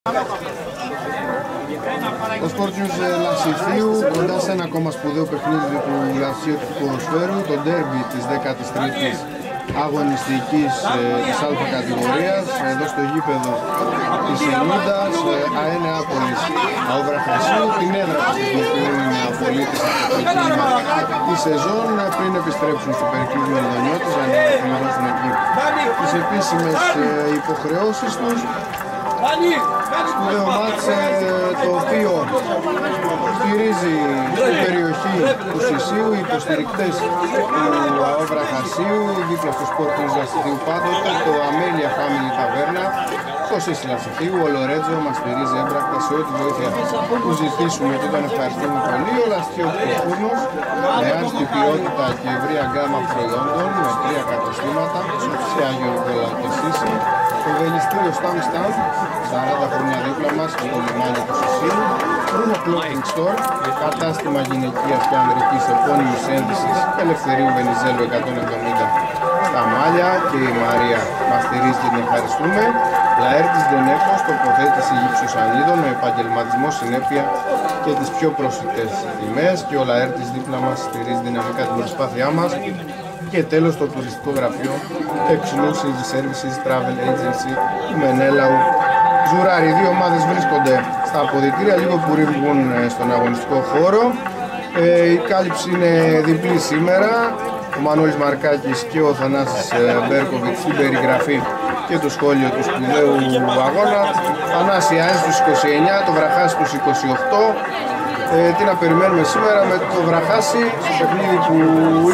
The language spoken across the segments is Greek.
Το Sport News Λασιθίου κοντά σε ένα ακόμα σπουδαίο παιχνίδι του Λασίου του ποδοσφαίρου, το ντέρμπι της 13ης αγωνιστικής της Α κατηγορίας, εδώ στο γήπεδο της Ελληνίδας, ΑΕ Νεάπολης Αόβρα Χρυσίου, την έδρα που χρησιμοποιούν οι Νεαπολίτες από το κλίμα τη σεζόν πριν επιστρέψουν στο περικλείδι Μελδονιώτης για να εκπληρώσουν εκεί τις επίσημες υποχρεώσεις τους. Σπουδαίο μάτς το οποίο στηρίζει στην περιοχή του Σισίου οι υποστηρικτές του Αόβρα Χασίου, δίπλα στο Sport News Λασιθίου πάντοτε, το Αμέλεια Family Ταβέρνα, το Σίση Λασιθίου, ο Λορέτζο μας στηρίζει έμπρακτα σε ό,τι βοήθεια που ζητήσουμε και τον ευχαριστούμε πολύ. Ο Λασιθιώτικος Φούρνος με άριστη ποιότητα και ευρεία γκάμα προϊόντων με 3 καταστήματα σε Άγιο Νικόλαο και Σίση. Το βελιστήριο Stamp, 40 χρόνια δίπλα μας στο λιμάνι του Σισίου. Bruno Clothing Store, κατάστημα γυναικείας και ανδρικής επώνυμης ένδυσης Ελευθερίου Βενιζέλου 170 στα Μάλια, και η Μαρία μας στηρίζει και την ευχαριστούμε. Λαέρτης Δενέφος, τοποθέτηση γυψοσανίδων με επαγγελματισμό, συνέπεια και τις πιο προσιτές τιμές, και ο Λαέρτης δίπλα μας στηρίζει δυναμικά την προσπάθειά μας. Και τέλος το τουριστικό γραφείο Exclusive Services Travel Agency του Μενέλαου Ζουράρι. Οι δύο ομάδες βρίσκονται στα αποδυτήρια, λίγο που ρίγουν στον αγωνιστικό χώρο. Η κάλυψη είναι διπλή σήμερα. Ο Μανώλης Μαρκάκης και ο Θανάσης Μπέρκοβιτς στην περιγραφή και το σχόλιο του σπουδαίου αγώνα. Θανάση ΑΕΣ στους 29, το Βραχάς στους 28. Τι να περιμένουμε σήμερα με το Βραχάση, στο παιχνίδι που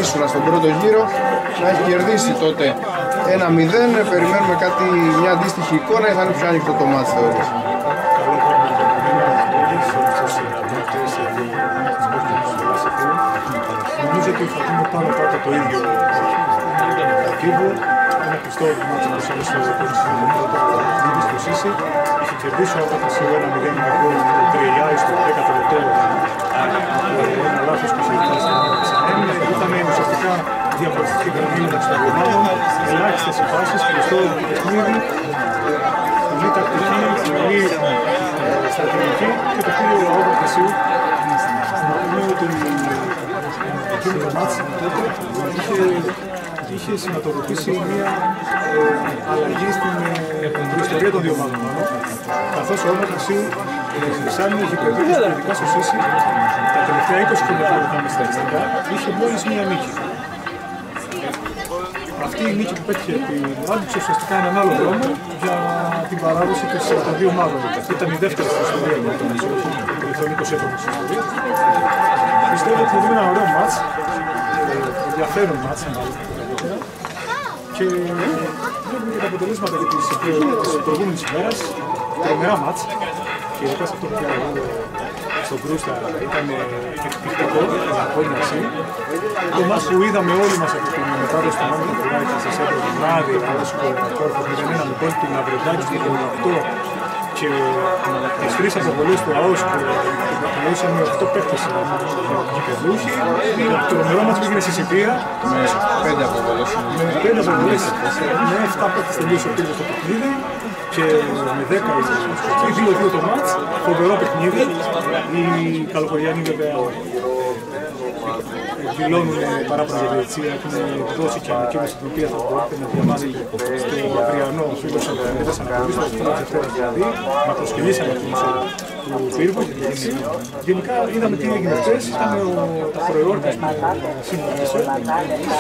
ήσουνα στον πρώτο γύρο, να έχει κερδίσει τότε 1-0. Περιμένουμε μια αντίστοιχη εικόνα ή θα είναι πιο ανοιχτό το μάτς, θεωρείς? Νομίζω ότι θα δούμε πάνω κάτω το ίδιο μοτίβο. Ένα πιστό μάτσο που σας έδωσε στο Σίση. Είχε κερδίσει ο Αβραχασίου 1-0 με γκολ του Τριελιάη στο 10ο λεπτό από ένα λάθος που είχε κάνει στην ομάδα της ΑΕΜ. Ήταν ουσιαστικά διαφορετική γραμμή μεταξύ των ομάδων, ελάχιστες συμφάσεις, πιστό παιχνίδι, πολύ τακτική, πολύ στρατηγική, και το πήρε ο Αβραχασίου. Να πούμε ότι εκείνο το μάτς τότε είχε σηματοδοτήσει μια αλλαγή στην ιστορία των δύο ομάδων, καθώς ο Αβραχασίου ψάχνει να γηπεδούχες πολιτικά στο Σίση τα τελευταία 20 χρόνια που είχαμε στατιστικά, είχε μόλις μία νίκη. Αυτή η νίκη που πέτυχε την άνοιξε ουσιαστικά έναν άλλο δρόμο για την παράδοση των δύο ομάδων. Αυτή ήταν η δεύτερη στην ιστορία του τελευταίων 20 έτων στην ιστορία. Πιστεύω ότι θα δούμε ένα ωραίο μάτς, ενδιαφέρον μάτς, και βλέπουμε και τα αποτελέσματα της προηγούμενης ημέρας, τρομερά μάτς, και ειδικά σε αυτό που πήγαμε στον Κρούστα ήταν εκπληκτικό για απόλυση. Το μάτς που είδαμε όλοι μας από την μετάδοση του Μάνου του Ράιτα σε σέντρο το βράδυ, ο Κόρφος 0-1 με γκολ του Ναυρεντάκη στο 8, και τις τρεις αποβολές του ΑΟΣ που τελειώσαν με 8 παίκτες γηπεδούχοι. Το τρομερό μάτς που έγινε στη Σιπία με 5 αποβολές, με 7 παίκτες τελείωσε ο πύργος στο παιχνίδι, και με 10 ή 2-2 το μάτς, φοβερό παιχνίδι. Οι καλοκαιριανοί βέβαια δηλώνουν παράπονα για διετησία, έχουν δώσει και ανακοίνωση την οποία θα μπορείτε να διαβάσετε στο αυριανό φίλο της Ανατολής, στο φίλο της Δευτέρας δηλαδή, μακροσκελής ανακοίνωση του πύργου. Γενικά είδαμε τι έγινε χθες, ήταν τα προεόρτες που συμμετείχε,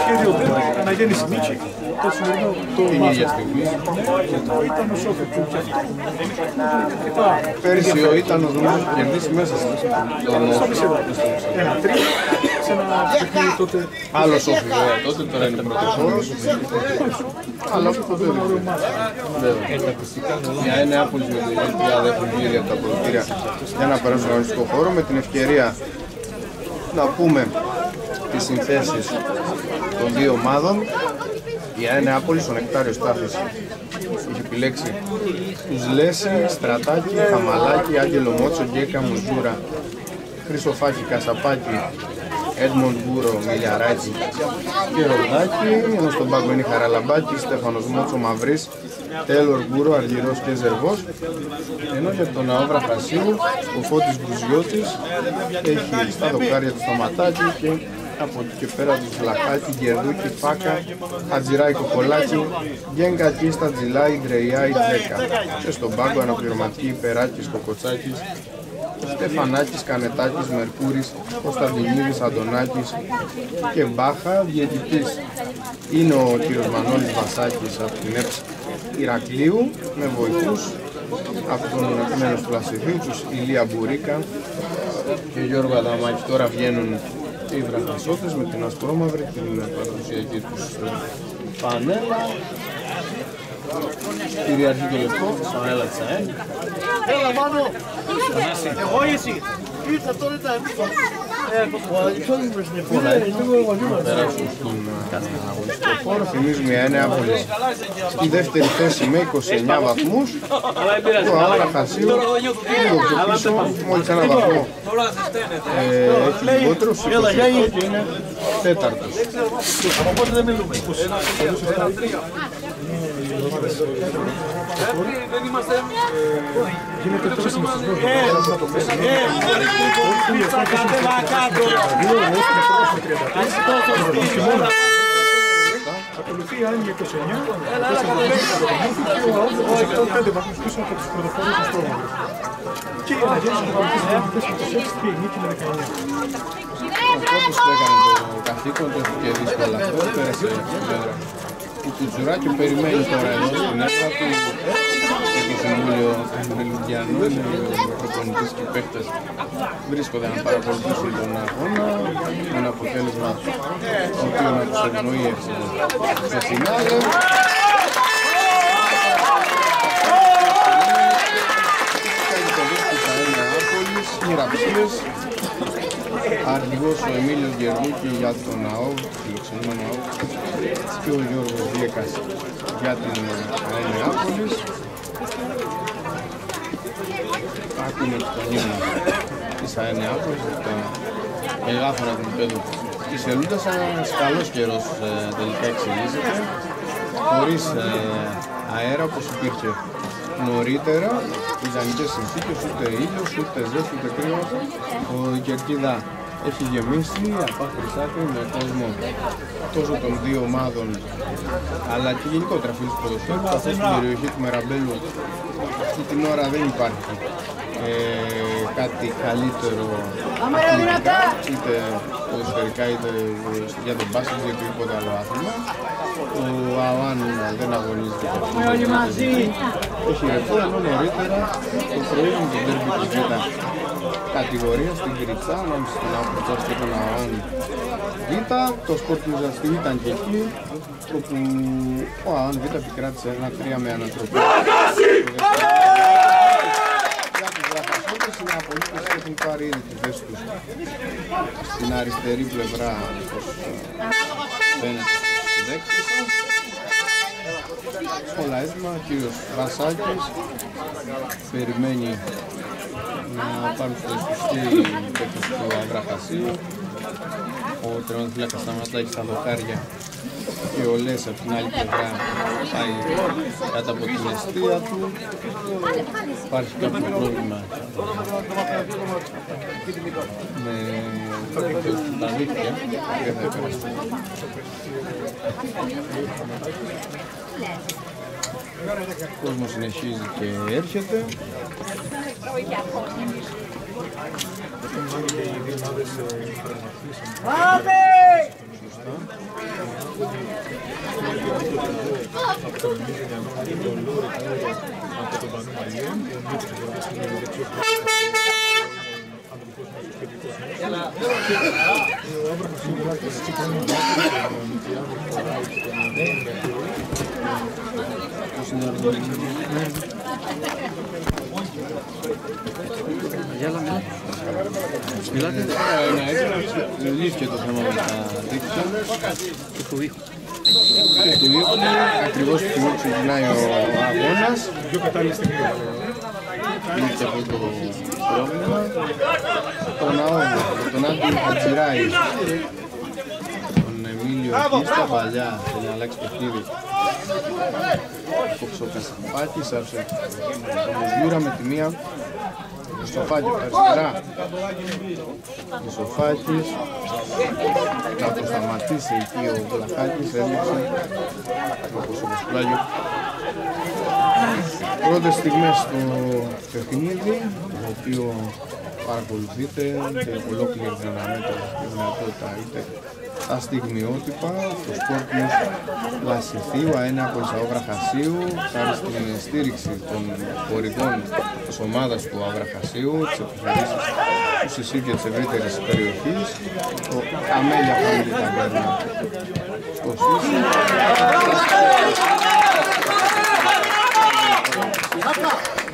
σχέδιο βέβαια για αναγέννηση νίκη, το σημερινό το μάθημα. Και το ήταν ο Σόφι που είχε αυτό. Πέρυσι ο Ήτανος νομίζω κερδίσει μέσα στο 1-3 σε ένα παιχνίδι τότε. Άλλο Σόφι βέβαια τότε, τώρα είναι πρωτοπόρος. Αλλά αυτό το έδειξε. Η ΑΕ Νεάπολης με την Ολυμπιάδα έχουν γύρει από τα αποδυτήρια για να περάσουν στον αγωνιστικό χώρο, με την ευκαιρία να πούμε τις συνθέσεις των δύο ομάδων. Η ΑΕ Νεάπολης, ο Νεκτάριος Τάφης, είχε επιλέξει τους Λέση, Στρατάκη, Χαμαλάκη, Άγγελο Μότσο, Γκέκα, Μουζούρα, Χρυσοφάκη, Κασαπάκη, Έντμοντ Μπούρο, Μιλιαράκη και Ροδάκη, ενώ στον πάγκο είναι Χαραλαμπάκη, Στέφανος Μότσο, Μαυρής, Τέλορ Μπούρο, Αργυρός και Ζερβός, ενώ για τον Ναό Βραχασίου ο Φώτης Μπουζιώτης έχει στα δοκάρια του Σταματάκη και από εκεί και πέρα του Βλαχάκη, Γερδούκη, Φάκα, Χατζηράη, Κοκολάκη, Γκένκα, Κίστα, Τζιλάη, Ντρεϊάη, Τζέκα. Και στον πάγκο αναπληρωματική Υπεράκης, Κοκοτσάκης, Στεφανάκης, Κανετάκης, Μερκούρης, Κωνσταντινίδης, Αντωνάκης και Μπάχα. Διαιτητής είναι ο κ. Μανώλης Βασάκης από την ΕΠΣ Ηρακλείου, με βοηθούς από τον Μέλλος του Λασιθίου, τους Ηλία Μπουρίκα και Γιώργο Αδαμάκη. Τώρα βγαίνουν οι βραχασότες με την ασπρόμαυρη, την παραδοσιακή τους πανέλα. Κυριαρχεί το λεπτό, πανέλα της ΑΕΛ. Έλα Μάνο! Εγώ ή εσύ! Ήρθα τώρα τα περάσουν στον αγωνιστικό χώρο. Θυμίζουμε η Νεάπολης στη δεύτερη θέση με 29 βαθμούς. Το Βραχασίου λίγο πιο πίσω, μόλις ένα βαθμό έχει λιγότερος, 28 και είναι τέταρτος. Οπότε δεν μιλούμε. Δεν είμαστε... Γίνεται τώρα συνεχισμό. Ακολουθεί η ΑΕΛ 29, και ο ΑΟΔ 5 βαθμούς πίσω από τους πρωτοφόρους του Στρόμου. Και η Αγέννηση του Πανεπιστήμιου με 4 και η Νίκη με 19. Ο Φώτης που έκανε το καθήκον του και δύσκολα αυτό, πέρασε στην πέδρα του Κουτσουράκη, περιμένει τώρα εδώ στην έδρα του και το Συμβούλιο του Μελουκιανού, οι προπονητές και οι παίκτες βρίσκονται να παρακολουθήσουν τον αγώνα με ένα αποτέλεσμα το οποίο να τους ευνοεί σε φινάλε. Μοιραψίες, αρχηγός ο Εμίλιος Γερδούκη για τον ΑΟΒ, φιλοξενούμενο ΑΟΒ, και ο Γιώργος Διέκας για την ΑΕΛ Νεάπολης. Άκουμε το νήμα της ΑΕΛ Νεάπολης, τα μεγάφωνα του γηπέδου της Ελούτας. Ένας καλός καιρός τελικά εξελίσσεται, χωρίς αέρα όπως υπήρχε νωρίτερα, ιδανικές συνθήκες, ούτε ήλιος, ούτε ζέστη, ούτε κρύο. Η Κερκίδα έχει γεμίσει από άκρη σ' άκρη με κόσμο τόσο των δύο ομάδων αλλά και γενικότερα φίλους του ποδοσφαίρου, καθώς στην περιοχή του Μεραμπέλου αυτή την ώρα δεν υπάρχει κάτι καλύτερο αθλητικά, είτε ποδοσφαιρικά είτε για τον μπάσκετ ή οποιοδήποτε άλλο άθλημα. Ο ΑΟΑΝ δεν αγωνίζεται μαζί. Έχει ρευτεί, ενώ νωρίτερα το πρωί με τον τέρμπι της Β' κατηγορία στην Κρυψά, ανάμεσα στην Απορτσάς και τον ΑΟΑΝ Β'. Το Σπορ Κλουζ ήταν και εκεί, όπου ο ΑΟΑΝ Β' επικράτησε 1-3 με ανατροπή. Για τους βραχασότες, οι Νεαπολίτες έχουν πάρει ήδη τη θέση τους στην αριστερή πλευρά, όπως φαίνεται στη δέκτη. Όλα έτοιμα, ο κύριος Βασάκης περιμένει να πάρουν στο ισχύ οι παίκτες του Βραχασίου. Ο τερματοφύλακας Σταματάκης στα δοκάρια και ο Λες από την άλλη πλευρά πάει κάτω από την αιστεία του. Υπάρχει κάποιο πρόβλημα με τα δίκτυα και δεν θα επηρεαστεί. Ο κόσμος συνεχίζει και έρχεται. Λύθηκε το θέμα με τα δίκτυα και του ήχου. Ακριβώς τη στιγμή που ξεκινάει ο αγώνας. Πιο κατάλληλη στιγμή. λύσει αυτό το πρόβλημα. Τον Αόγκο, τον Άντρη Χατζηράη, τον Εμίλιο Κίστα, παλιά θέλει να αλλάξει παιχνίδι. Κόψε ο Κασαπάκης, άρχισε τον Γιούρα με τη μία. Μισοφάκης αριστερά. Μισοφάκης. Θα το σταματήσει εκεί ο Βλαχάκης, έδειξε όπως ο Βοσπλάγιο. Πρώτες στιγμές στο παιχνίδι, το οποίο παρακολουθείτε και ολόκληρη την αναμέτρηση και δυνατότητα είτε τα στιγμιότυπα, το Sport News Λασιθίου, Αένεαπολης Αόβραχασίου, χάρη στην στήριξη των χωρικών της ομάδας του Αόβραχασίου, τις επιχειρήσεις του Σισί και της ευρύτερης περιοχής, το Αμέλια Family Taverna στο Σίσι.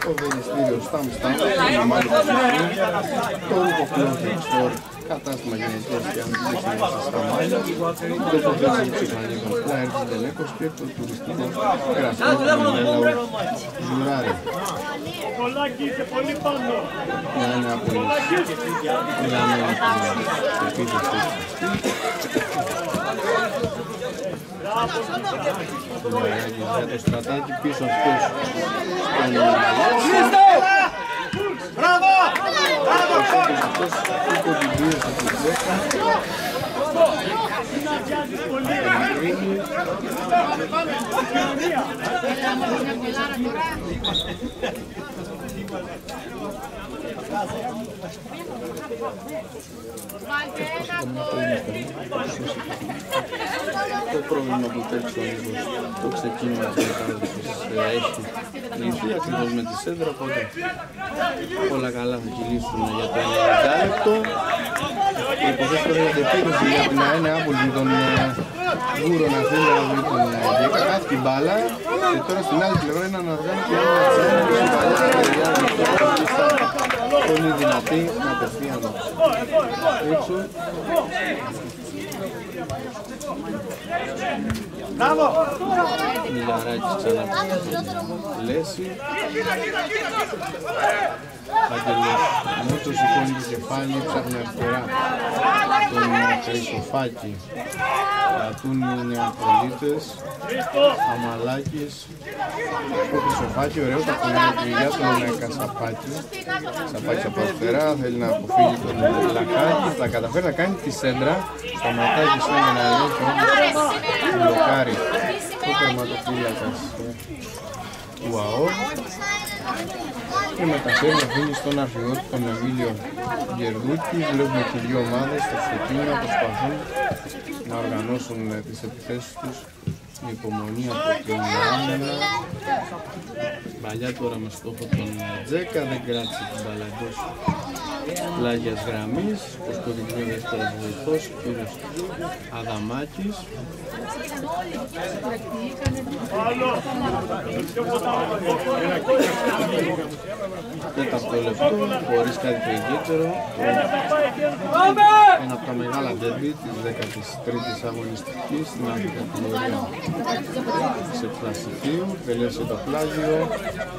Το Βελιστήριο Σταμ, το Ρούπο Clothing Store, κατάστημα γενετίας και αντιστοιχείας στα Μάλια, το Ποδέσιο Ψυχανίκων Φλάιρς Δελέκος και το τουριστικό κρασμό του Μέλαου Ζουράρι. Να είναι από μιλαμένη την επίθεση. Για το Στρατάκι πίσω αυτός στον Μπράβο! αυτός υπό την πίεση του 10. Το πρόβλημα που τέτοιο είδος το ξεκίνημα της μετάδοσης έχει λυθεί ακριβώς με τη σέντρα, οπότε όλα καλά θα κυλήσουν για το 90 λεπτό. Υποθέτω για την επίδοση για την Αένεαπολη με τον Γούρο να θέλει να βρει τον Γέκα, χάθηκε η μπάλα και τώρα στην άλλη πλευρά είναι αναργάνωση πολύ δυνατή να απευθείαν έξω. Μιλαράκης ξανά Λέση. Άγγελος Μούτσος σηκώνει το κεφάλι, ψάχνει αριστερά τον Χρυσοφάκη. Κρατούν οι νεαπολίτες. Αμαλάκης. Το Χρυσοφάκη, ωραίο το κουνάκι για τον Κασαπάκη. Κασαπάκης από αριστερά, θέλει να αποφύγει τον Λακάκη. Θα καταφέρει να κάνει τη σέντρα. Σταματάκης θέλει να ελέγχει όμως μπλοκάρει το τερματοφύλακας του ΑΟΒ. Και μεταφέρει να αφήνει στον αρχηγό του τον Εμίλιο Γερδούκη. Βλέπουμε και δύο ομάδες στο ξεκίνημα προσπαθούν να οργανώσουν τις επιθέσεις τους με υπομονή από την άμυνα. Παλιά τώρα με στόχο τον Τζέκα, δεν κράτησε την μπάλα εντός πλάγιας γραμμής. Πως το δικαιό δεύτερος βοηθός, ο κύριος Αδαμάκης. Τέταρτο λεπτό, χωρίς κάτι το ιδιαίτερο. Ένα από τα μεγάλα ντέρμπι της 13ης αγωνιστικής στην άλλη κατηγορία της Ευπλασιθίου. Τελείωσε το πλάγιο.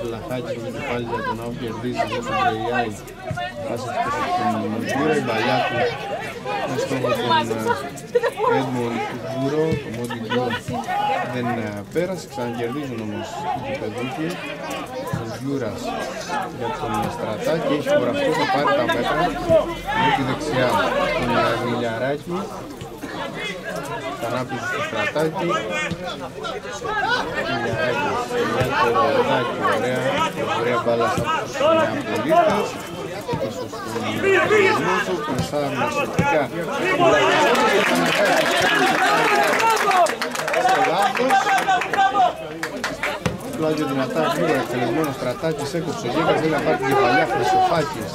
Βλαχάκης με κεφάλι για τον Άου κερδίζει για τον Πρεϊάη. Πάσε τον Μοντζούρα, η παλιά του με στόχο τον Έντμον Γούρο. Το Μόντι Γκούρο δεν πέρασε, ξανακερδίζουν όμως οι παιδούκοι. Ο Γιούρας για τον Στρατάκη, έχει γραφτεί, θα πάρει τα μέτρα με τη δεξιά τον Μιλιαράκη. Ανάπτυξη στο Στρατάκι. Μιλιαράκη για το Ροδάκι, ωραία μπάλα στους Νεαπολίτες. Ίσως τον Μόσο, πενσάρουν ασφαλτικά. Στο λάθος. Πλάγιο δυνατά, γρήγορα εκτελεσμένο Στρατάκης, έκοψε ο Γέκας, θέλει να πάρει την κεφαλιά, Χρυσοφάκης.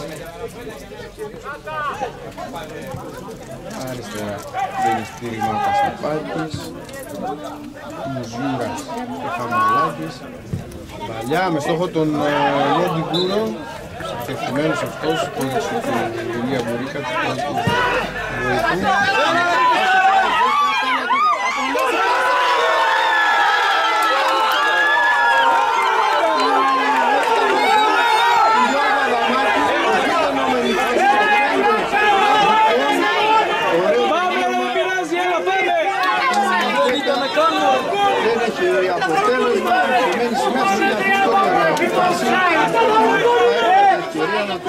Αριστερά δίνει στήριγμα ο Κασαπάκης, Μουζούρας και Χαμαλάκης. Παλιά με στόχο τον Μόντι Γκούρο, ευτυχημένος αυτός, υπόδειξη του Ηλία Μπουρίκα, του πρώτου βοηθού. ευκαιρία να του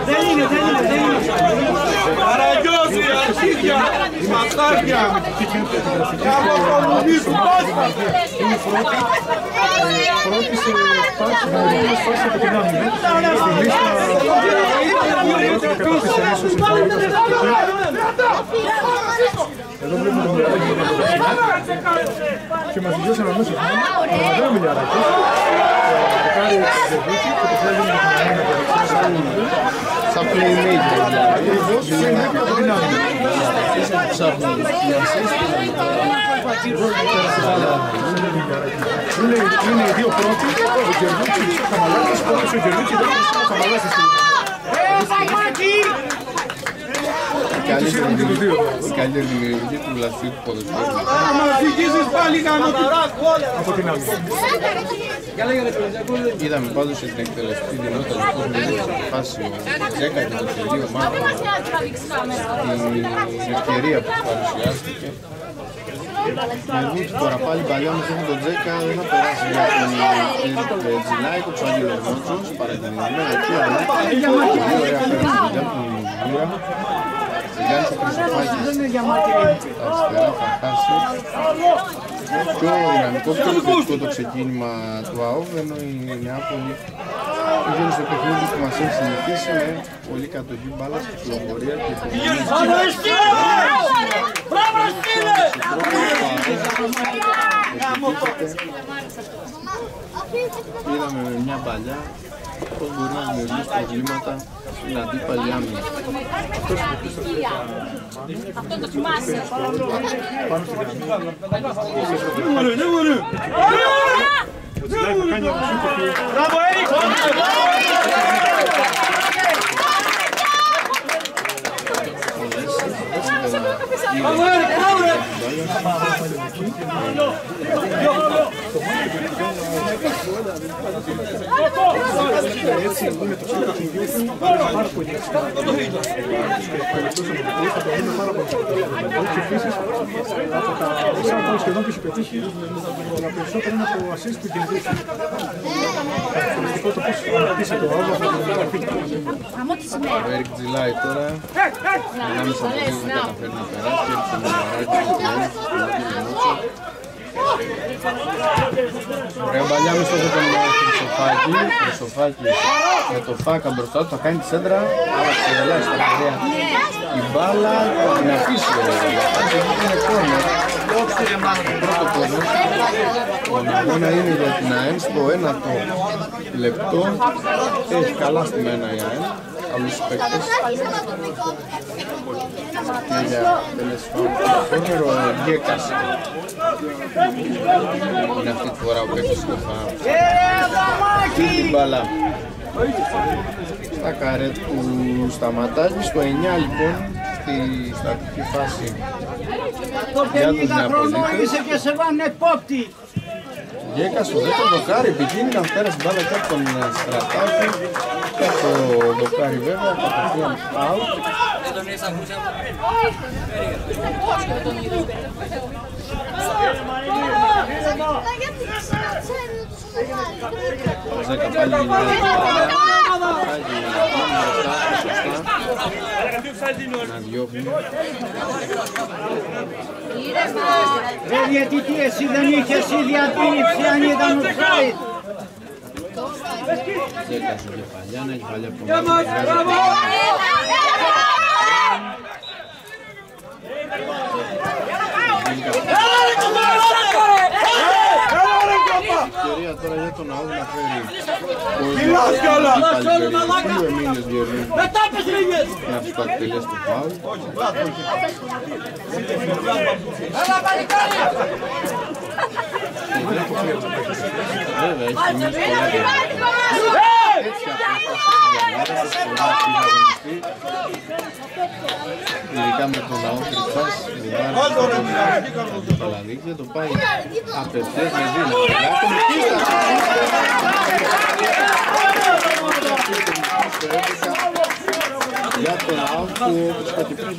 Δεν είναι. Παραγιώζει, αρχίδια, μαστάρια. Είναι πρώτη σε φάση από την άμυνα. Στη λίστα εδώ βλέπουμε τον Μιλιαράκη και μας δικαιώσαν να νόσουν τον Ανδρέα Μιλιαράκη, Ρικάρι Ζεβούτσι και το θέλει με την άμυνα από δεξιά σαν playmaker ακριβώς είναι από την άμυνα. Είναι οι δύο πρώτοι, ο Γερβούτσι και ο Χαμαλάκης, ο Γερβούτσι και ο Χαμαλάκης. η καλύτερη δημιουργική του λαθιού του ποδοσφαίρου. Από την άμυνα. Είδαμε πάντως στην εκτελεστική δυνότητα του κόσμου να αποφάσει ο Τζέκα και το τελείο μάθημα την ευκαιρία που παρουσιάστηκε. Μερβούκι τώρα πάλι παλιά μας έχουν τον Τζέκα, δεν θα περάσει για τον Τζιλάικο, του Άγγελος Μότσος, παρακινημένα εκεί, αλλά πολύ ωραία πέρασε για τον Μύρα. Γιάννης ο Χρυσοφάκης, τα αριστερά θα χάσει. Πιο δυναμικό, πιο επιθετικό το ξεκίνημα του ΑΟΒ, ενώ η Νεάπολη βγαίνει στο παιχνίδι που μας έχει συνηθίσει με πολύ κατοχή μπάλας, κυκλοφορία και είδαμε με μια παλιά πώς μπορεί να δημιουργήσει προβλήματα στην αντίπαλη άμυνα. Αυτό το θυμάσαι. Μπράβο, Έρικ! Έτσι είναι το σύντο του γιού του πάρα πολύ εξαιρετικό. Θα το δούμε πάρα πολύ εξαιρετικό. Και επίσης από τα 4 γκολ σχεδόν που έχει πετύχει, τα περισσότερα είναι από ασίστ του κινδύου. Χαρακτηριστικό το πώς αναπτύσσει το ΑΟΒ από την αρχή. Ο Έρικ Τζιλάι τώρα, ανάμεσα από δύο δεν καταφέρει να περάσει και έρθει με Μαράκη. Ωραία παλιά μες τότε τον Χρυσοφάκη με το Φάκα μπροστά του θα κάνει τη σέντρα, άρα ξεγελάει στα παιδιά η μπάλα θα την αφήσει αυτή είναι κόρνερ. Πρώτο κόρνερ, τον αγώνα είναι για την ΑΕΝ στο 1ο λεπτό, έχει καλά στημένα η ΑΕΝ, άλλους παίκτες και για τελές κόρνερ ο Γκέκας είναι αυτή τη φορά ο παίκτης του ΦΑΟ. Την μπάλα στα καρέ του Σταματάκη, στο 9 λοιπόν στη στατική φάση για τους Νεαπολίτες. Γκέκας στο δεύτερο δοκάρι, επικίνδυνα πέρασε την μπάλα και από τον Στρατάκη και από το δοκάρι βέβαια, κατευθείαν out. Ο Ζέκα πάλι γίνεται να διώχνει. Ρε διαιτητή, εσύ δεν είχες ήδη αντίληψη αν ήταν offside. Ζέκα στο κεφαλιά, να έχει παλιά από ευκαιρία τώρα για τον ΑΟΒ να φέρει ο Εμίλιος Διορνής να τους το εκτελέσει το φάουλ. Βέβαια, έχει θυμίσει πολλά έτσι απόσταση για μέρα, πολλά αγωνιστεί. Ειδικά με τον ΑΟΒ Τριφάς, το Παλαδίκια, το πάει απευθείας με δύναμη. Για τον ΑΟ που όπως είπα και πριν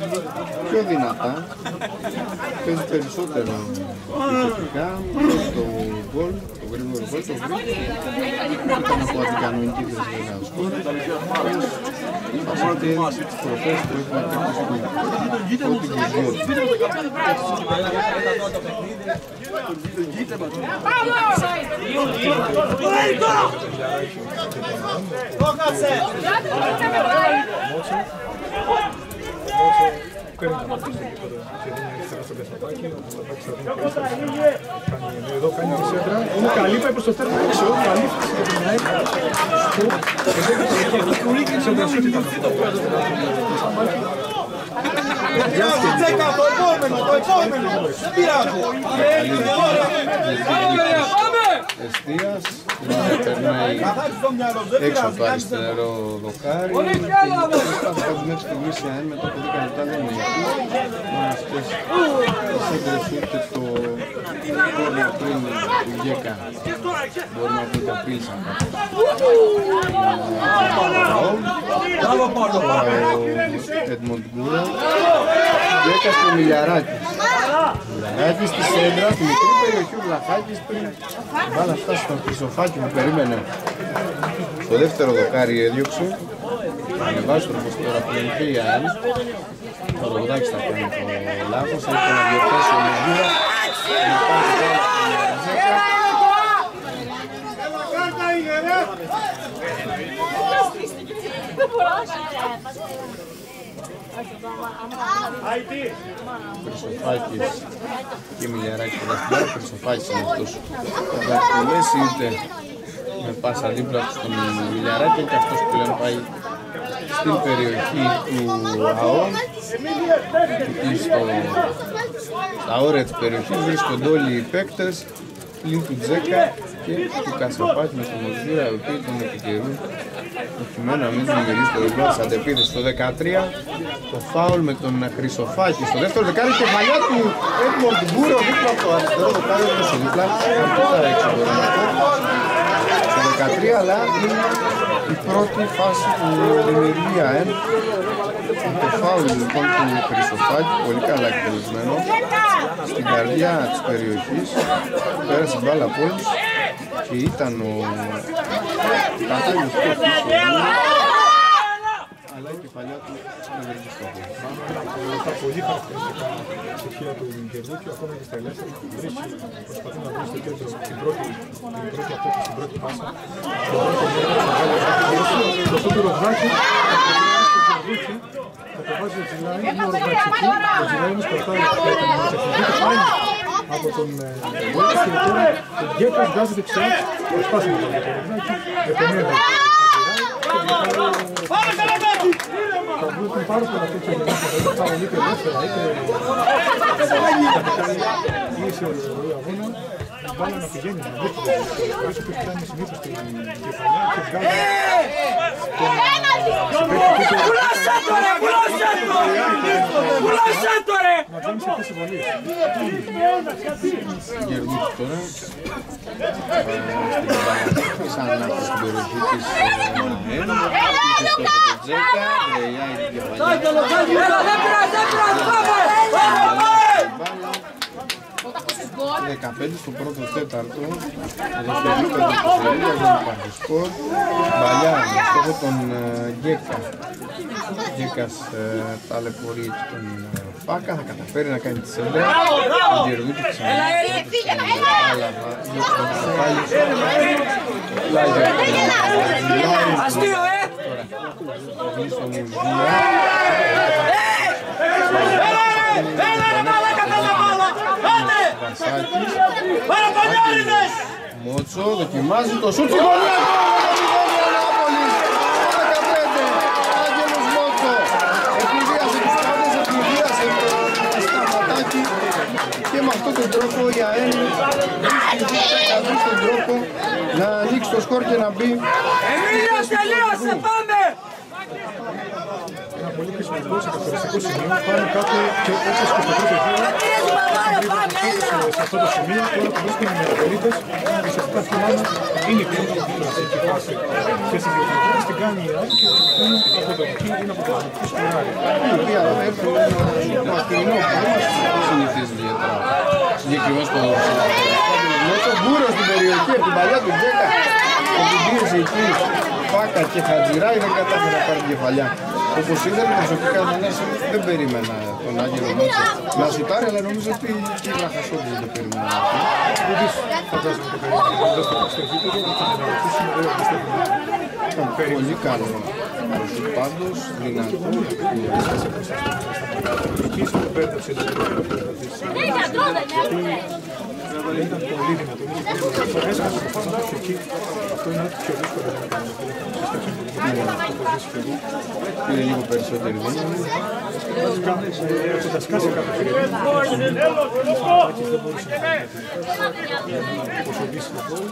πιο δυνατά, παίζει περισσότερο επιθετικά, το γκολ, το γρήγορο γκολ, το γρήγορο ήταν από αντικανοητή δεσμεύα ο σκορ, όμως είπατε έδειξε τις προφές που έχουμε κάποιος του πρώτη γκολ. Εδώ κάνει τη σέντρα, είναι καλή, πάει προς το τέρμα έξω, καλή φάση για την ΑΕΚ. Σέντρα σούτ ήταν. Το επόμενο, δεν πειράζει. Εστίας, περνάει έξω από το αριστερό δοκάρι και προσπάθει μέχρι στιγμής η ΑΕΝ μετά από 10 λεπτά δεν είναι εκεί. Μόνο αυτές τις έγκρες ούτε το κόρνερ πριν του Γκέκα μπορούμε να πούμε ότι απείλησαν κάποιος. Έντμοντ Γκούρα, Γκέκας και ο Μιλιαράκης. Μιλιαράκης στη σέντρα, στη μικρή περιοχή ο Βλαχάκης πριν η μπάλα φτάσει στον Χρυσοφάκη που περίμενε. Στο δεύτερο δοκάρι έδιωξε. Ανεβάζει τον τώρα που είναι και η ΑΕΝ. Το Ροδάκης θα κάνει το λάθος, θα ήθελε να διορθώσει ο Μιγούρα. Χρυσοφάκης και Μιλιαράκης το δαχτυλά. Χρυσοφάκης είναι αυτός που θα εκτελέσει είτε με πάσα δίπλα του στον Μιλιαράκη και αυτός που πλέον πάει στην περιοχή του ΑΟ. Στα όρια της περιοχής βρίσκονται όλοι οι παίκτες πλην του Τζέκα και του Κασαπάκη με τον Μοζούρα, οι οποίοι τον επιτηρούν προκειμένου να μην δημιουργήσει το διπλό της αντεπίθεσης. Στο 13 το φάουλ με τον Χρυσοφάκη. Στο δεύτερο δεκάρι η κεφαλιά του Έντμοντ Γκούρα δίπλα από το αριστερό δεκάρι του δίπλα αρκετά έξω μπορεί να πω. Στο 13 αλλά είναι η πρώτη φάση που δημιουργεί ΑΕΝ. Το φάουλ λοιπόν του Χρυσοφάκη, πολύ καλά εκτελεσμένο, στην καρδιά της περιοχής, πέρασε μπάλα από όλους και ήταν ο κατάλληλος πιο πίσω, αλλά η κεφαλιά του δεν βρίσκει στο χώρο. Τα πολύ χαρακτηριστικά στοιχεία του Γερδούκιου, ακόμα και στα ελεύθερα, προσπαθεί να βρει στο κέντρο την πρώτη απόκριση, την πρώτη πάσα. Το αυτό του Ροδάκη, θα το βάζει ο Τζιλάι, είναι ο Ροδάκης εκεί, ο Τζιλάι όμως κρατάει από τον Γκέκα και τώρα ο Γκέκας βγάζει δεξιά, προσπάθει να τον Ροδάκη, επενεύει. Θα βρουν πάρα πολλά τέτοια γεγονότα, θα είναι είτε ελεύθερα, είτε ή σε ολοκληρή αγώνα, η μπάλα να πηγαίνει, να βρίσκεται. Όσο που φτάνει συνήθως στην κεφαλιά και βγάζει να βγαίνει σε θέση βολής. Γερδούκη τώρα, ξανά προς την περιοχή της ΑΕΝ, πίσω στο Τζέκα, βρεϊάει την κεφαλιά. 15 στο πρώτο τέταρτο, εδώ στο επίπεδο της Ελίας δεν υπάρχει σκορ. Μπαλιά, στόχο τον Γκέκα. Γκέκας ταλαιπωρεί τον Φάκα, θα καταφέρει να κάνει τη σέντρα. Ο Γερδούκη ξανά. Άλαβα, διότι τον Χρυσοφάλης. Αστείο, Τώρα, βγει στο Μουζούρα. Μότσο δοκιμάζει το σούτ. Άγγελος Μότσο εκπληδίασε τους πάντες, εκπληδίασε το σταματάκι και με αυτόν τον τρόπο η ΑΕΝ θα βρει τον τρόπο να ανοίξει το σκορ και να μπει. Εμίλιος, τελείωσε, πάμε! Ένα πολύ σημαντικό σε καθοριστικό σημείο, πάνω κάτω και όπως και στο πρώτο γύρο, αυτό το σημείο, τώρα που βρίσκονται οι Μεραполίτες, ουσιαστικά θυμάμαι είναι η πιο κλασική φάση και στην διοικητική στην κάνει η ΑΕΚ και είναι από το εκεί, είναι από το δική σκοράρι. Η οποία έφερε ένα μακρινό που δεν μας συνηθίζει ιδιαίτερα συγκεκριμένος ποδοσφαιριστής. Μέσα μπούρο στην περιοχή από την παλιά του Τζέκα, από την πίεση εκεί, Φάκα και Χατζηράη δεν κατάφερε να πάρει την κεφαλιά. Όπως ήθελε προσωπικά δεν περίμενα τον Άγγελο Μάτσα να σουτάρει, αλλά νομίζω ότι και η Λαχασόντης δεν το περίμενα. Επίσης, φαντάζομαι το περίμενα, δεν το στο επίπεδο, θα την ρωτήσουμε, δεν πιστεύουμε. Ήταν πολύ καλό. Σουτ πάντως, δυνατό. Εκεί στο πέρδευσε την ήταν πολύ δυνατό. Έσκασε το πάνω του εκεί. Αυτό είναι ό,τι πιο δύσκολο να κάνει. Είναι λίγο περισσότερη δύναμη. Θα σκάσει κάποια περίπτωση. Δεν μπορούσε να αποσοβήσει το χώρο.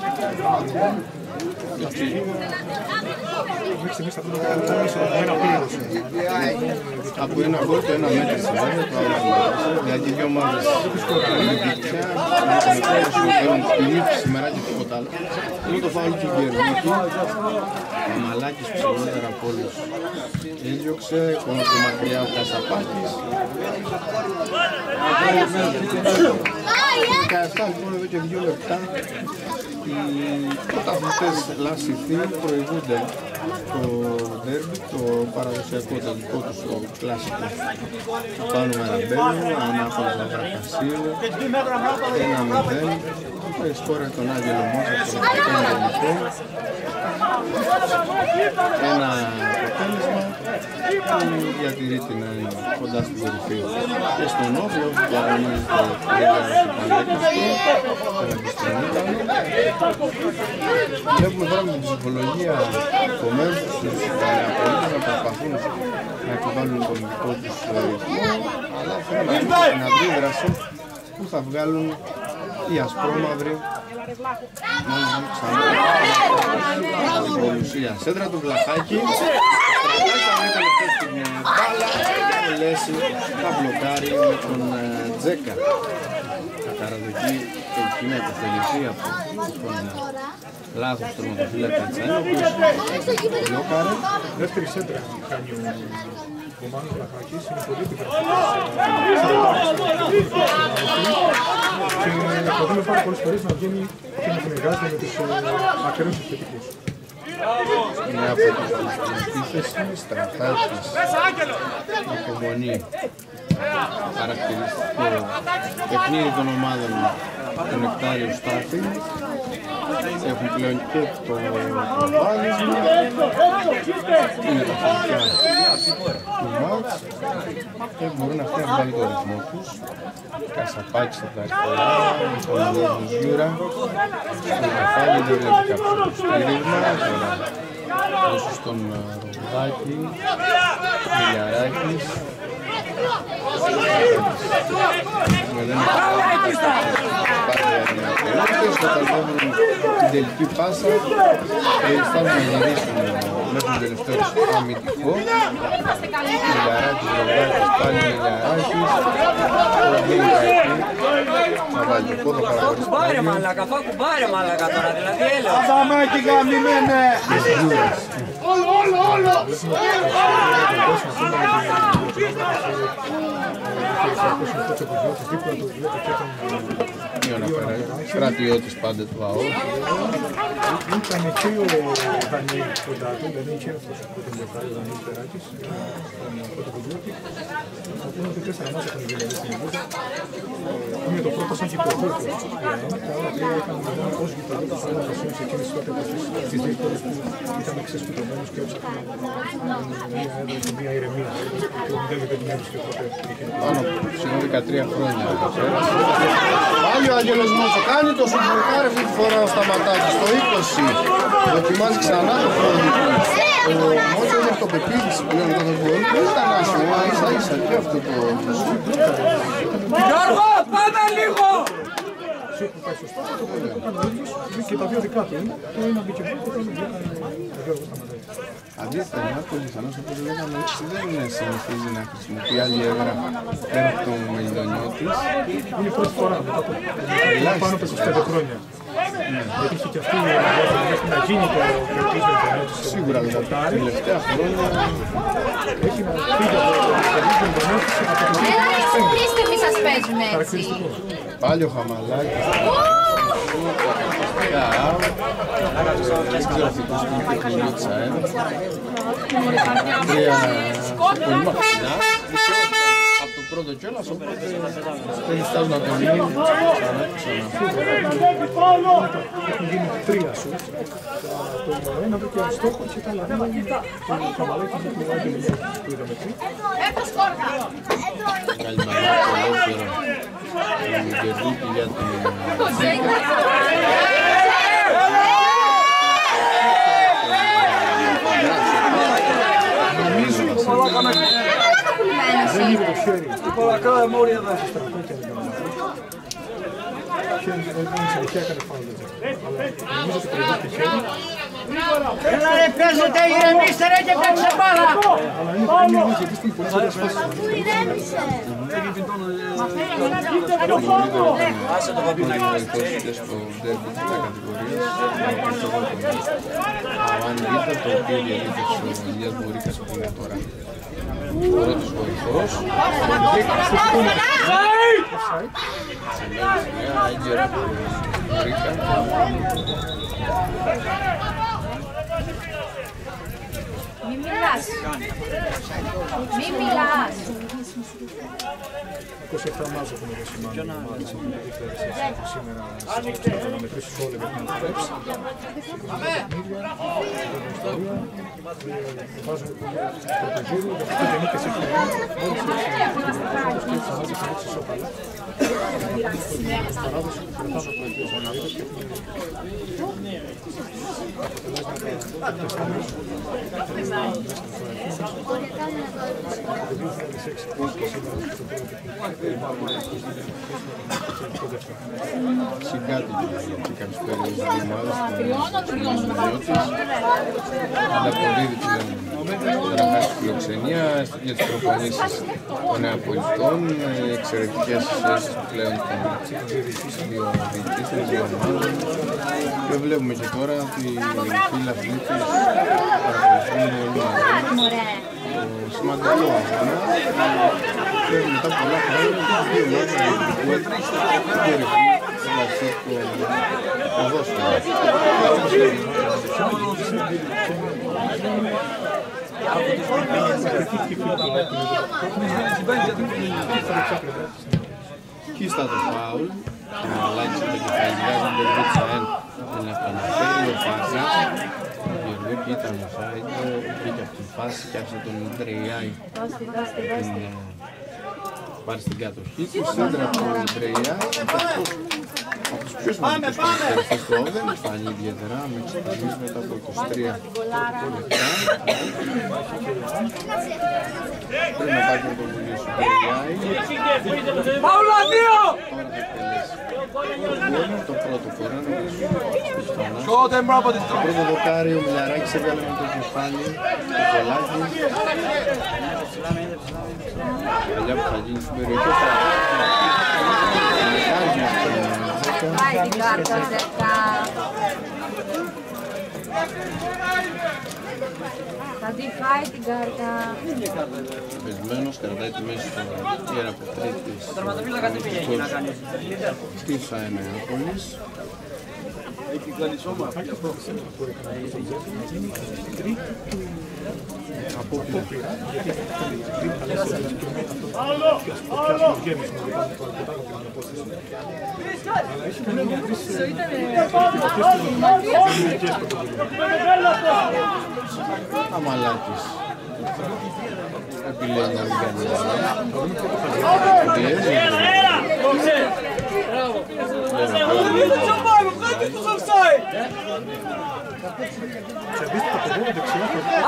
Μέχρι στιγμής θα πρέπει να κάνει ένα πλήρωση. Από ένα γκολ το ένα μέτρησε βέβαια, το άλλο δηλαδή και δύο ομάδες δίκτυα, έχουν λήψει σήμερα και τίποτα άλλο. Είναι το φάουλ του Γκερνίκη, ο Μαλάκης ψηλότερα από όλους έδιωξε, ακόμα πιο μακριά ο Κασαπάκης. 17 λοιπόν εδώ και 2 λεπτά. Οι πρωταθλητές Λασιθή προηγούνται το ντέρμπι, το παραδοσιακό, το δικό τους, το κλασικό του Πάνου Μαραμπέλου, ανάποδα Λαβρακασίου, 1-0, σκόρε τον Άγγελο Μότσα στο 15 ένα αποτέλεσμα που διατηρεί την ΑΕΚ κοντά στην κορυφή και στον Όφη, όπου το αγωνίζεται βλέπουμε τώρα με την ψυχολογία των μέρους τους Νεαπολίτες να προσπαθούν να εκβάλουν τον δικό τους ρυθμό, αλλά θέλουν την αντίδραση που θα βγάλουν οι ασπρόμαυροι ξανά Λουσία. Σέντρα του Βλαχάκη, θα βρει τελευταία στιγμή μπάλα και ο Λέση θα μπλοκάρει με τον Τζέκα. Θα καραδοκεί και εκεί να υποφεληθεί από τον λάθος τερματοφύλακα Τσάιν, ο οποίος μπλοκάρει. Δεύτερη σέντρα κάνει ο Μάνος Βλαχάκης, είναι πολύ επικρατής. Και θα δούμε πάρα πολλές φορές να βγαίνει και να συνεργάζεται με τους ακεραίους επιθετικούς. Είναι από την επίθεση, Στρατάκης, υπομονή, χαρακτηριστικό παιχνίδι των ομάδων του Νεκτάριου Στάθη. Έχουν πλέον και το προβάδισμα, είναι τα φιλικά του μάτς και μπορούν αυτοί να βγάλουν το ρυθμό τους. Κασαπάκης από τα αριστερά, τον Λόρδος Γιούρα, στο κεφάλι δεν βλέπει κάποιο στήριγμα, τώρα όσο στον Ροδάκη, Μιλιαράκης. Όταν δίνουν την τελική πάσα θέλουν να γυρίσουν μέχρι τον τελευταίο αμυντικό. Μιλιαράκης, Ροδάκης, πάλι Μιλιαράκης. Θα βάλει το πόδο παραγωγής. Κουμπάρε μαλάκα, φά κουμπάρε μαλάκα τώρα, δηλαδή έλεος. Αδαμάκι γαμημένε! Όλο! Στρατιώτης πάντα του ΑΟ. Ήταν και ο Δανιήλ κοντά του, δηλαδή και αυτός ο πρώτος δεκάρι, ο Δανιήλ Περάκης, τον πρώτο κοντζότη. Θα πούμε ότι 4 μάτσα έχουν γίνει στην Ελλάδα. Είναι το πρώτο σαν κυκλοφόρτο. Τα άλλα τρία είχαν ως γηταλίτες όλα τα σύμβες εκείνες τότε στις δύο χώρες που ήταν ξεσπιτωμένους και έψαχναν μία έδρα και μία ηρεμία. Και ο Μιδέλη δεν την έβρισκε τότε. Πάνω σχεδόν 13 χρόνια. Πάλι ο Άγγελος Μότσο κάνει το σουμπουρκάρι αυτή τη φορά ο Σταματάκης στο 20. Δοκιμάζει ξανά το χρόνο. Ο Μότσο έχει αυτοπεποίθηση πλέον όταν το μπορεί. Δεν ήταν άσχημα, ίσα και αυτό το Γιώργο, πάμε λίγο! ουσία που πάει στο στόχο, το οποίο το έκανε ο ίδιος και τα δύο δικά του είναι. Το ένα μπήκε μόνο και το άλλο έκανε ο Γιώργος Σταματέλης. Αντίθετα, η Νάπολη, όπως λέγαμε, δεν συνηθίζει να χρησιμοποιεί άλλη έδρα πέρα από τον Μελιδονιώτης. Είναι η πρώτη φορά μετά από πάνω από 25 χρόνια. Γιατί είχε και αυτή η διάθεση μέχρι να γίνει το κλειτής Μελιδονιώτης. Σίγουρα, δηλαδή, τα τελευταία χρόνια έχει να φύγει από το κλειτής Μελιδονιώτης από το 2005. Είστε μη σας παίζουμε έτσι. πάλι ο Χαμαλάκης. Δεν ξέρω αυτή το σπίτι που είναι της ΑΕΔ. Τρία πολύ μαχινά. Από το πρώτο κιόλας, οπότε δεν στάζουν να το μείνει. Έχουν γίνει τρία σουτ. Το ένα βρήκε ένα στόχο και τα άλλα δύο το Χαμαλάκη και το Άγγελ που είδαμε εκεί. Καλημέρα, ολόκληρο. Η Γερδίκη για την... Νομίζω δεν είναι το χέρι. Δεν συνεχεία έκανε φάουλ. Νομίζω ότι κρυβεί το χέρι. Έλα ρε παίζετε, ηρεμήστε ρε και παίξε μπάλα. Αλλά είναι γιατί στην πολύ ωραία φάση. Άσε το παπινάκι. στο ντέρμπι της κατηγορίας. Ο Άννη Βίτα, το οποίο διαλύθηκε ο Ηλίας Μπορίκας που είναι τώρα πρώτος βοηθός. Άγγερα Μπορίκα. Μη μιλάς. Μη μιλάς. 27 Μάζο έχουμε εδώ σημαίνει σήμερα να μετρήσεις όλα για την Ατρέψη. Βάζουμε το γύρο, για αυτό δεν νίκες έχει όλες τις έτσι σώπαλα. Παράδοση που κρατάμε από εκεί ως αναλύτες και Συγκάτοικοι και κάποιες περιόδους της ομάδας του Μελιδονιώτης. Ανταποδίδει πλέον γραφάς στη φιλοξενία για τις προπονήσεις των νεαπολιτών, εξαιρετικές σχέσεις πλέον των δύο διοικητής των δύο ομάδων και βλέπουμε και τώρα ότι οι φίλοι αθλήτες παρακολουθούν όλοι μαζί το σημαντικό αγώνα και μετά πολλά χρόνια και δύο ομάδες του Ελληνικού έτρες στην περιοχή του Βασίκου ποδόσφαιρα. Χίστα το φάουλ, ο Μαλάκης με το κεφαλιάζει με τον Βίτσαεν να επαναφέρει ο Φάσα. Ο Γερδίκη ήταν ο Σάιντ, βγήκε από την φάση και άφησε τον Ντρεϊάι πάρει στην κατοχή του. Σέντρα από τον Ντρεϊάι, από τους πιο σημαντικούς ποδοσφαιριστές του ΟΔΕ, φανεί ιδιαίτερα με εξετασίες μετά από 23 λεπτά. Πρέπει να πάει και τον Βουλίο σου Ντρεϊάι. Παύλα 2! Το πρώτο φορά το πρώτο δοκάρι, ο Μιλαράκης έβγαλε με το κεφάλι, το κολάκι. Παλιά που θα γίνει στην περιοχή Πάει την κάρτα ζερκά. Θα τη φάει την κάρτα. πεσμένος, κρατάει τη μέση του Ιεραποτρίτης της Νεάπολης. Έχει κάνει σώμα. Απόπειρα. Αμαλάκης επιλέγει να μην κάνει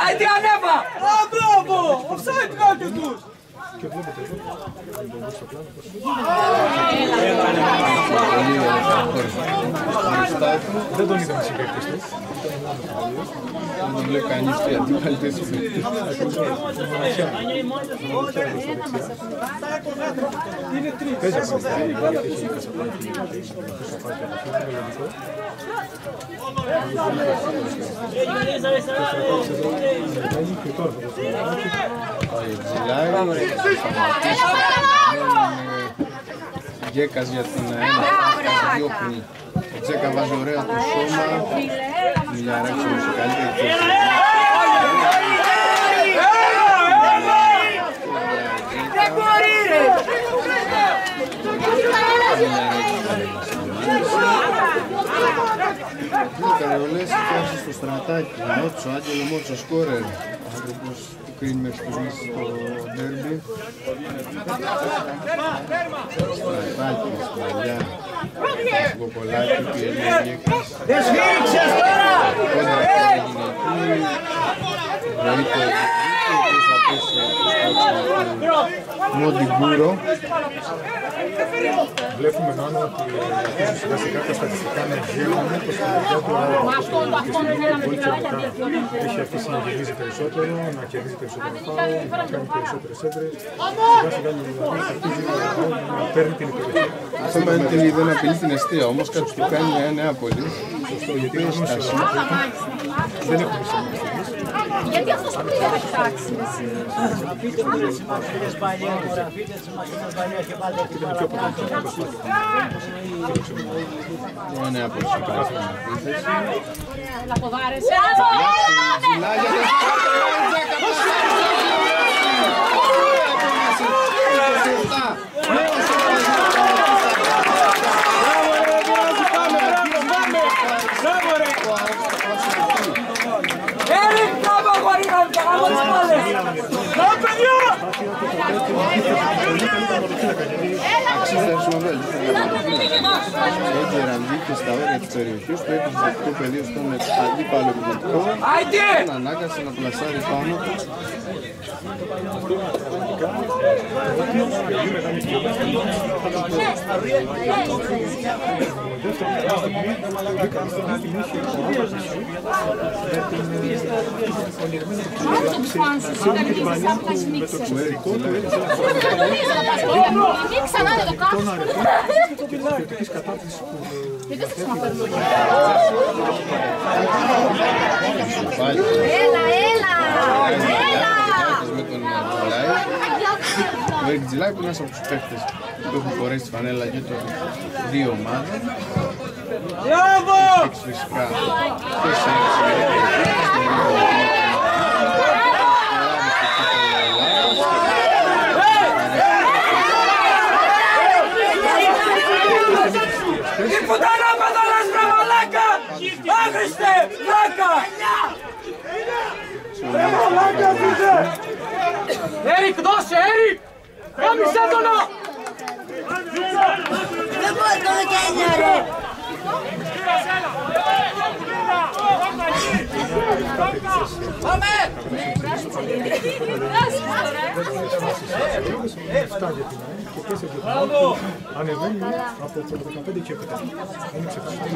Άιντε ανέβα! Α, μπράβο! Offside κάντε τους! Και βλέπετε εδώ, αν το δεις στο πλάνο, δεν τον είδαμε συμπαίκτης του. Δεν τον βλέπει κανείς πια, τι καλύτερη συμπαίκτης. Παίζει από την άλλη, γιατί έχει κασαπάκι και σοφάκι από αυτό, είναι λογικό. Και τώρα θα το σταματήσει. Τζιλάει, Γκέκας για την ένα, διώχνει. Ο Τζέκα βάζει ωραία το σώμα, Μιλιαράκης όμως η καλύτερη θέση. Ο Καρεολές φτιάξει στο στρατάκι, Μότσο, Άγγελο Μότσο, σκόρερ. Ο άνθρωπος που κρίνει μέχρι στιγμής στο ντέρμπι. Στρατάκι, Σπαλιά, Κοκολάκη, Πιελέγγεκας. Δεν σφίριξες τώρα! Κόντρα που έγινε εκεί, βοήθεια ο οποίος θα πέσει στο Μοντιγκούρο. Βλέπουμε μάλλον ότι σιγά σιγά τα στατιστικά να βγαίνουν προς την ιδέα του έχει αφήσει να γυρίζει περισσότερο, να κερδίζει περισσότερο φάουλ, να κάνει περισσότερες έντρες. Σιγά σιγά δηλαδή αρχίζει να παίρνει την υπηρεσία. Αυτό παίρνει την ιδέα να απειλεί την αιστεία, όμως κάτι που κάνει η Νεάπολη. Σωστό, γιατί είναι γνώσιο. Δεν έχουμε σημασία. Γιατί αυτός που πήγε να κοιτάξει, εσύ. Πείτε μου τις μαθήνες παλιές, πείτε τις μαθήνες παλιές και βάλτε την παρακάτω. Η Νεάπολη σε κάθε επίθεση. Λαποδάρες. Ζηλάγια δεν έτσι Ραντίκη στα όρια της περιοχής του έπαιζε αυτό το πεδίο στον αντίπαλο επιθετικό. Τον ανάγκασε να πλασάρει πάνω του. Ο Έρικ Τζιλάι που είναι ένας από τους παίκτες που έχουν φορέσει τη φανέλα και των δύο ομάδων. Έχει φυσικά και σε Τίποτα να πανταλάς βρε μαλάκα! Άγριστε! Βλάκα! Βρε μαλάκα είσαι! Έρικ δώσε! Έρικ! Κάμισε τόνο! Δεν μπορεί το δεκαένιο ρε! Πάμε! Ανεβαίνει από το 15 και έπειτα. Είναι ξεκάθαρο.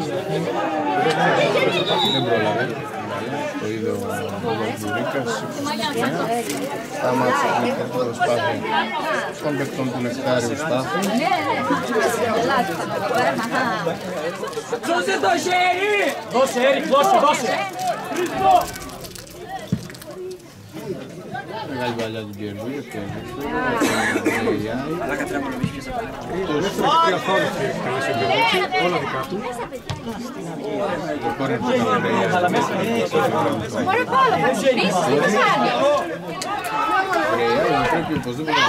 δεν πρόλαβε. Το είδε ο Βουρίκας. Σταμάτησε την εκτελή προσπάθεια των παιχτών του Νεκτάριου Στάθου. Δώσε το χέρι! Δώσε Έρικ, δώσε! Μεγάλη παλιά του Γκερδούγια και Αλλά κατρέα μου νομίζει και Τρία φάουλ και εκτελέσει ο Γκερδούγια, όλα δικά του. το κόρνερ του Μωρέ Πάλο, θα τους πεις, τι θα κάνει. Βρεϊά πρέπει οπωσδήποτε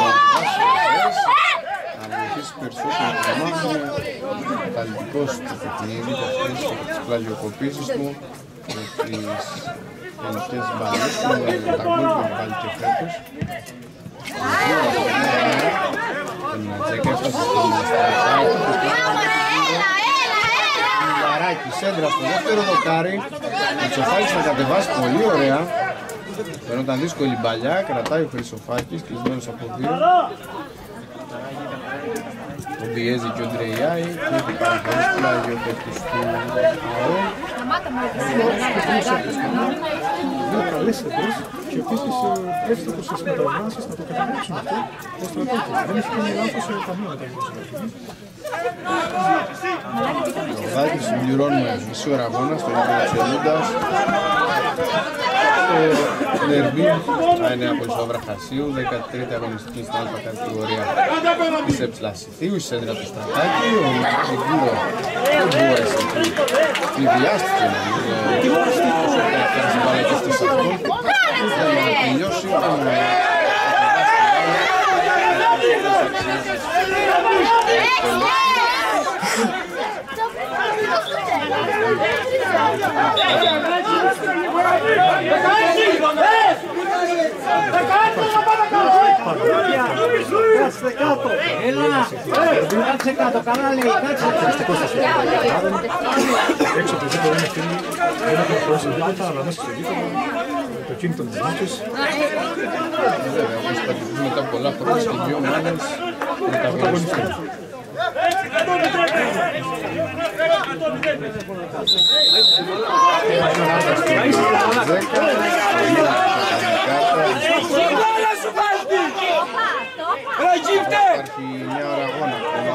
να βοηθήσει περισσότερο να μάθουμε καλλιτικός του παιχνίδι, τις πλαγιοκοπήσεις του, τις γενικές μπαλές του, τα γκολ που έχει βάλει και φέτος. Τον Τζέκα έφτασε στον Στρατάκη. Μιλαράκη, σέντρα στο δεύτερο δοκάρι. Ο Τσοφάλης να κατεβάσει πολύ ωραία. Φαίνονταν δύσκολη μπαλιά, κρατάει ο Χρυσοφάκης, κλεισμένος από δύο. Τον πιέζει και ο Ντρεϊάη, και έχει παραχωρήσει πλάγει ο παίκτης του ΑΟ. Δύο καλές εντός και επίσης εύστοχος στις μεταβάσεις, να το καταγράψουν αυτό, ο στρατόπουλος. Δεν έχει κάνει λάθος καμία μεταβάση. Ο Δάκης συμπληρώνουμε μισή ώρα αγώνα στο γύρο της Ελούντας. Νερμπή, Νεάπολης Βραχασίου, 13η αγωνιστική στην αλφα κατηγορία της Εψλασιθίου, η σέντρα του Στρατάκη, ο Μικύρο δεν μπόρεσε, πληδιάστηκε νομίζω, πέρασε παλάκες της αυτών, δεν να τελειώσει, Κάτσε κάτω! Έλα! Κάτσε κάτω! Καλά λέει! Κάτσε! Έξω από το γήπεδο είναι φίλοι, δεν έχουν προχωρήσει τίποτα, αλλά μέσα στο γήπεδο το κίνητο της νίκης. Βέβαια, όπως πατηθούν μετά πολλά χρόνια και δύο ομάδες μεταγωνιστούν. Υπάρχει μια ώρα αγώνα ακόμα.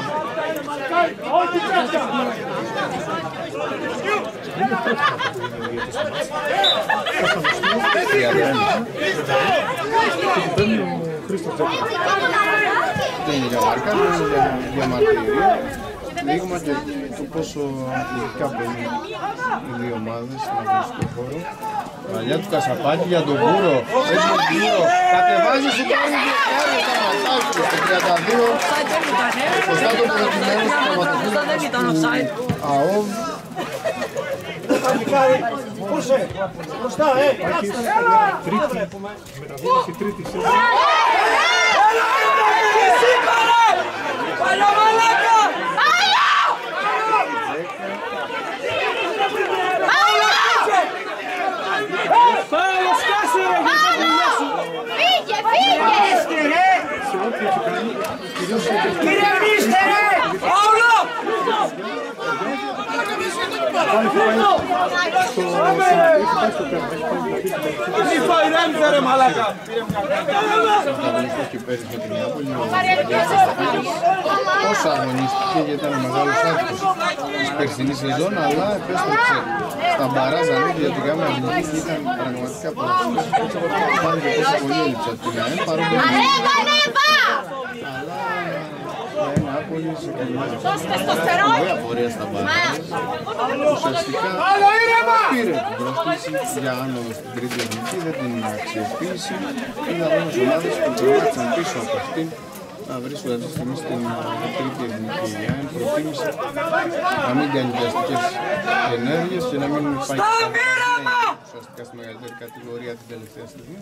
Δεν είναι για μάρκα, είναι για μαρτυρία. Δείγμα και το πόσο αθλητικά παίρνουν οι δύο ομάδες στον αγωνιστικό χώρο. Παλιά του Κασαπάκη για τον Κούρο. Έτσι τον Κούρο κατεβάζει στην πάλι και κάνει τα ματάκια στο 32. Κοστά το προδοτημένος του τραυματοφύλακας του ΑΟΒ. Πούσε! Μπροστά, Μεταδίδωση τρίτη σέντρα. Φύγε, φύγε! Ηρεμήστε ρε! Παύλο! Μη φαϊρέμιζε ρε μαλάκα! Και πέρυσι με την Νεάπολη, όσο αγωνίστηκε γιατί ήταν μεγάλος άτυχος της περσινής σεζόν, αλλά επέστρεψε στα μπαράζα γιατί η γάμα αγωνιστική ήταν πραγματικά ποδοσφαιρική. Φάνηκε πόσο πολύ έλειψε από την ΑΕΛ, παρότι η Νεάπολη σε καλή πορεία στα μπαράζα. Ουσιαστικά πήρε την πρόσκληση για άνοδο στην τρίτη εθνική, δεν την αξιοποίησε. Είναι όμως ομάδες που τρομάτισαν πίσω από αυτήν να βρίσκονται αυτή τη στιγμή στην τρίτη εθνική. Η ΑΕΛ προτίμησε να μην κάνει βιαστικές ενέργειες και να μην πάει ουσιαστικά στη μεγαλύτερη κατηγορία την τελευταία στιγμή.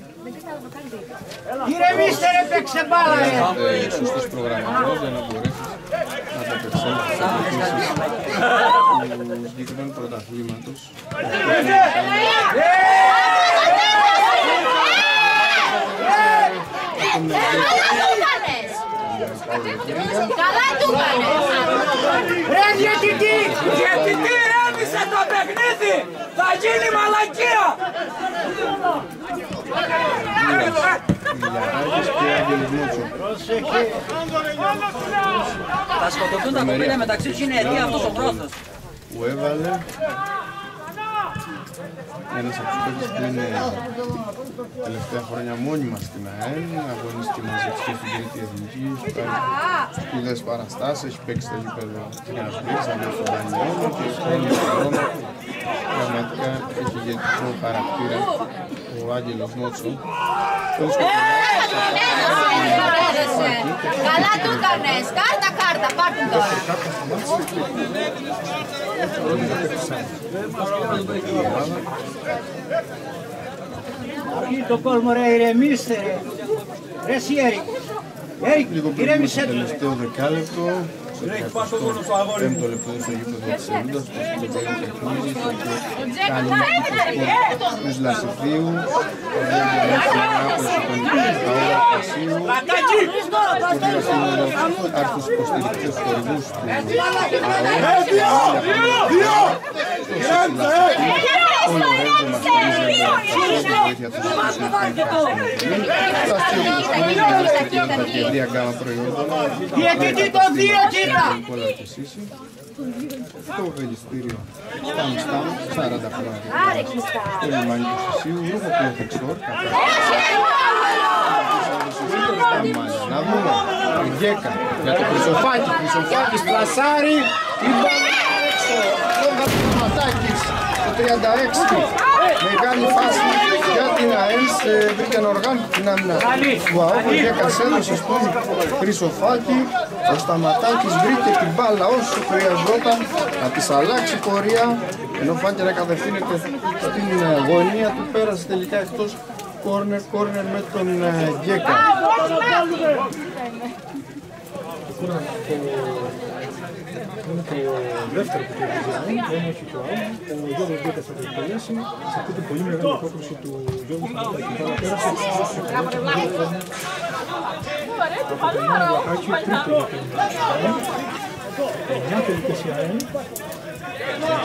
Ηρεμήστε ρε, παίξε μπάλα ρε! Σωστός προγραμματισμός για να μπορέσεις να τα απεξέλθεις στις απαιτήσεις του συγκεκριμένου πρωταθλήματος. Καλά του κάνες! Ρε διαιτητή! Διαιτητή ρέμισε το παιχνίδι! Θα γίνει μαλακία! Μιλιαράκης και Άγγελος Μότσο. Θα σκοτωθούν τα κομμάτια μεταξύ τους, είναι αιτία αυτός ο πρόθος. Που έβαλε ένας από τους παίκτες που είναι τελευταία χρόνια μόνιμα στην ΑΕΛ, αγωνίστηκε μαζί της και στην τρίτη εθνική, έχει κάνει σπουδαίες παραστάσεις, έχει παίξει στο γήπεδο της Νέας Βουλής, αμέσως στον Δανειώνα και χρόνο στον χρόνο πραγματικά έχει ηγετικό χαρακτήρα ο Άγγελος Μότσο. Καλά του κάνες! Κάρτα, κάρτα, πάρτε τώρα! Το κόσμο ρε, ηρεμήστε ρε! Ρε εσύ Έρικ! Έρικ, Λίγο πριν το τελευταίο δεκάλεπτο, πέμπτο λεπτό στο γήπεδο της Σελίδας, το Τζέκα παιχνίδι, τους Λασιθίου, το δεύτερο άπλωση των Αόρα Κασίου, άρχους υποστηρικτές χορηγούς του ο Λορέντζο μας χωρίζει για βοήθεια του τα κεντρία γκάμα προϊόντων, το βελιστήριο Στάμ, 40 χρόνια, το λιμάνι του Σισίου, ρούχο Πλόθεξορ, να δούμε, ο Γκέκα για το Χρυσοφάκη, Χρυσοφάκης πλασάρει, την μπάλα έξω, ο Ματάκης, το 36, μεγάλη φάση για την ΑΕΛΣ, βρήκε να οργάνει την άμυνα του ΑΟΚ, ο Γκέκας έδωσε στον Χρυσοφάκη, ο Σταματάκης βρήκε την μπάλα όσο χρειαζόταν να της αλλάξει πορεία, ενώ φάνηκε να κατευθύνεται στην γωνία του, πέρασε τελικά εκτός κόρνερ με τον Γκέκα. Είναι το δεύτερο που κερδίζει, δεν έχει το άλλο. Ο Γιώργος Γκέκας θα το εκτελέσει σε αυτή την πολύ μεγάλη υπόκριση του Γιώργου Σταματάκη. Αλλά πέρασε από τον Βλαχάκη, τρίτο για την 9 τελικές η ΑΕΛ.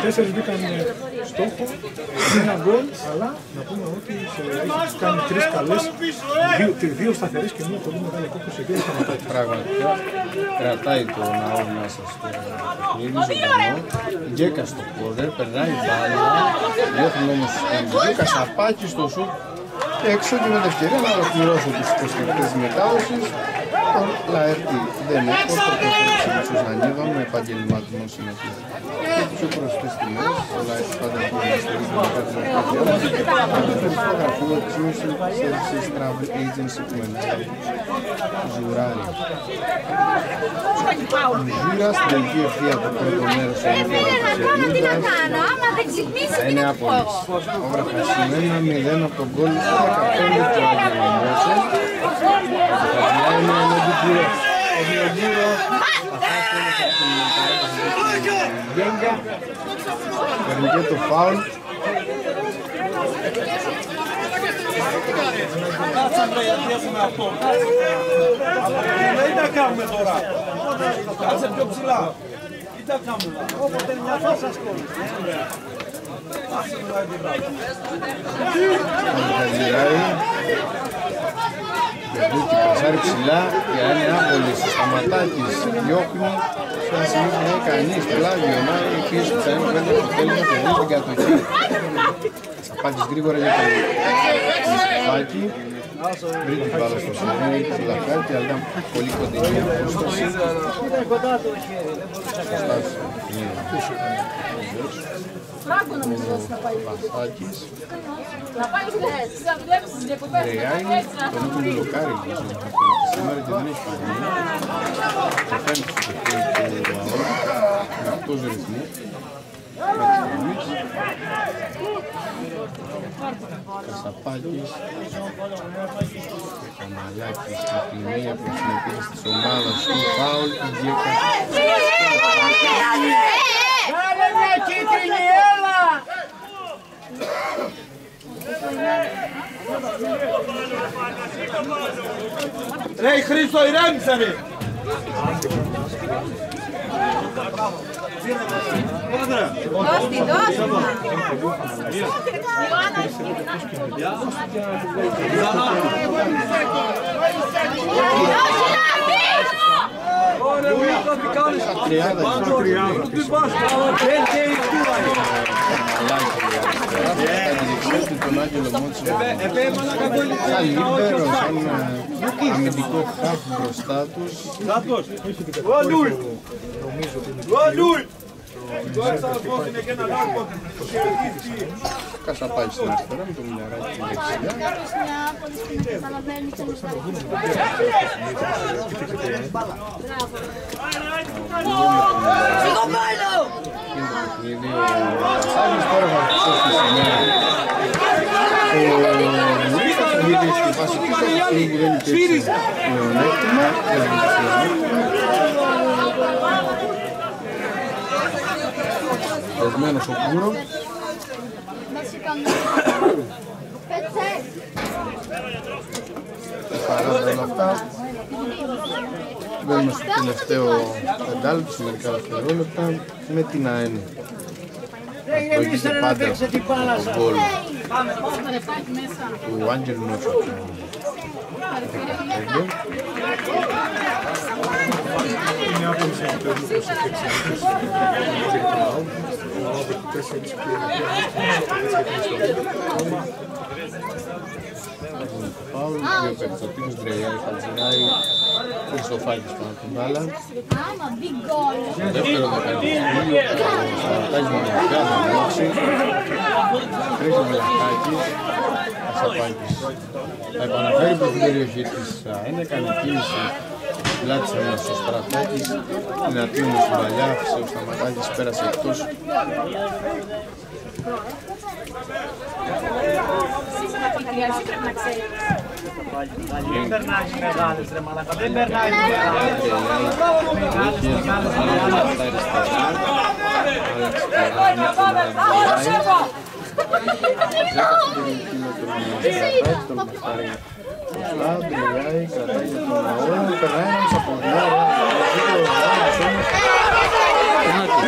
4 μπήκαν στόχο, ένα γκολ, αλλά να πούμε ότι έχει κάνει 3 καλές, 2 σταθερές και μια πολύ μεγάλη υπόκριση για τον Σταματάκη. Πραγματικά κρατάει το ναό μέσα στο παιχνίδι, ζωντανό. Γκέκα στο κόρνερ, περνάει μπάλα, διώχνουν όμως τον Γκέκα σαπάκι στο σουτ έξω και με την ευκαιρία να ολοκληρώσω τους υποστηρικτές της μετάδοσης. Τον Λαέρτη δεν έχω, το προφέρει της Ζανίδων με επαγγελματισμό συνεχεία. Και τους πιο προσφές τιμές, ο Λαέρτη πάντα έχει να στηρίζει μετά την Ακαδημία. Το γραφείο Exusion Services Travel Agency που μενάει Ζουράρι. Ζήρα στην τελική ευθεία από το πρώτο μέρος του είναι άπολης. Όμορφα σημαίνα 0 από τον γκολ του 15 του Αγγελομότσο. Είναι ο Διπλός. Ο Διογύρος Γέγκα. Παίρνει και το φάουλ. Τι τα κάνουμε τώρα. Κάτσε πιο ψηλά. Τι τα κάνουμε. Όποτε μια φάσα σκόλ. Μπερδούκι πασάρει ψηλά και αν είναι άπολης, Σταματάκης διώχνει σε ένα σημείο που δεν έχει κανείς, πλάγιο, να πίσω θα είναι πέντε το τέλος και δίνει την κατοχή. Σαπάκης γρήγορα για τον Σαπάκη, βρει την μπάλα στο σημείο του Λαχάκη, αλλά ήταν πολύ κοντινή απόσταση. Πασάκης Ρεγάνη, τον έχουν μπλοκάρει σήμερα και δεν έχει φανεί. Θα κάνει στο παιχνίδι του ΑΟΚ με αυτός ρυθμό. Κασαπάκης, Καμαλάκης και την μία προς την επίθεση της ομάδας του φάουλ του Γκέκα. Κάνε μια κίτρινη, έλα! Ρε Χρήστο, ηρέμησε ρε! Δώστη, δώστη! Τον Άγγελο Μότσο σαν λίμπερο, σαν αμυντικό χαφ μπροστά τους. Κασαπάκης στην αριστερά με το Μιλιαράκι στην δεξιά. Μένος ο Κούρος. Παράδειγμα όλα αυτά. Μπαίνουμε στο τελευταίο πεντάλεπτο, σε μερικά δευτερόλεπτα, με την ΑΕΝ. Προηγείται πάντα το γκολ του Άγγελου Νότσου. Είναι άπλωση επιτέλους προς εξελίξεις ο Άβερ του 4 Παύλου, δύο παίκτες, ο Τίμος Ντρεϊάρη, Χατζηράη, Χριστοφάκης πάνω από την μπάλα. Το δεύτερο δεκαετία, ο Σαρατάκης Μανιακά, θα δώσει. Χρήστος Μελαχάκης, Ασαπάκης. Θα επαναφέρει προς την περιοχή της ΑΕΝ, έκανε κίνηση. Πλάτησε ένας ο Στρατάκης, δυνατή όμως στην παλιά, άφησε ο Σταματάκης, πέρασε εκτός. Δεν περνάει μεγάλες ρε μαλάκα, δεν περνάει μεγάλες.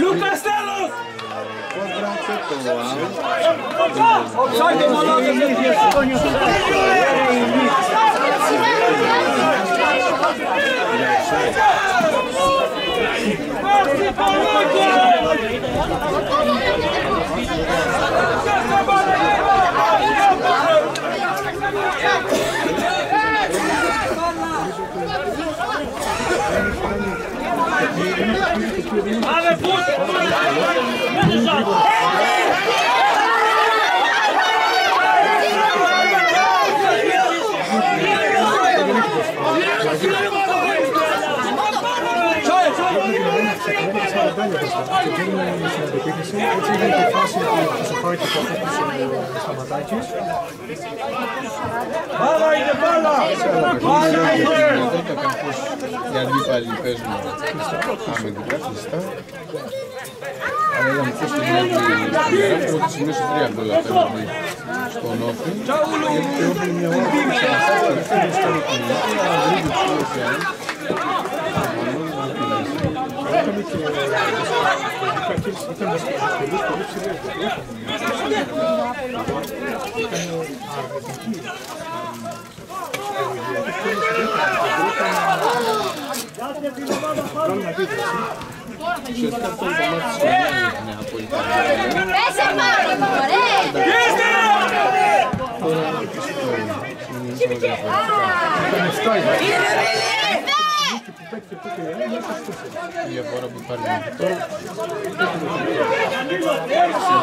Λούκας τέλος! Offside μαλάκα, δεν διασηκώνει ο Ave pus! Έτσι είναι η φάση που θα πάρει και το Σταματάκης. Μπάλα είναι μπάλα! Οι αντίπαλοι παίζουν αμυντικά κλειστά. Αλλά είδαμε ποιος την έχει στην πρώτη σημείο σε 3 γκολ απέναντι στον Όφη. Γιατί ο Όφη είναι μια ώρα που ξαναστάσει και θέλει στο ρεκίνο. Αλλά δεν είναι το Όφη. Είχαμε και κακές, ήταν βασιλούς πολύ ψηλές. Ουσιαστικά αυτό είναι το μάτι της Σολιάνης είναι απόλυτα. Πέσε μάρι, μωρέ! Τώρα συνειδήσαμε διαφορετικά. Η διαφορά που υπάρχει μέχρι τώρα.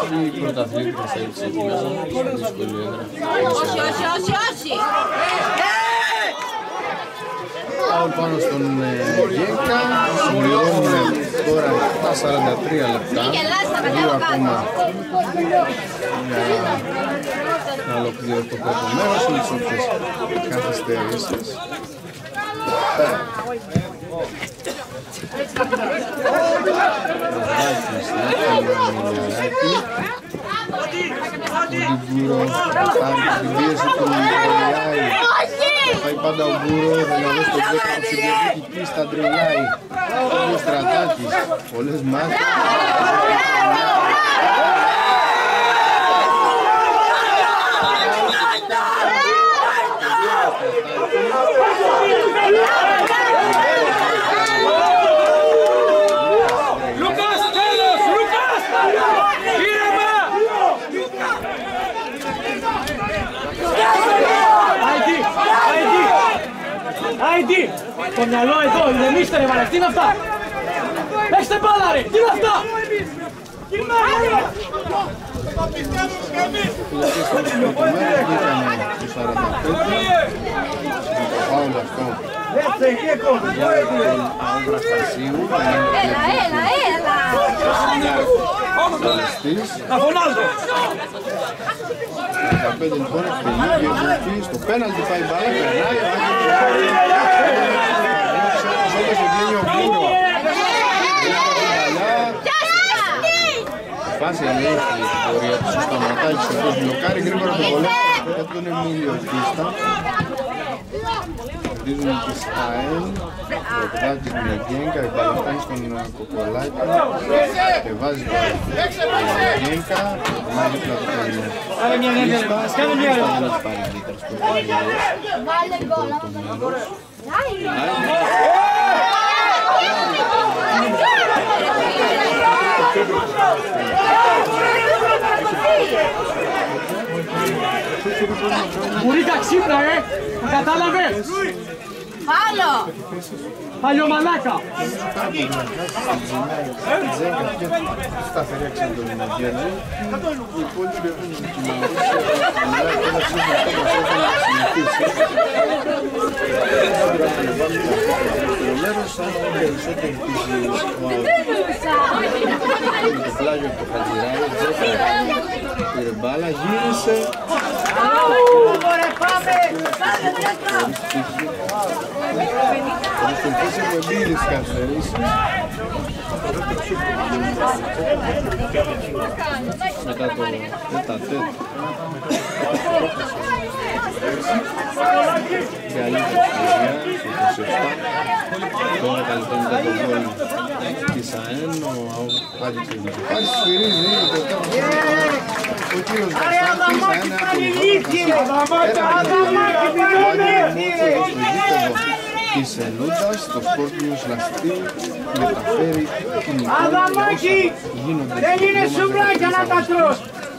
Συνεχή πρωταθλήτρια θα έτσι μέσα, δύσκολη έδρα. Όχι, όχι, όχι, όχι! Πάω πάνω στον Γέκα, συμπληρώνουμε τώρα τα 43 λεπτά, δύο ακόμα για να ολοκληρωθεί το πρώτο μέρος, με τις όποιες καθυστερήσεις. Ο Ντιμπούρο φτάνει την πίεση του Ντριελάη. Πάει πάντα ο Μπούρο, θα να δώσει τον Τζέκα από την διεκδικητή στα Ντριελάη. Ο Στρατάκης, πολλές μάχες. Λούκας τέλος! Λούκας! Ήρεμα! Άιντι! Το μυαλό εδώ, ηρεμήστε ρε μαλακ, τι είναι αυτά! Έχετε μπάλα ρε, τι είναι αυτά! Έλα, έλα! Αφωνάλτο! 15 λοιπόν, ευθυνή, στο πέναλτι πάει μπάλα, περνάει, φάση ελέγχει την πορεία του στο Σταματάκης, ο οποίος μπλοκάρει γρήγορα το βολέ για τον Εμίλιο Κίστα. Κερδίζουν τις ΑΕΛ, ο Ροκδάκης με Γένκα, η μπάλα φτάνει στον Κοκολάκη και βάζει το Γένκα, προτιμάει δίπλα το Κίστα, θα γίνει πάλι δίκαρ στο πρώτο μέρος. Μπουρίκα ξύπνα, κατάλαβες! Φάλο! Παλιωμαλάκα! Σταθερή αξία τον Μαγγέλη. Οι υπόλοιποι έχουν δοκιμάσει, αλλά και ένα ψήφιο αυτό μας συνεχίσει. Το μέρος σαν περισσότερο πίσω ο με το πλάγιο του Χατζηράδη, Τζέφα πήρε μπάλα, γύρισε. Θα τον πέσει με εμπειρίες καθυστερήσεις. Μετά το τέτα-τέτ. Καλύτερη ευκαιρία, 27. Τώρα καλύτερα μετά το γκολ της ΑΕΝ, ο Άδης Κεφάλης σφυρίζει το τέλος. Ο κύριος Βαστάκης, ΑΕΝ της Ελούντας, το Sport News Λαστή μεταφέρει την εικόνα για όσα γίνονται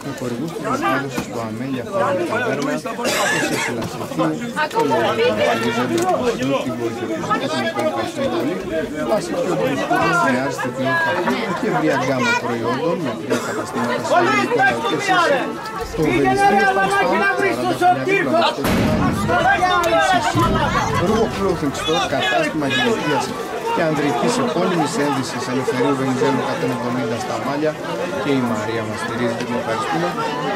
με χορηγούς της μετάδοσης στο Αμέλια Φάουλ Ταβέρνα, το Σέφη Λαστιθίου, το Λεωργανιστήριζε την βοήθεια του Εθνικού Ευχαριστούν βάσει πιο πολυσκούς με άριστη ποιότητα και ευρία γκάμα προϊόντων με 3 καταστήματα σε ελληνικό λαό και σύση. Το Βελιστήριο Ρούχο Clothing Store, κατάστημα γυναικείας και ανδρικής επώνυμης ένδυσης Ελευθερίου Βενιζέλου 170 στα Μάλια και η Μαρία μας στηρίζει, την ευχαριστούμε.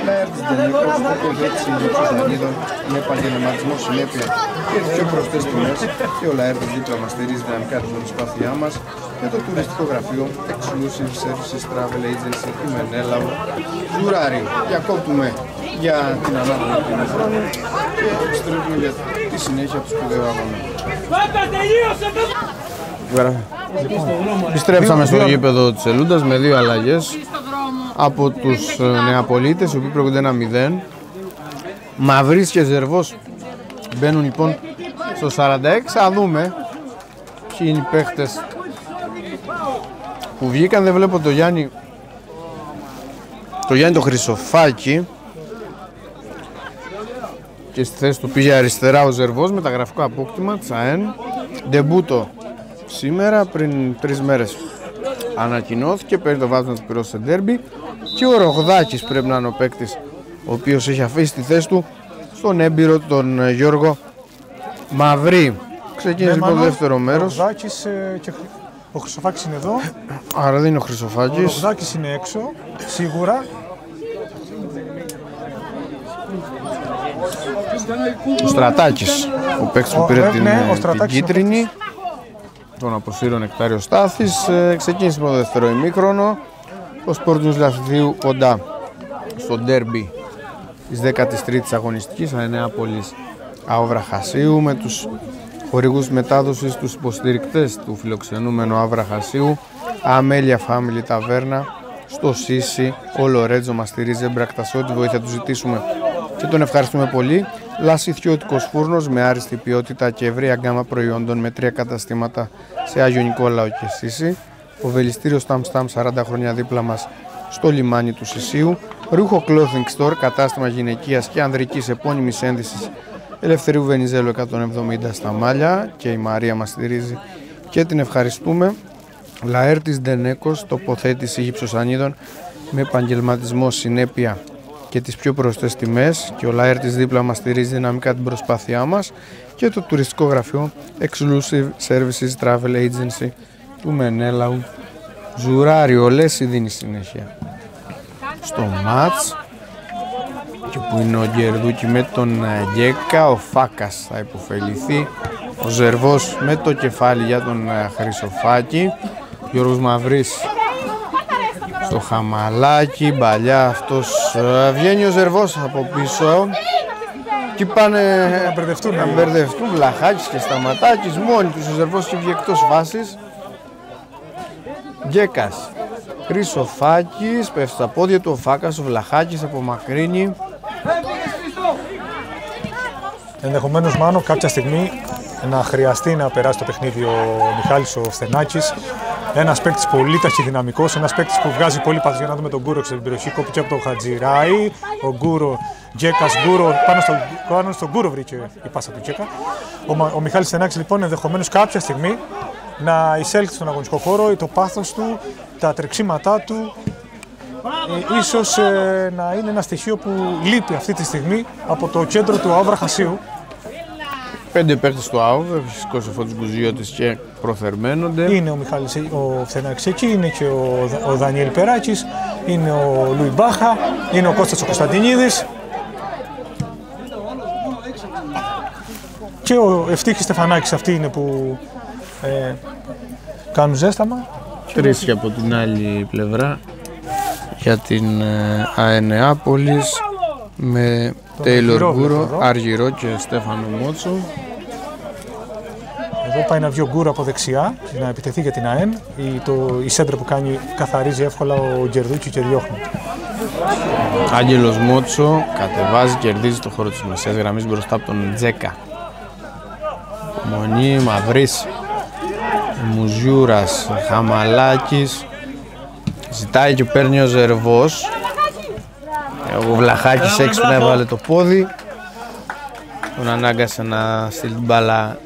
Λαέρ της Ντενίκος, το κοδέτη συνδεξούς ανίδων με επαγγελματισμό, συνέπεια και τις πιο προσθές τιμές και ο Λαέρ της δίπλα μας στηρίζει δυναμικά την προσπάθειά μας και το τουριστικό γραφείο Exclusive Services Travel Agency η Μενέλαου Ζουράρι. Διακόπτουμε για την ανάπτυξη του χρόνου και επιστρέφουμε για τη συνέχεια του σπουδαίου αγώνα. Επιστρέψαμε στο γήπεδο της Ελούντας με 2 αλλαγές από τους νεαπολίτες, οι οποίοι προηγούνται 1-0. Μαυρής και Ζερβός μπαίνουν λοιπόν στο 46. Θα δούμε ποιοι είναι οι παίχτες που βγήκαν. Δεν βλέπω το Γιάννη το Χρυσοφάκη και στη θέση του πήγε αριστερά ο Ζερβός, μεταγραφικό απόκτημα της ΑΕΝ. Ντεμπούτο σήμερα, πριν 3 μέρες ανακοινώθηκε, παίρνει το βάθος να του πληρώσει σε ντέρμπι. Και ο Ρογδάκης πρέπει να είναι ο παίκτης ο οποίος έχει αφήσει τη θέση του στον έμπειρο τον Γιώργο Μαυρή. Ξεκίνησε λοιπόν το δεύτερο μέρος. Ο Ρογδάκης και ο Χρυσοφάκης είναι εδώ. Άρα δεν είναι ο Χρυσοφάκης. Ο Ρογδάκης είναι έξω, σίγουρα. Ο Στρατάκης, ο παίκτης που πήρε την κίτρινη. Τον αποσύρω Νεκτάριο Στάθης. Ξεκίνησε με το δεύτερο ημίχρονο. Ο Sport News Λαστιθίου κοντά στο ντέρμπι της 13ης αγωνιστικής Νεάπολης Αόβρα Χασίου, με τους χορηγούς μετάδοσης, τους υποστηρικτές του φιλοξενούμενου Αόβρα Χασίου, Αμέλια Family Ταβέρνα, στο Σύση, ο Λορέτζο μας στηρίζει έμπρακτα σε ό,τι βοήθεια του ζητήσουμε και τον ευχαριστούμε πολύ. Λασιθιώτικος φούρνος με άριστη ποιότητα και ευρεία γκάμα προϊόντων με 3 καταστήματα σε Άγιο Νικόλαο και Σύση. Ο Βελιστήριος Σταμ 40 χρόνια δίπλα μας στο λιμάνι του Σισίου. Ρούχο Clothing Store, κατάστημα γυναικείας και ανδρικής επώνυμης ένδυσης Ελευθερίου Βενιζέλου 170 στα Μάλια και η Μαρία μας στηρίζει και την ευχαριστούμε. Λαέρ της Ντενέκος, τοποθέτηση γύψος ανίδων με επαγγελματισμό, συνέπεια και τις πιο προσιτές τιμές και ο Λαέρ της δίπλα μας στηρίζει δυναμικά την προσπάθειά μας και το τουριστικό γραφείο Exclusive Services Travel Agency του Μενέλαου Ζουράρι. Ο Λέση δίνει συνέχεια στο μάτς και που είναι ο Γκερδούκι με τον Γκέκα. Ο Φάκας θα υποφεληθεί, ο Ζερβός με το κεφάλι για τον Χρυσοφάκη, Γιώργος Μαυρής Στο χαμαλάκι, μπαλιά αυτός. Βγαίνει ο Ζερβός από πίσω. Και πάνε να μπερδευτούν Βλαχάκης και Σταματάκης. Μόνοι τους ο Ζερβός και βγει εκτός φάσης. Γκέκας, Χρυσοφάκης, πέφτει στα πόδια του ο Φάκας, ο Βλαχάκης απομακρύνει. Ενδεχομένως, Μάνο, κάποια στιγμή να χρειαστεί να περάσει το παιχνίδι ο Μιχάλης ο Φθενάκης. Ένας παίκτης πολύ ταχυδυναμικός, ένας παίκτης που βγάζει πολύ πάθος. Για να δούμε τον Γκούρο στην περιοχή, κόπηκε από τον Χατζηράη. Ο Γκούρο, Γκέκας, Γκούρο, πάνω στον Γκούρο βρήκε η πάσα του Γκέκα. Ο Μιχάλης Φθενάκης λοιπόν ενδεχομένως κάποια στιγμή να εισέλθει στον αγωνιστικό χώρο, το πάθος του, τα τρεξίματά του, ίσως να είναι ένα στοιχείο που λείπει αυτή τη στιγμή από το κέντρο του ΑΟΒ Βραχασίου. 5 παίκτες του ΑΟΒ, φυσικός ο Φώτης Γκουζιώτης και προθερμαίνονται. Είναι ο Μιχάλης ο Φθενάκης εκεί, είναι και ο Δανιέλ Περάκης, είναι ο Λουί Μπάχα, είναι ο Κώστας ο Κωνσταντινίδης και ο Ευτύχης Στεφανάκης. Αυτοί είναι που κάνουν ζέσταμα. 3 και από την άλλη πλευρά για την ΑΕ Νεάπολης με Τέιλορ Γκούρο, Αργυρό και Στέφανο Μότσο. Εδώ πάει να βγει ο Γκούρο από δεξιά να επιτεθεί για την ΑΕΝ. Η σέντρα που κάνει καθαρίζει εύκολα ο Γκερδούκη και διώχνει. Άγγελος Μότσο κατεβάζει, κερδίζει το χώρο της μεσαίας γραμμής μπροστά από τον Τζέκα. Μονή, Μαυρής, Μουζιούρας, Χαμαλάκης. Ζητάει και παίρνει ο Ζερβός. Ο Βλαχάκης έξυπνα έβαλε το πόδι. Τον ανάγκασε να στείλει την μπάλα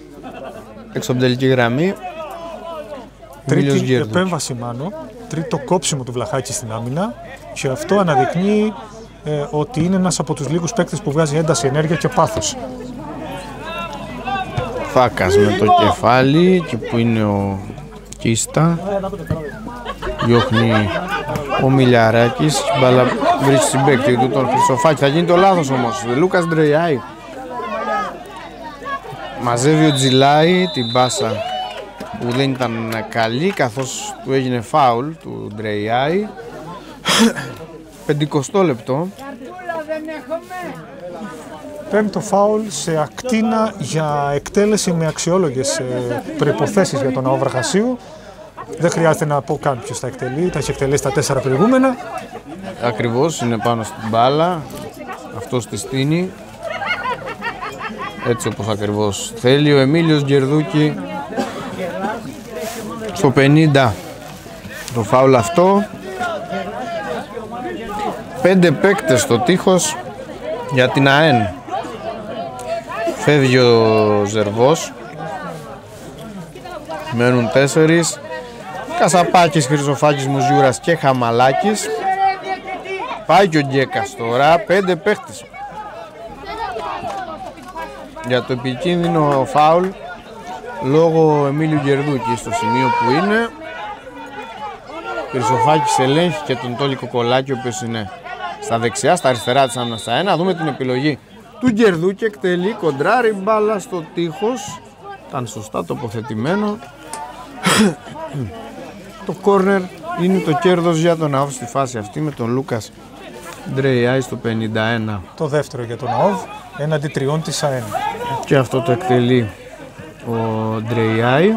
έξω από την τελική γραμμή. Τρίτη επέμβαση, Μάνο. Τρίτο κόψιμο του Βλαχάκη στην άμυνα. Και αυτό αναδεικνύει ότι είναι ένας από τους λίγους παίκτες που βγάζει ένταση, ενέργεια και πάθος. Φάκας με το κεφάλι και που είναι ο Κίστα. Διώχνει ο Μιλιαράκης, η μπάλα βρίσκει στην παίκτη του τον Χρυσοφάκη. Θα γίνει το λάθος όμως, Λούκας Ντρεϊάη. Μαζεύει ο Τζιλάη την πάσα που δεν ήταν καλή, καθώς του έγινε φάουλ του Ντρεϊάη. 50 λεπτό. Πέμπτο φάουλ σε ακτίνα για εκτέλεση με αξιόλογες προϋποθέσεις για τον ΑΟΒ Βραχασίου. Δεν χρειάζεται να πω καν ποιος θα εκτελεί, τα έχει εκτελέσει τα 4 προηγούμενα. Ακριβώς, είναι πάνω στην μπάλα, αυτός τη στείνει, έτσι όπως ακριβώς θέλει. Ο Εμίλιος Γκερδούκη στο 50 το φάουλ αυτό. 5 παίκτες στο τείχος για την ΑΕΝ. Φεύγει ο Ζερβός, μένουν 4. Κασαπάκης, Χρυσοφάκης, Μουζιούρας και Χαμαλάκης. Πάει και ο Γκέκας τώρα, 5 παίχτες. Για το επικίνδυνο φάουλ λόγω Εμίλιου Γκερδούκη στο σημείο που είναι. Χρυσοφάκης ελέγχει και τον Τόλι Κοκολάκη, ο οποίος είναι στα δεξιά, στα αριστερά της άμυνας στα 1. Δούμε την επιλογή του Γκερδούκη, εκτελεί, κοντράρει μπάλα στο τείχος. Ήταν σωστά τοποθετημένο. Το κόρνερ είναι το κέρδος για τον ΑΟΒ στη φάση αυτή με τον Λούκας Ντρεϊάη στο 51. Το δεύτερο για τον ΑΟΒ έναντι 3 της ΑΕΝ. Και αυτό το εκτελεί ο Ντρεϊάη.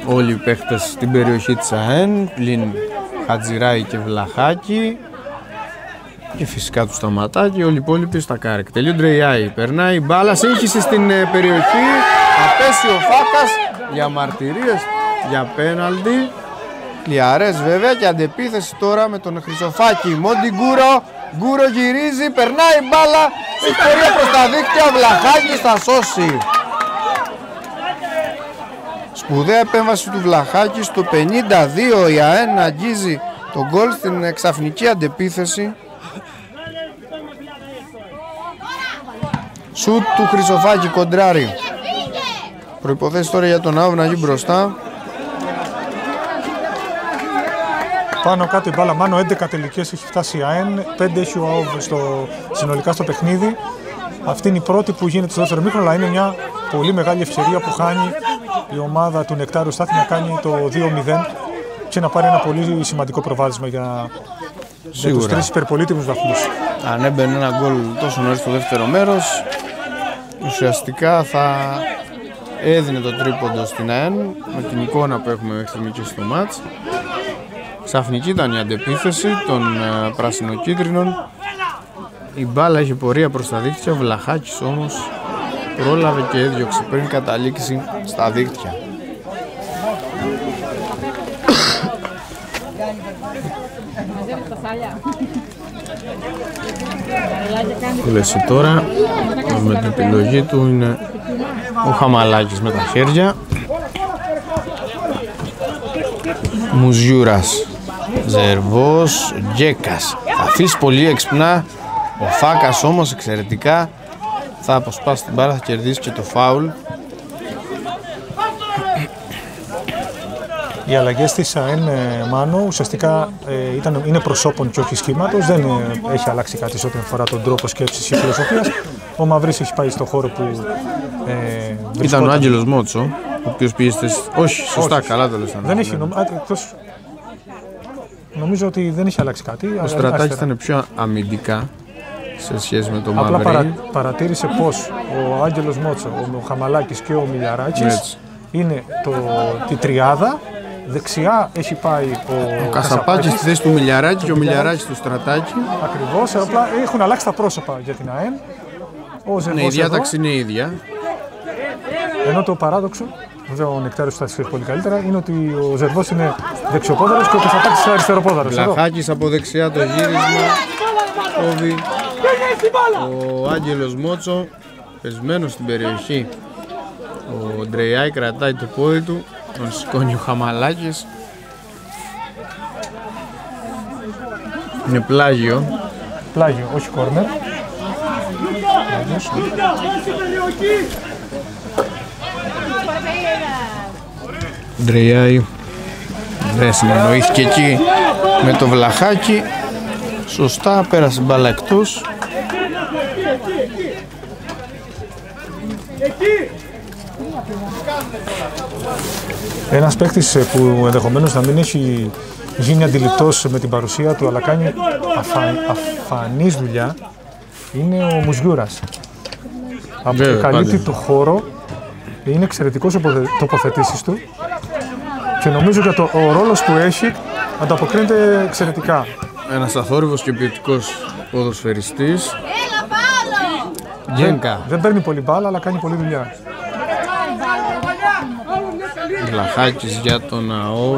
Όλοι οι παίχτες στην περιοχή της ΑΕΝ, πλην Χατζηράη και Βλαχάκη. Και φυσικά του Σταματάκη, όλοι οι υπόλοιποι στα κάρ. Εκτελεί ο Ντρεϊάη, περνάει μπάλα, σύγχυση στην περιοχή. Απέσει ο Φάκας για μαρτυρίες, για πέναλτι. Λιαρές βέβαια και αντεπίθεση τώρα με τον Χρυσοφάκη. Μόντι Γκούρο, Γκούρο γυρίζει, περνάει μπάλα. Ευκαιρία προς τα δίκτυα, ο Βλαχάκης θα σώσει. Σπουδαία επέμβαση του Βλαχάκη στο 52. Η ΑΕΝ αγγίζει τον γκολ στην ξαφνική αντεπίθεση. Σουτ του Χρυσοφάκη, κοντράρι. Προϋποθέσεις τώρα για τον ΑΟΒ να γίνει μπροστά. Πάνω κάτω η μπάλα, Μάνο, 11 τελικές έχει φτάσει η ΑΕΝ, 5 έχει ο ΑΟΒ συνολικά στο παιχνίδι. Αυτή είναι η πρώτη που γίνεται στο δεύτερο μήχρονο, αλλά είναι μια πολύ μεγάλη ευκαιρία που χάνει η ομάδα του Νεκτάριου Στάθη να κάνει το 2-0 και να πάρει ένα πολύ σημαντικό προβάδισμα για τους 3 υπερπολίτιμους βαθμούς. Αν έμπαινε ένα γκολ τόσο νωρίς στο δεύτερο μέρος, ουσιαστικά θα έδινε το τρίποντο στην ΑΕΝ με την εικόνα που έχουμε μέχρι στιγμή και στο μάτς. Ξαφνική ήταν η αντεπίθεση των πράσινο-κίτρινων. Η μπάλα είχε πορεία προς τα δίκτυα, ο Βλαχάκης όμως πρόλαβε και έδιωξε πριν καταλήξει στα δίκτυα. Κουλέσει τώρα, με την επιλογή του είναι ο Χαμαλάκης με τα χέρια. Μουζιούρας, Ζερβός, Γκέκας. Θα αφήσει πολύ έξυπνα, ο Φάκας όμως εξαιρετικά θα αποσπάσει την μπάλα, θα κερδίσει και το φάουλ. Οι αλλαγές της ΑΕΝ, Μάνο, ουσιαστικά είναι προσώπων και όχι σχήματος. Δεν έχει αλλάξει κάτι σε ό,τι αφορά τον τρόπο σκέψης και φιλοσοφίας. Ο Μαυρής έχει πάει στο χώρο που ήταν ο Άγγελος Μότσο, ο οποίος πήγε στις... Όχι, σωστά, όχι. Καλά το λες. Δεν έχει νομίζω ότι δεν έχει αλλάξει κάτι. Ο Στρατάκης ήταν πιο αμυντικά σε σχέση με τον Μαυρή. Απλά παρατήρησε πως ο Άγγελος Μότσο, ο Χαμαλάκης και ο Μιλιαράκης είναι τη τριάδα. Δεξιά έχει πάει ο Κασαπάκης στη θέση του Μιλιαράκη και ο Μιλιαράκης του Στρατάκη. Ακριβώς, απλά έχουν αλλάξει τα πρόσωπα για την ΑΕΝ. Η διάταξη είναι η ίδια. Ενώ το παράδοξο, βέβαια ο Νεκτάριος θα σχέσει πολύ καλύτερα, είναι ότι ο Ζερβός είναι δεξιοπόδαρος και ο Κασαπάκης αριστεροπόδαρος. Βλαχάκης από δεξιά το γύρισμα, κόβει ο Άγγελος Μότσο, πεσμένος στην περιοχή. Ο Ντρεϊάη κρατάει το πόδι του, τον σηκώνει ο Χαμαλάκης. Είναι πλάγιο. Πλάγιο, όχι κόρνερ. Ντρεϊάη δεν συνεννοήθηκε εκεί με το Βλαχάκι. Σωστά, πέρασε μπάλα εκτός. Ένας παίκτης που ενδεχομένως να μην έχει γίνει αντιληπτός με την παρουσία του, αλλά κάνει αφανής δουλειά, είναι ο Μουζιούρας. Αποκαλύπτει το χώρο, είναι εξαιρετικός τοποθετήσεις του και νομίζω ότι ο ρόλος που έχει ανταποκρίνεται εξαιρετικά. Ένας αθόρυβος και ποιοτικός ποδοσφαιριστής. Δεν παίρνει πολύ μπάλα, αλλά κάνει πολλή δουλειά. Βλαχάκης για τον ΑΟ,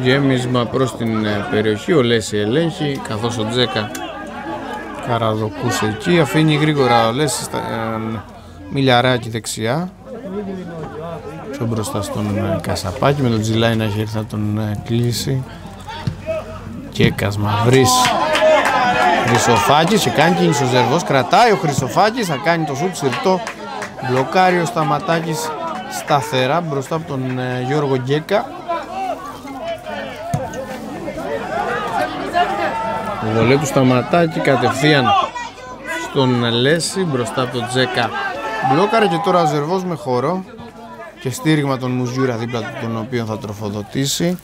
γέμισμα προς την περιοχή, ο Λέση ελέγχει, καθώς ο Τζέκα καραδοκούσε εκεί, αφήνει γρήγορα ο Λέση Μιλιαράκη δεξιά, πιο μπροστά στον Κασαπάκη, με τον Τζιλάι να έχει έρθει να τον κλείσει. Κέκας, Μαυρής, Χρυσοφάκης και κάνει κίνηση ο Ζερβός, κρατάει ο Χρυσοφάκης, θα κάνει το σουτ συρτό, μπλοκάρει ο Σταματάκης σταθερά μπροστά από τον Γιώργο Γκέκα. Ο βολέ του Σταματάκη κατευθείαν στον Λέση μπροστά από τον Τζέκα, μπλόκαρε και τώρα ο Ζερβός με χώρο και στήριγμα τον Μουζιούρα δίπλα του, τον οποίο θα τροφοδοτήσει.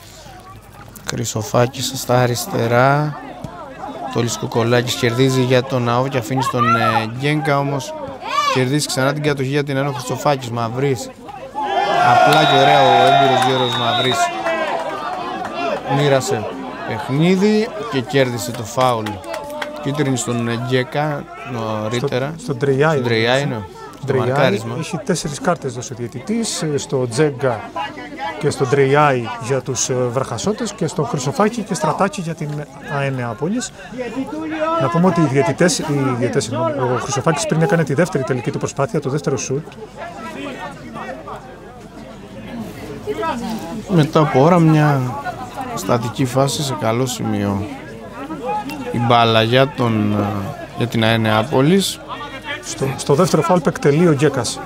Χρυσοφάκης στα αριστερά, το Λισκοκολάκης κερδίζει για τον ΑΟ και αφήνει στον Γκέκα, όμως κερδίζει ξανά την κατοχή για την ΑΕΝ. Χρυσοφάκης, Μαυρής, απλά και ωραία ο έμπειρος Γιώργος Μαυρής μοίρασε παιχνίδι και κέρδισε το φάουλ. Κίτρινη στον Γκέκα νωρίτερα. Στον Ντρεϊάη, ναι. Μαρκάρισμα. Έχει 4 κάρτες δώσει ο διαιτητής, στο Τζέγκα και στον Ντρεϊάη για τους Βραχασότες και στον Χρυσοφάκη και Στρατάκη για την ΑΕΝ Νεάπολης. Να πούμε ότι ο Χρυσοφάκης πριν έκανε τη δεύτερη τελική του προσπάθεια, το δεύτερο σουτ. Μετά από ώρα μια στατική φάση σε καλό σημείο. Η μπάλα για την ΑΕΝ Νεάπολης. Στο δεύτερο φάουλ εκτελεί ο Γκέκας.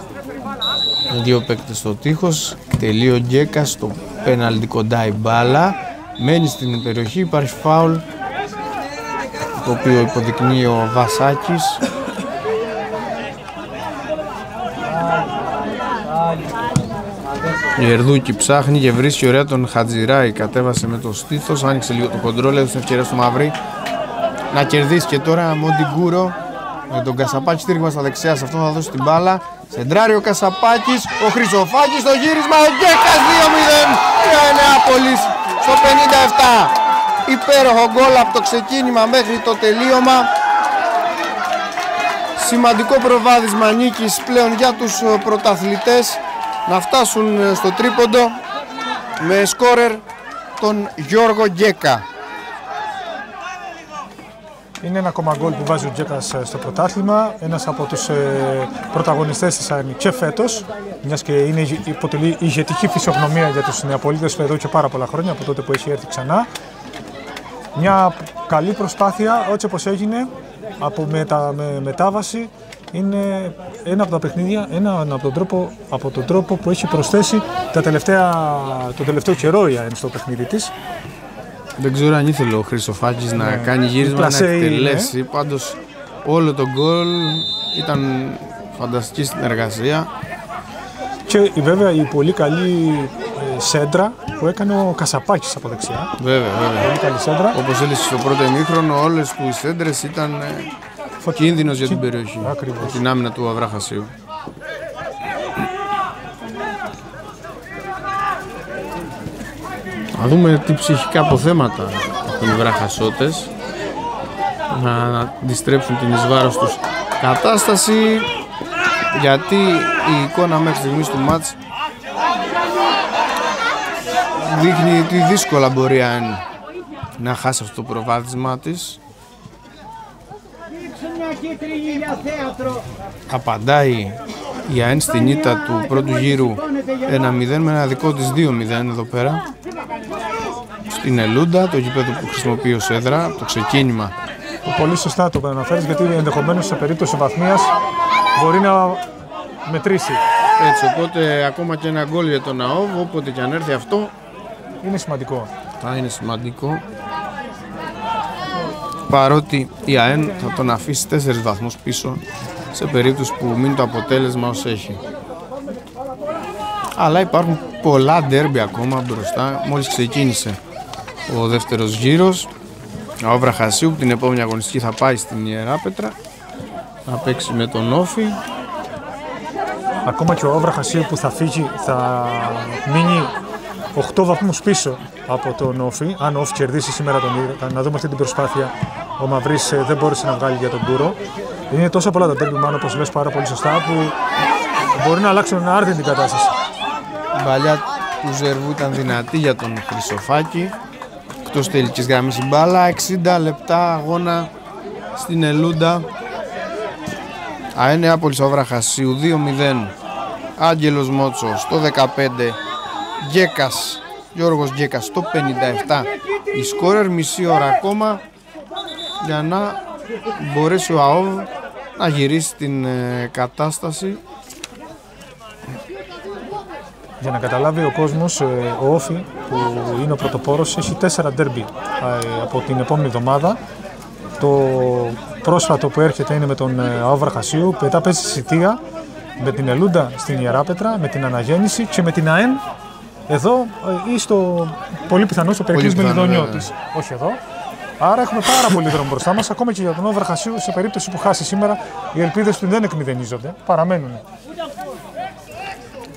Δύο παίκτες στο τείχος, εκτελεί ο Γκέκας, στο πέναλτι κοντά η μπάλα. Μένει στην περιοχή, υπάρχει φάουλ, το οποίο υποδεικνύει ο Βασάκης. Γερδούκη ψάχνει και βρίσκει ωραία τον Χατζηράη. Κατέβασε με το στήθος, άνοιξε λίγο το κοντρόλ, έδωσε την ευκαιρία στο Μαυρί να κερδίσει. Και τώρα Μοντιγκούρο με τον Κασαπάκη στήριγμα στα δεξιά. Σε αυτό θα δώσει την μπάλα. Σεντράρει ο Κασαπάκης, ο Χρυσοφάκης στο γύρισμα. Ο Γκέκας 2-0 για Νεάπολης στο 57. Υπέροχο γκολ από το ξεκίνημα μέχρι το τελείωμα. Σημαντικό προβάδισμα νίκης πλέον για τους πρωταθλητές να φτάσουν στο τρίποντο με σκόρερ τον Γιώργο Γκέκα. Είναι ένα ακόμα γκολ που βάζει ο Γκέκας στο πρωτάθλημα, ένας από τους πρωταγωνιστές της ΑΕΝ και φέτος, μιας και αποτελεί ηγετική φυσιογνωμία για τους Νεαπολίτες εδώ και πάρα πολλά χρόνια, από τότε που έχει έρθει ξανά. Μια καλή προσπάθεια, έτσι όπως έγινε, από μετάβαση, είναι ένα από τα παιχνίδια, από τον τρόπο που έχει προσθέσει το τελευταίο καιρό η ΑΕΝ στο παιχνίδι της. Δεν ξέρω αν ήθελε ο Χρυσοφάκης να κάνει γύρισμα, να εκτελέσει. Πάντως όλο το γκολ ήταν φανταστική συνεργασία. Και βέβαια η πολύ καλή σέντρα που έκανε ο Κασαπάκης από δεξιά. Βέβαια. Πολύ καλή σέντρα. Όπως έλεγε στο πρώτο ημίχρονο, όλες του οι σέντρες ήταν κίνδυνος για την περιοχή. Ακριβώς. Την άμυνα του Αβραχασίου. Να δούμε τι ψυχικά αποθέματα έχουν οι βραχασότες να αντιστρέψουν την εις βάρος τους κατάσταση, γιατί η εικόνα μέχρι στιγμής του μάτς δείχνει ότι δύσκολα μπορεί να χάσει αυτό το προβάδισμα της. Απαντάει η ΑΕΝ στην ήττα του πρώτου γύρου 1-0 με ένα δικό της 2-0 εδώ πέρα στην Ελούντα, το γήπεδο που χρησιμοποιεί ως έδρα, το ξεκίνημα. Πολύ σωστά το αναφέρεις, γιατί ενδεχομένως σε περίπτωση βαθμίας μπορεί να μετρήσει. Έτσι, οπότε ακόμα και ένα γκολ για τον ΑΟΒ, όποτε και αν έρθει αυτό, είναι σημαντικό. Θα είναι σημαντικό. Παρότι η ΑΕΝ θα τον αφήσει 4 βαθμούς πίσω σε περίπτωση που μείνει το αποτέλεσμα ως έχει. Αλλά υπάρχουν πολλά ντέρμπι ακόμα μπροστά. Μόλις ξεκίνησε ο δεύτερος γύρος, ο Αβραχασίου που την επόμενη αγωνιστική θα πάει στην Ιεράπετρα να παίξει με τον Όφη. Ακόμα και ο Αβραχασίου που θα φύγει θα μείνει 8 βαθμούς πίσω από τον Όφη. Αν ο Όφη κερδίσει σήμερα τον Ήρα, να δούμε αυτή την προσπάθεια. Ο Μαυρής δεν μπόρεσε να βγάλει για τον Κούρο. Είναι τόσο πολλά τα ντέρμπι, μάλλον, όπως λες πάρα πολύ σωστά, που μπορεί να αλλάξουν άρδιν την κατάσταση. Η παλιά του Ζερβού ήταν δυνατή για τον Χρυσοφάκη. Εκτός τελικής γραμμής η μπάλα. 60 λεπτά αγώνα στην Ελούντα. ΑΕΝ Νεάπολης Αβραχασίου 2-0. Άγγελος Μότσο στο 15. Γκέκας, Γιώργος Γκέκας στο 57. Η σκόρερ, μισή ώρα ακόμα για να μπορέσει ο ΑΟΒ να γυρίσει την κατάσταση. Για να καταλάβει ο κόσμος, ο Όφη που είναι ο πρωτοπόρος έχει 4 ντέρμπι από την επόμενη εβδομάδα. Το πρόσφατο που έρχεται είναι με τον Αβραχασίου, μετά παίζει στη Σιτία, με την Ελούντα στην Ιεράπετρα, με την Αναγέννηση και με την ΑΕΝ εδώ ή στο πολύ πιθανό στο Περικλής Μελιδονιώτης. Όχι εδώ. Άρα έχουμε πάρα πολύ δρόμο μπροστά μας, ακόμα και για τον Αβραχασίου, σε περίπτωση που χάσει σήμερα, οι ελπίδες του δεν εκμηδενίζονται, παραμένουν.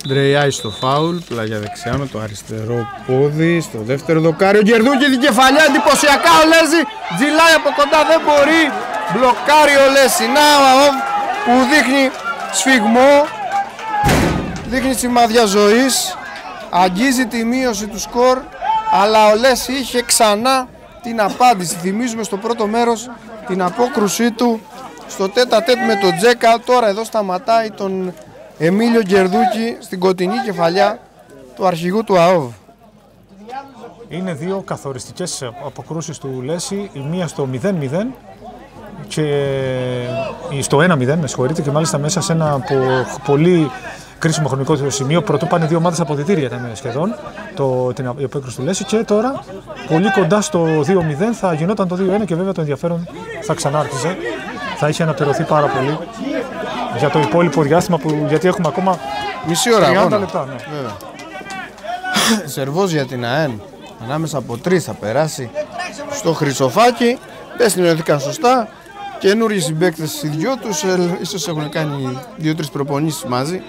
Ντρεϊάι στο φάουλ, πλάγια δεξιά με το αριστερό πόδι, στο δεύτερο δοκάρι, ο Γκερδούκη, την κεφαλιά, εντυπωσιακά ο Λέζη, τζιλάει από κοντά, δεν μπορεί, μπλοκάρει ο Λέση. Να ο ΑΟΒ που δείχνει σφιγμό, δείχνει σημάδια ζωής, αγγίζει τη μείωση του σκορ, αλλά ο Λέση είχε ξανά την απάντηση. Θυμίζουμε στο πρώτο μέρος την απόκρουσή του στο τέτα-τέτ με τον Τζέκα, τώρα εδώ σταματάει τον Εμίλιο Γκερδούκη στην κοντινή κεφαλιά του αρχηγού του ΑΟΒ. Είναι δύο καθοριστικές αποκρούσεις του Λέση, η μία στο 0-0 και στο 1-0, με συγχωρείτε, και μάλιστα μέσα σε ένα πολύ κρίσιμο χρονικό σημείο. Πρωτού πάνε δύο ομάδες αποδυτήρια, ήταν σχεδόν η απόκρουση του Λέση, και τώρα πολύ κοντά στο 2-0 θα γινόταν το 2-1 και βέβαια το ενδιαφέρον θα ξανάρχιζε. Θα είχε αναπληρωθεί πάρα πολύ για το υπόλοιπο διάστημα, γιατί έχουμε ακόμα μισή ώρα 30 λεπτά. Ναι. Σερβός για την ΑΕΝ. Ανάμεσα από 3 θα περάσει στο Χρυσοφάκι. Δεν συνεννοηθήκαν σωστά. Καινούριοι συμπαίκτες οι δυο τους, ίσως έχουν κάνει 2-3 προπονήσεις μαζί.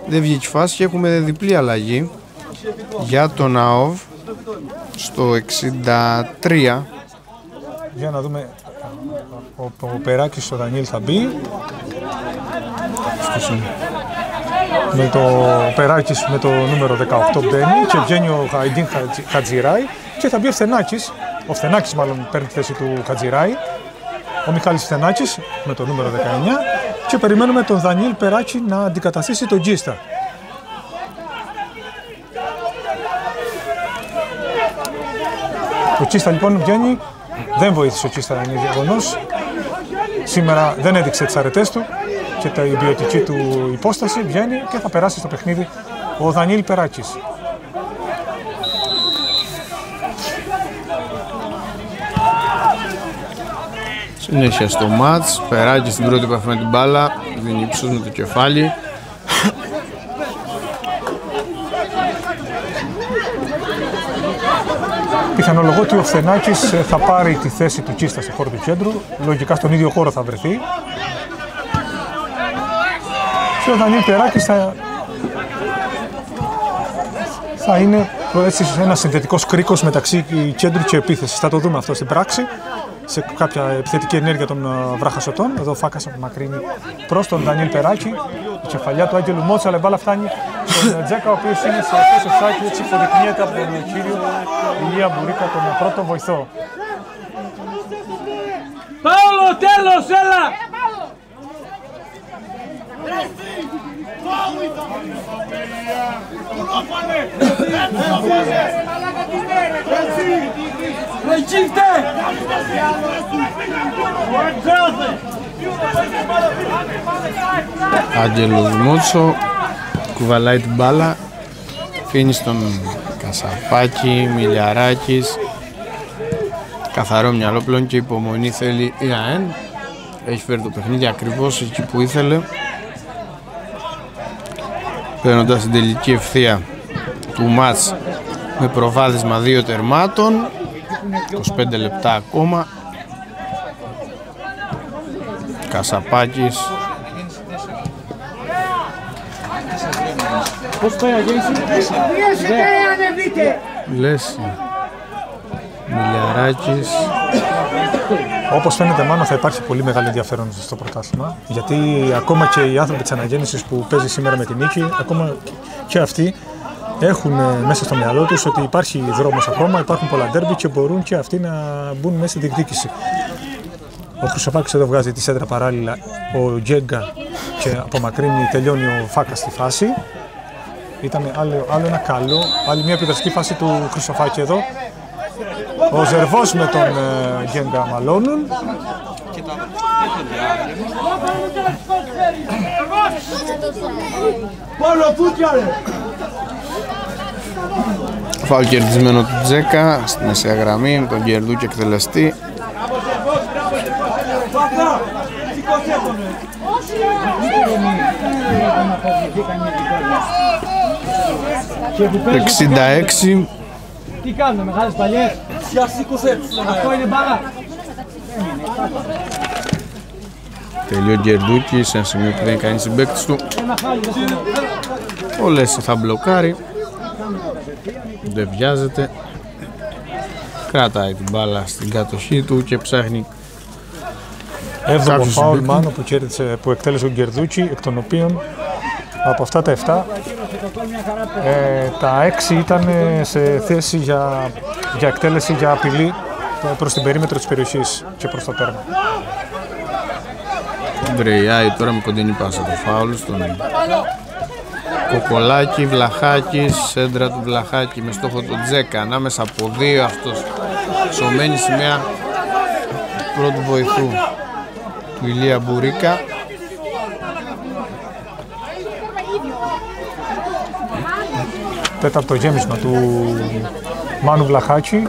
Δεν βγήκε φάση και έχουμε διπλή αλλαγή για τον ΑΟΒ στο 63. Για να δούμε, ο Περάκης ο Δανίλ θα μπει. Με το Περάκης με το νούμερο 18 μπαίνει και βγαίνει ο Χαϊντίν Χατζηράη και θα μπει ο Φθενάκης. Ο Φθενάκης μάλλον παίρνει τη θέση του Χατζηράη. Ο Μιχάλης Φθενάκης με το νούμερο 19 και περιμένουμε τον Δανίλ Περάκη να αντικαταστήσει τον Τζίστα. Ο Τσίστα λοιπόν βγαίνει, δεν βοήθησε ο Τσίστα, είναι γεγονός. Σήμερα δεν έδειξε τις αρετές του και την ποιοτική του υπόσταση, βγαίνει και θα περάσει στο παιχνίδι ο Δανίλ Περάκης. Συνέχεια στο μάτς, Περάκης στην πρώτη επαφή με την μπάλα, δίνει ύψος με το κεφάλι. Πιθανολογώ ότι ο Φθενάκης θα πάρει τη θέση του Τσίστα στο χώρο του κέντρου, λογικά στον ίδιο χώρο θα βρεθεί. Και ο Δανίλ Περάκης θα είναι έτσι ένας συνδετικός κρίκος μεταξύ κέντρου και επίθεσης. Θα το δούμε αυτό στην πράξη, σε κάποια επιθετική ενέργεια των βραχασωτών. Εδώ ο Φάκας απομακρύνει προς τον Δανίλ Περάκη. Η κεφαλιά του Άγγελου Μότσα, αλλά η μπάλα φτάνει στον Τζέκα, ο οποίος είναι σε αυτός offside, έτσι υποδεικνύεται από τον κύριο Ηλία Μπουρίκα, τον πρώτο βοηθό. Πάολο, τέλος, έλα! Άγγελος Μότσο κουβαλάει την μπάλα, αφήνει στον Κασαπάκη, Μιλιαράκης. Καθαρό μυαλό πλέον και υπομονή θέλει η ΑΕΝ. Έχει φέρει το παιχνίδι ακριβώς εκεί που ήθελε, παίρνοντας την τελική ευθεία του μάτς με προβάδισμα 2 τερμάτων. 25 λεπτά ακόμα. Κασαπάκης. Πώς πάει αγέννηση? Λέση. Μιλιαράκης. Όπως φαίνεται, μάλλον θα υπάρχει πολύ μεγάλο ενδιαφέρον στο πρωτάθλημα, γιατί ακόμα και οι άνθρωποι της αναγέννησης που παίζει σήμερα με την νίκη, ακόμα και αυτοί έχουν μέσα στο μυαλό τους ότι υπάρχει δρόμος ακόμα, υπάρχουν πολλά ντέρμπι και μπορούν και αυτοί να μπουν μέσα στη διεκδίκηση. Ο Χρυσοφάκης εδώ βγάζει τη σέντρα παράλληλα, ο Γκέγκα και απομακρύνει, τελειώνει ο Φάκας στη φάση. Ήταν άλλο ένα καλό, άλλη μια επιδραστική φάση του Χρυσοφάκη εδώ. Ο Ζερβός με τον Γκέγκα μαλώνουν. Φάουλ κερδισμένο του Τζέκα στη μεσαία γραμμή με τον Γκερδούκη εκτελεστή. Το 66. Τι κάνουμε, μεγάλες παλιές? Αυτό είναι μπάλα. Τελειώ ο Γκερδούκη σε ένα σημείο που δεν κάνει συμπαίκτης του. Ο Λέση θα μπλοκάρει. Δεν βιάζεται. Κρατάει την μπάλα στην κατοχή του και ψάχνει. Έβδομο φάουλ μάνο που εκτέλεσε ο Γκερδούκη, εκ των οποίων από αυτά τα 7 τα 6 ήταν σε θέση για εκτέλεση, για απειλή προς την περίμετρο της περιοχής και προς το τέρμα. Μπρεϊάει τώρα με κοντινή πάσα το φάουλ στον Κοκολάκη. Βλαχάκης, σέντρα του Βλαχάκη με στόχο τον Τζέκα, ανάμεσα από 2 αυτός. Σωμένη σημαία του πρώτου βοηθού του Ηλία Μπουρίκα. Τέταρτο γέμισμα του Μάνου Βλαχάκη,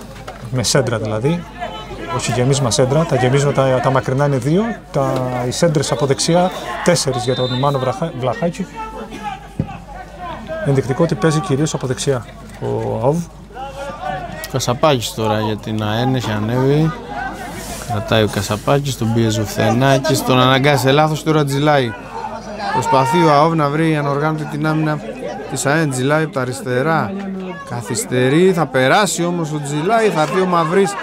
με σέντρα δηλαδή, όχι γεμίσμα σέντρα, τα γεμίσματα τα μακρινά είναι 2, οι σέντρες από δεξιά 4 για τον Μάνο Βλαχάκη. Ενδεικτικό ότι παίζει κυρίως από δεξιά. ο ΑΟΒ. Κασαπάκης τώρα για την ΑΕΝ έχει ανέβει. Κρατάει ο Κασαπάκης, τον πίεζε ο Φθενάκης, τον αναγκάζει σε λάθος, τώρα Τζιλάι. Προσπαθεί ο ΑΟΒ να βρει ανοργάνωτη την άμυνα της ΑΕΝ. Τζιλάι από τα αριστερά. Καθυστερεί, θα περάσει όμως ο Τζιλάι, θα έρθει ο Μαυρής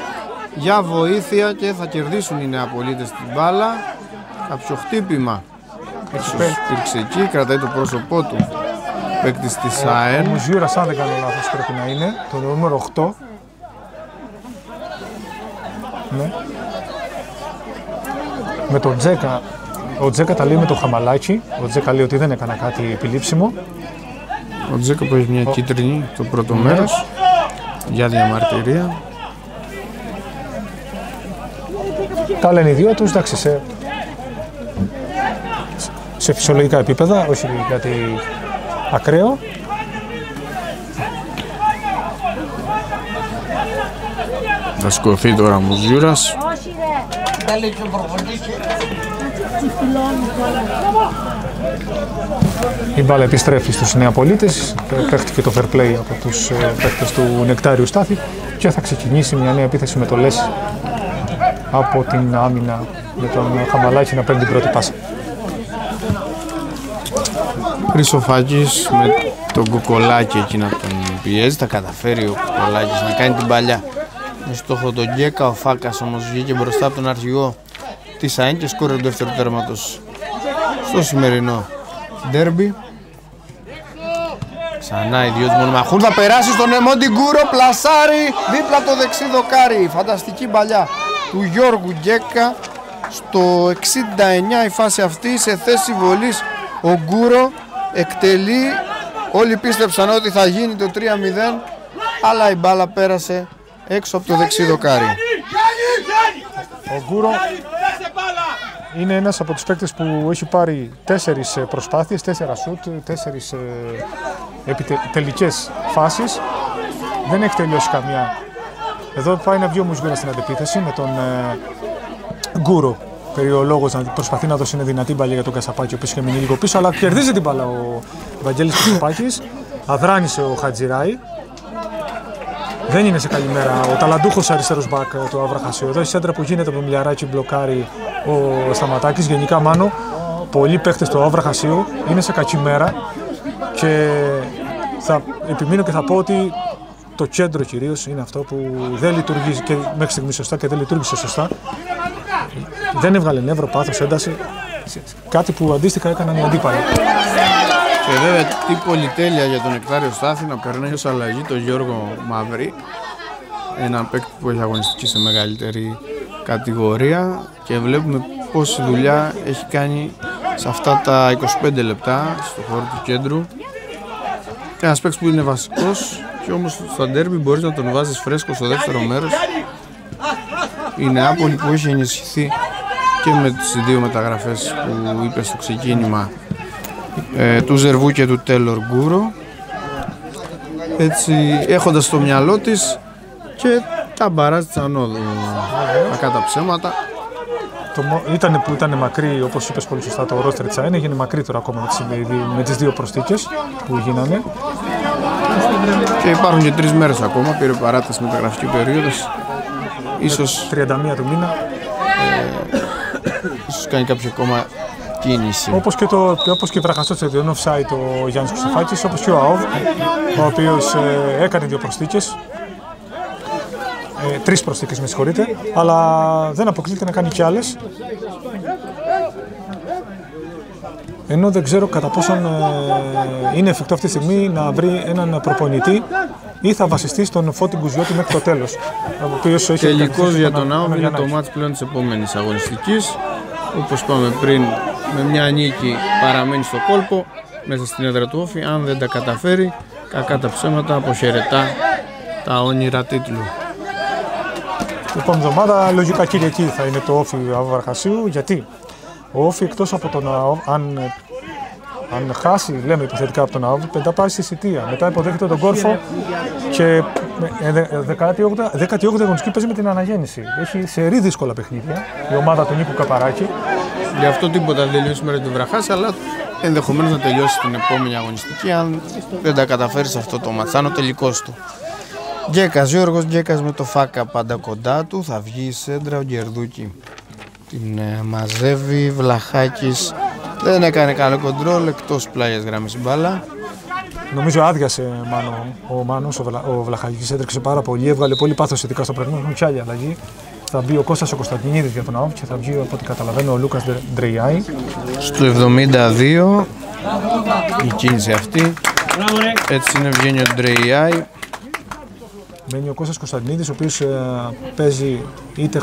για βοήθεια και θα κερδίσουν οι Νεαπολίτες την μπάλα. Κάποιο χτύπημα υπήρξε εκεί, κρατάει το πρόσωπό του παίκτης της ΑΕΝ. Ο Μουζιούρας, αν δεν κάνω λάθος, πρέπει να είναι το νούμερο 8. Ναι. Με τον Τζέκα, ο Τζέκα τα λέει με το Χαμαλάκι. Ο Τζέκα λέει ότι δεν έκανα κάτι επιλήψιμο. Ο Τζέκα που έχει μια κίτρινη το πρώτο μέρος για διαμαρτυρία. Τα λένε οι δύο τους, εντάξει, σε φυσιολογικά επίπεδα, όχι κάτι ακραίο. Θα σκοθεί τώρα ο Μουζιούρας. Η μπάλα επιστρέφει στους Νεαπολίτες, παίχτηκε το fair play από τους παίχτες του Νεκτάριου Στάθη και θα ξεκινήσει μια νέα επίθεση με το Λες από την άμυνα με τον Χαμαλάκη να παίρνει την πρώτη πάσα. Χρυσοφάκης με τον Κοκολάκη εκεί να τον πιέζει, θα καταφέρει ο Κοκολάκης να κάνει την παλιά με στόχο τον Γκέκα. Ο Φάκας όμως βγήκε μπροστά από τον αρχηγό της ΑΕΝ και σκόρε το δεύτερο τέρματος στο σημερινό ντέρμπι. Ξανά οι δυο του μονομαχούν, θα περάσει στον Εμόντι Γκούρο, πλασάρι δίπλα το δεξί δοκάρι. Φανταστική παλιά του Γιώργου Γκέκα. Στο 69 η φάση αυτή, σε θέση βολής ο Γκούρο εκτελεί. Όλοι πίστεψαν ότι θα γίνει το 3-0, αλλά η μπάλα πέρασε έξω από το δεξί δοκάρι. Ο Γκούρο είναι ένας από τους παίκτες που έχει πάρει 4 προσπάθειες, 4 σουτ, 4 τελικές φάσεις. Δεν έχει τελειώσει καμιά. Εδώ πάει να βγει ο Μουζιούρας στην αντεπίθεση με τον Γκούρο. Περιολόγος να προσπαθεί να δώσει δυνατή μπαλιά για τον Κασαπάκη, ο οποίος είχε μείνει λίγο πίσω, αλλά κερδίζει την μπάλα ο Βαγγέλης Κασαπάκης. Αδράνησε ο Χατζηράη. Δεν είναι σε καλή μέρα ο ταλαντούχος αριστερός μπακ του Αβραχασίου. Εδώ η σέντρα που γίνεται από το Μιλιαράκι μπλοκάρει ο Σταματάκης. Γενικά, μάνο, πολλοί παίχτες του Αβραχασίου είναι σε κακή μέρα και θα επιμείνω και θα πω ότι το κέντρο κυρίως είναι αυτό που δεν λειτουργεί και μέχρι στιγμή σωστά και δεν λειτουργήσε σωστά. Δεν έβγαλε νεύρο, πάθος, ένταση, κάτι που αντίστοιχα έκαναν οι αντίπαλοι. Και βέβαια τι πολυτέλεια για τον Νεκτάριο Στάθη να περνάει ως αλλαγή τον Γιώργο Μαυρή, έναν παίκτη που έχει αγωνιστική σε μεγαλύτερη κατηγορία, και βλέπουμε πόση δουλειά έχει κάνει σε αυτά τα 25 λεπτά στο χώρο του κέντρου. Ένας παίκτης που είναι βασικός και όμως στο ντέρμπι μπορείς να τον βάζεις φρέσκο στο δεύτερο μέρος. Η Νεάπολη που έχει ενισχυθεί και με τις δύο μεταγραφές που είπε στο ξεκίνημα, του Ζερβού και του Τέλορ Γκούρο, έτσι έχοντας στο μυαλό της και τα μπαράζ της ανόδου, κακά τα ψέματα. Που ήταν μακρύ, όπως είπες πολύ σωστά, το ρόστερ της ΑΕΝ έγινε μακρύτερο ακόμα με τις δύο προσθήκες που γίνανε. Και υπάρχουν και 3 μέρες ακόμα, πήρε παράταση μεταγραφική περίοδος. Ίσως 31 του μήνα. Ίσως κάνει κάποια ακόμα κίνηση. Όπως και βραχαστός έδιον offside ο Γιάννης Χρυσοφάκης, όπως και ο ΑΟΒ, ο οποίος έκανε 2 προσθήκες. 3 προσθήκες, με συγχωρείτε, αλλά δεν αποκλείεται να κάνει κι άλλες. Ενώ δεν ξέρω κατά πόσον είναι εφικτό αυτή τη στιγμή να βρει έναν προπονητή ή θα βασιστεί στον Φώτη Γκουζιώτη μέχρι το τέλος. Τελικός για τον ΑΟΒ είναι το μάτς πλέον της επόμενης αγωνιστικής. Όπως είπαμε πριν, με μια νίκη παραμένει στο κόλπο μέσα στην έδρα του Όφη. Αν δεν τα καταφέρει, κακά τα ψέματα, αποχαιρετά τα όνειρα τίτλου. Η επόμενη εβδομάδα λογικά Κυριακή θα είναι το Όφη Αβραχασίου. Γιατί ο Όφη, εκτός από τον ΑΟΒ, αν χάσει, λέμε υποθετικά από τον ΑΟΒ, μετά πάει στη Σιτία. Μετά υποδέχεται τον Κόρφο και 18η αγωνιστική παίζει με την Αναγέννηση. Έχει σερί δύσκολα παιχνίδια η ομάδα του Νίκου Καπαράκη. Γι' αυτό τίποτα δεν τελειώσει σήμερα του Βραχάς, αλλά ενδεχομένως να τελειώσει την επόμενη αγωνιστική αν δεν τα καταφέρει σε αυτό το μάτς. Αν ο τελικός του. Γκέκας, Γιώργος Γκέκας με το Φάκα πάντα κοντά του. Θα βγει η σέντρα, ο Γκερδούκη την μαζεύει. Βλαχάκης δεν έκανε καλό κοντρόλ, εκτός πλάγιας γραμμής μπάλα. Νομίζω άδειασε ο Μάνος, ο Βλαχάκης έτρεξε πάρα πολύ, έβγαλε πολύ πάθος ειδικά στο προηγούμενο, έχουν και άλλη αλλαγή. Θα μπει ο Κώστας ο Κωνσταντινίδης για τον ΑΟΒ και θα βγει από ό,τι καταλαβαίνω ο Λούκας Ντρεϊάη. Στο 72 η κίνηση αυτή, έτσι είναι, βγαίνει ο Ντρεϊάη. Μένει ο Κώστας Κωνσταντινίδης, ο οποίος παίζει είτε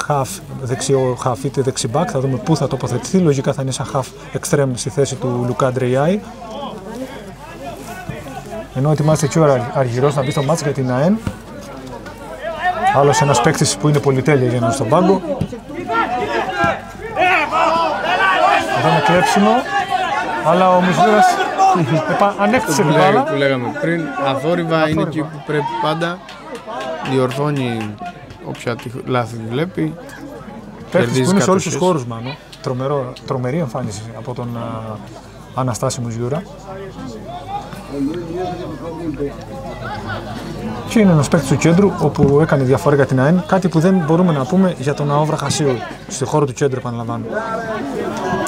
δεξιό half είτε δεξιμπάκ. Θα δούμε πού θα τοποθετηθεί. Λογικά θα είναι σαν half extreme στη θέση του Λουκά Ντρεϊάη. Ενώ ετοιμάζεται και ο Αργυρός να μπει στο μάτς για την ΑΕΝ. Άλλος ένας παίκτης που είναι πολυτέλεια για να είναι στον πάγκο. Εδώ είναι κλέψιμο, αλλά ο Μουσβούρας ανέκτησε την μπάλα. Που λέγαμε πριν, αθόρυβα είναι εκεί που πρέπει πάντα. Διορθώνει όποια λάθη βλέπει. Παίκτης που είναι σε όλους τους χώρους, μάλλον. Τρομερή εμφάνιση από τον Αναστάση Μουσβούρα. Και είναι ένας παίκτης του κέντρου όπου έκανε διαφορά για την ΑΕΝ, κάτι που δεν μπορούμε να πούμε για τον ΑΟ Βραχασίου, στη χώρο του κέντρου, επαναλαμβάνω.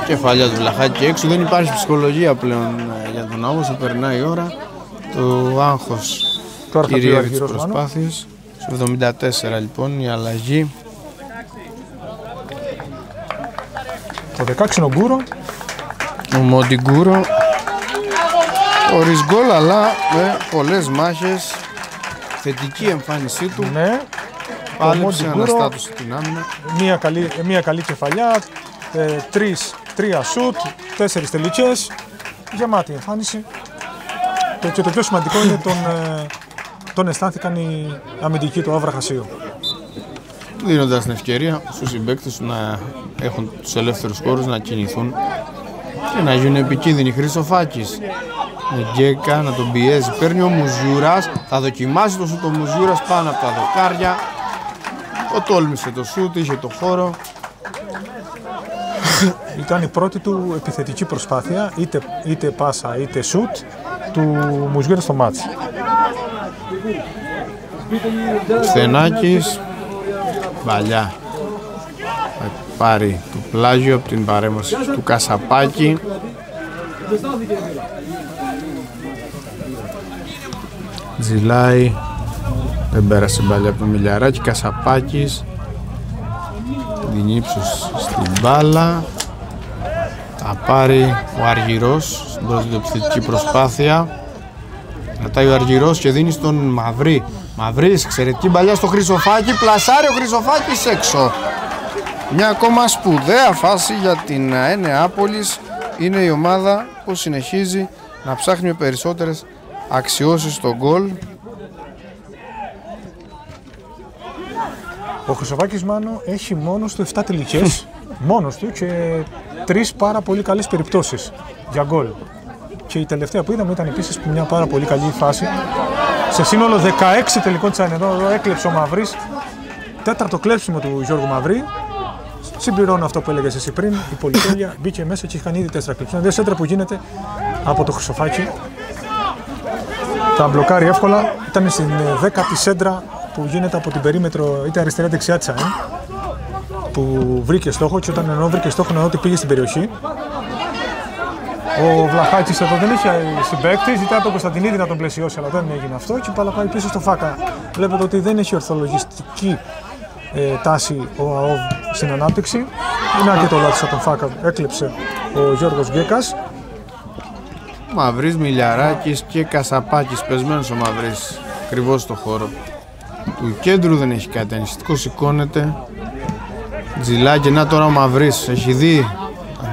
Κεφαλιά του Βλαχάκη έξω, δεν υπάρχει ψυχολογία πλέον για τον ΑΟ, όσο περνάει η ώρα. Το άγχος κυριεύει τις προσπάθειες. Στο 74 λοιπόν η αλλαγή. Το 16 είναι ο Γκούρο. Ο Μοντιγκούρο. Χωρίς γκολ, αλλά με πολλές μάχες. Θετική εμφάνισή του. Ναι. Πάλεψε, αναστάτωσε την άμυνα. Μία καλή κεφαλιά, 3 σουτ, 4 τελικές. Γεμάτη εμφάνιση. Και το πιο σημαντικό είναι τον αισθάνθηκαν οι αμυντικοί του Άβρα Χασίου. Δίνοντας την ευκαιρία στους συμπαίκτες να έχουν τους ελεύθερους χώρους να κινηθούν και να γίνουν επικίνδυνοι. Χρυσοφάκης με Γκέκα να τον πιέζει, παίρνει ο Μουζιούρας, θα δοκιμάσει το σούτ ο Μουζιούρας πάνω από τα δοκάρια. Ο τόλμησε το σούτ, είχε το χώρο. Ήταν η πρώτη του επιθετική προσπάθεια, είτε πάσα είτε σούτ του Μουζιούρα στο μάτς. Στενάκης, Βαλιά θα πάρει το πλάγιο από την παρέμβαση του Κασαπάκη. Τζιλάει, δεν πέρασε μπάλια από το Μιλιαράκι. Κασαπάκης, την ύψος στην μπάλα. Θα πάρει ο Αργυρός στην πρώτη επιθετική προσπάθεια. Κρατάει ο Αργυρός και δίνει στον Μαυρί. Μαυρής, εξαιρετική μπαλιά στο Χρυσοφάκη. Πλασάρει ο Χρυσοφάκης έξω. Μια ακόμα σπουδαία φάση για την ΑΕ Νεάπολης. Είναι η ομάδα που συνεχίζει να ψάχνει με περισσότερες αξιώσεις στο γκολ. Ο Χρυσοφάκης, Μάνο, έχει μόνος του 7 τελικές. Μόνος του και 3 πάρα πολύ καλές περιπτώσεις για γκολ. Και η τελευταία που είδαμε ήταν επίσης μια πάρα πολύ καλή φάση. Σε σύνολο 16 τελικών της ΑΕΝ. Εδώ έκλεψε ο Μαυρής. 4ο κλέψιμο του Γιώργου Μαυρή. Συμπληρώνω αυτό που έλεγες εσύ πριν. Η πολυτέλεια μπήκε μέσα και είχαν ήδη 4 κλέψιμα. Δύο σέντρα που γίνεται από το Χρυσοφάκη. Τα μπλοκάρει εύκολα. Ήταν στην 10η σέντρα που γίνεται από την περίμετρο, είτε αριστερά-δεξιά της ΑΕΝ. Που βρήκε στόχο και όταν ενώ βρήκε στόχο, ενώ ότι πήγε στην περιοχή. Ο Βλαχάκης εδώ δεν είχε συμπαίκτη, ζητάει από τον Κωνσταντινίδη να τον πλαισιώσει, αλλά δεν έγινε αυτό και πάει πίσω στο Φάκα. Βλέπετε ότι δεν έχει ορθολογιστική τάση ο ΑΟΒ στην ανάπτυξη. Είναι αρκετό λάθος από τον Φάκα, έκλειψε ο Γιώργος Γκέκας. Μαυρής, Μιλιαράκης και Κασαπάκης, πεσμένος ο Μαυρής ακριβώς στο χώρο του κέντρου, δεν έχει κάτι ανησυχητικό, σηκώνεται. Τζιλάκι, να τώρα ο Μαυρής έχει δει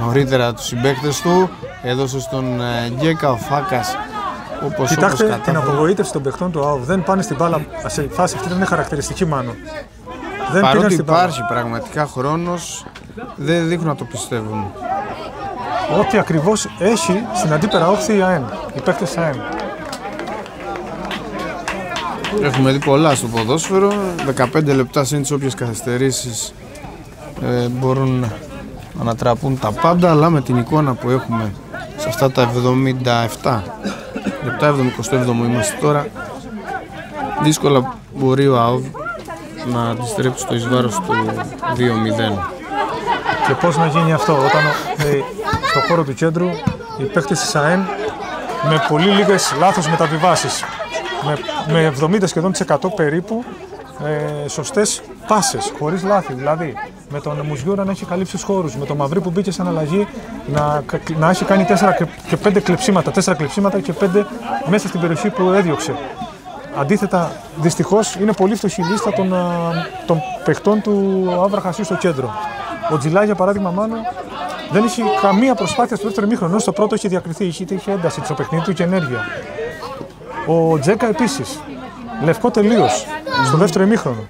νωρίτερα τους συμπαίκτες του, έδωσε στον Γκέκα, ο Φάκας όπως κοιτάξτε την απογοήτευση των παιχτών του ΑΟΒ, δεν πάνε στην μπάλα σε φάση αυτή, είναι χαρακτηριστική μάλλον. Παρότι υπάρχει πραγματικά χρόνος, δεν δείχνουν να το πιστεύουν. Ό,τι ακριβώς έχει στην αντίπερα όχθη η ΑΕΝ, οι παίκτες της ΑΕΝ. Έχουμε δει πολλά στο ποδόσφαιρο, 15 λεπτά συν τις όποιες καθυστερήσεις μπορούν ανατραπούν τα πάντα, αλλά με την εικόνα που έχουμε σε αυτά τα 77 λεπτά, 77 είμαστε τώρα, δύσκολα μπορεί ο ΑΟΒ να αντιστρέψει το εις βάρος του 2-0. Και πώς να γίνει αυτό όταν στο χώρο του κέντρου οι παίκτες της ΑΕΝ με πολύ λίγες λάθος μεταβιβάσεις, με 70 σχεδόν % περίπου σωστές πάσες, χωρίς λάθη. Δηλαδή με τον Μουζιούρα να έχει καλύψει τους χώρους, με τον Μαυρί που μπήκε σαν αλλαγή να έχει κάνει 4 και 5 κλεψίματα, 4 κλεψίματα και 5 μέσα στην περιοχή που έδιωξε. Αντίθετα, δυστυχώς είναι πολύ φτωχή η λίστα των παιχτών του Άβρα Χασίου στο κέντρο. Ο Τζιλά, για παράδειγμα, μάλλον δεν είχε καμία προσπάθεια στο δεύτερο ημίχρονο. Στο πρώτο είχε διακριθεί, είχε ένταση στο παιχνίδι του και ενέργεια. Ο Τζέκα επίσης. Λευκό τελείως στο δεύτερο ημίχρονο.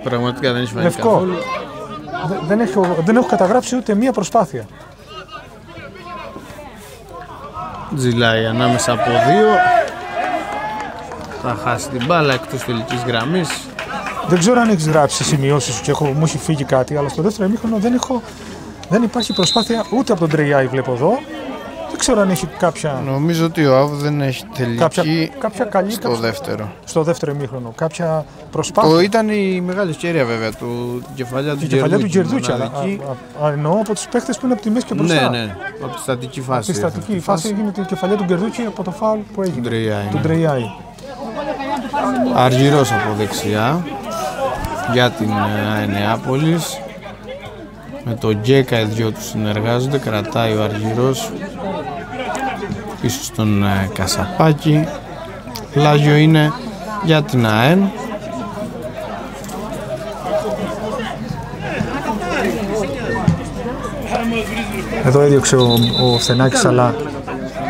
Πραγματικά δεν έχει φανεί λευκό. καθόλου. Δεν έχω καταγράψει ούτε μία προσπάθεια. Τζιλάει ανάμεσα από δύο. Θα χάσει την μπάλα εκτός τελικής γραμμής. Δεν ξέρω αν έχεις γράψει σημειώσεις σου και μου έχει φύγει κάτι, αλλά στο δεύτερο ημίχρονο δεν υπάρχει προσπάθεια ούτε από τον Τρεϊάη, βλέπω εδώ. Δεν ξέρω αν έχει κάποια. Νομίζω ότι ο ΑΒ δεν έχει τελική κάποια καλή, στο δεύτερο. Στο δεύτερο ημίχρονο. Κάποια προσπάθεια. Ήταν η μεγάλη ευκαιρία βέβαια του κεφαλιά του Γκερδούτσι. Εννοώ από τους παίχτες που είναι από τη μέση και μπροστά. Ναι, από τη στατική φάση. Από τη στατική φάση έγινε η κεφαλιά του Γκερδούτσι από το φάουλ που έγινε. Του Τρεϊάη. Αργυρός από δεξιά για την Νεάπολης. Με τον Γκέκα οι δυο τους συνεργάζονται, κρατάει ο Αργυρός πίσω στον Κασαπάκη. Πλάγιο είναι για την ΑΕΝ. Εδώ έδιωξε ο Φθενάκης, αλλά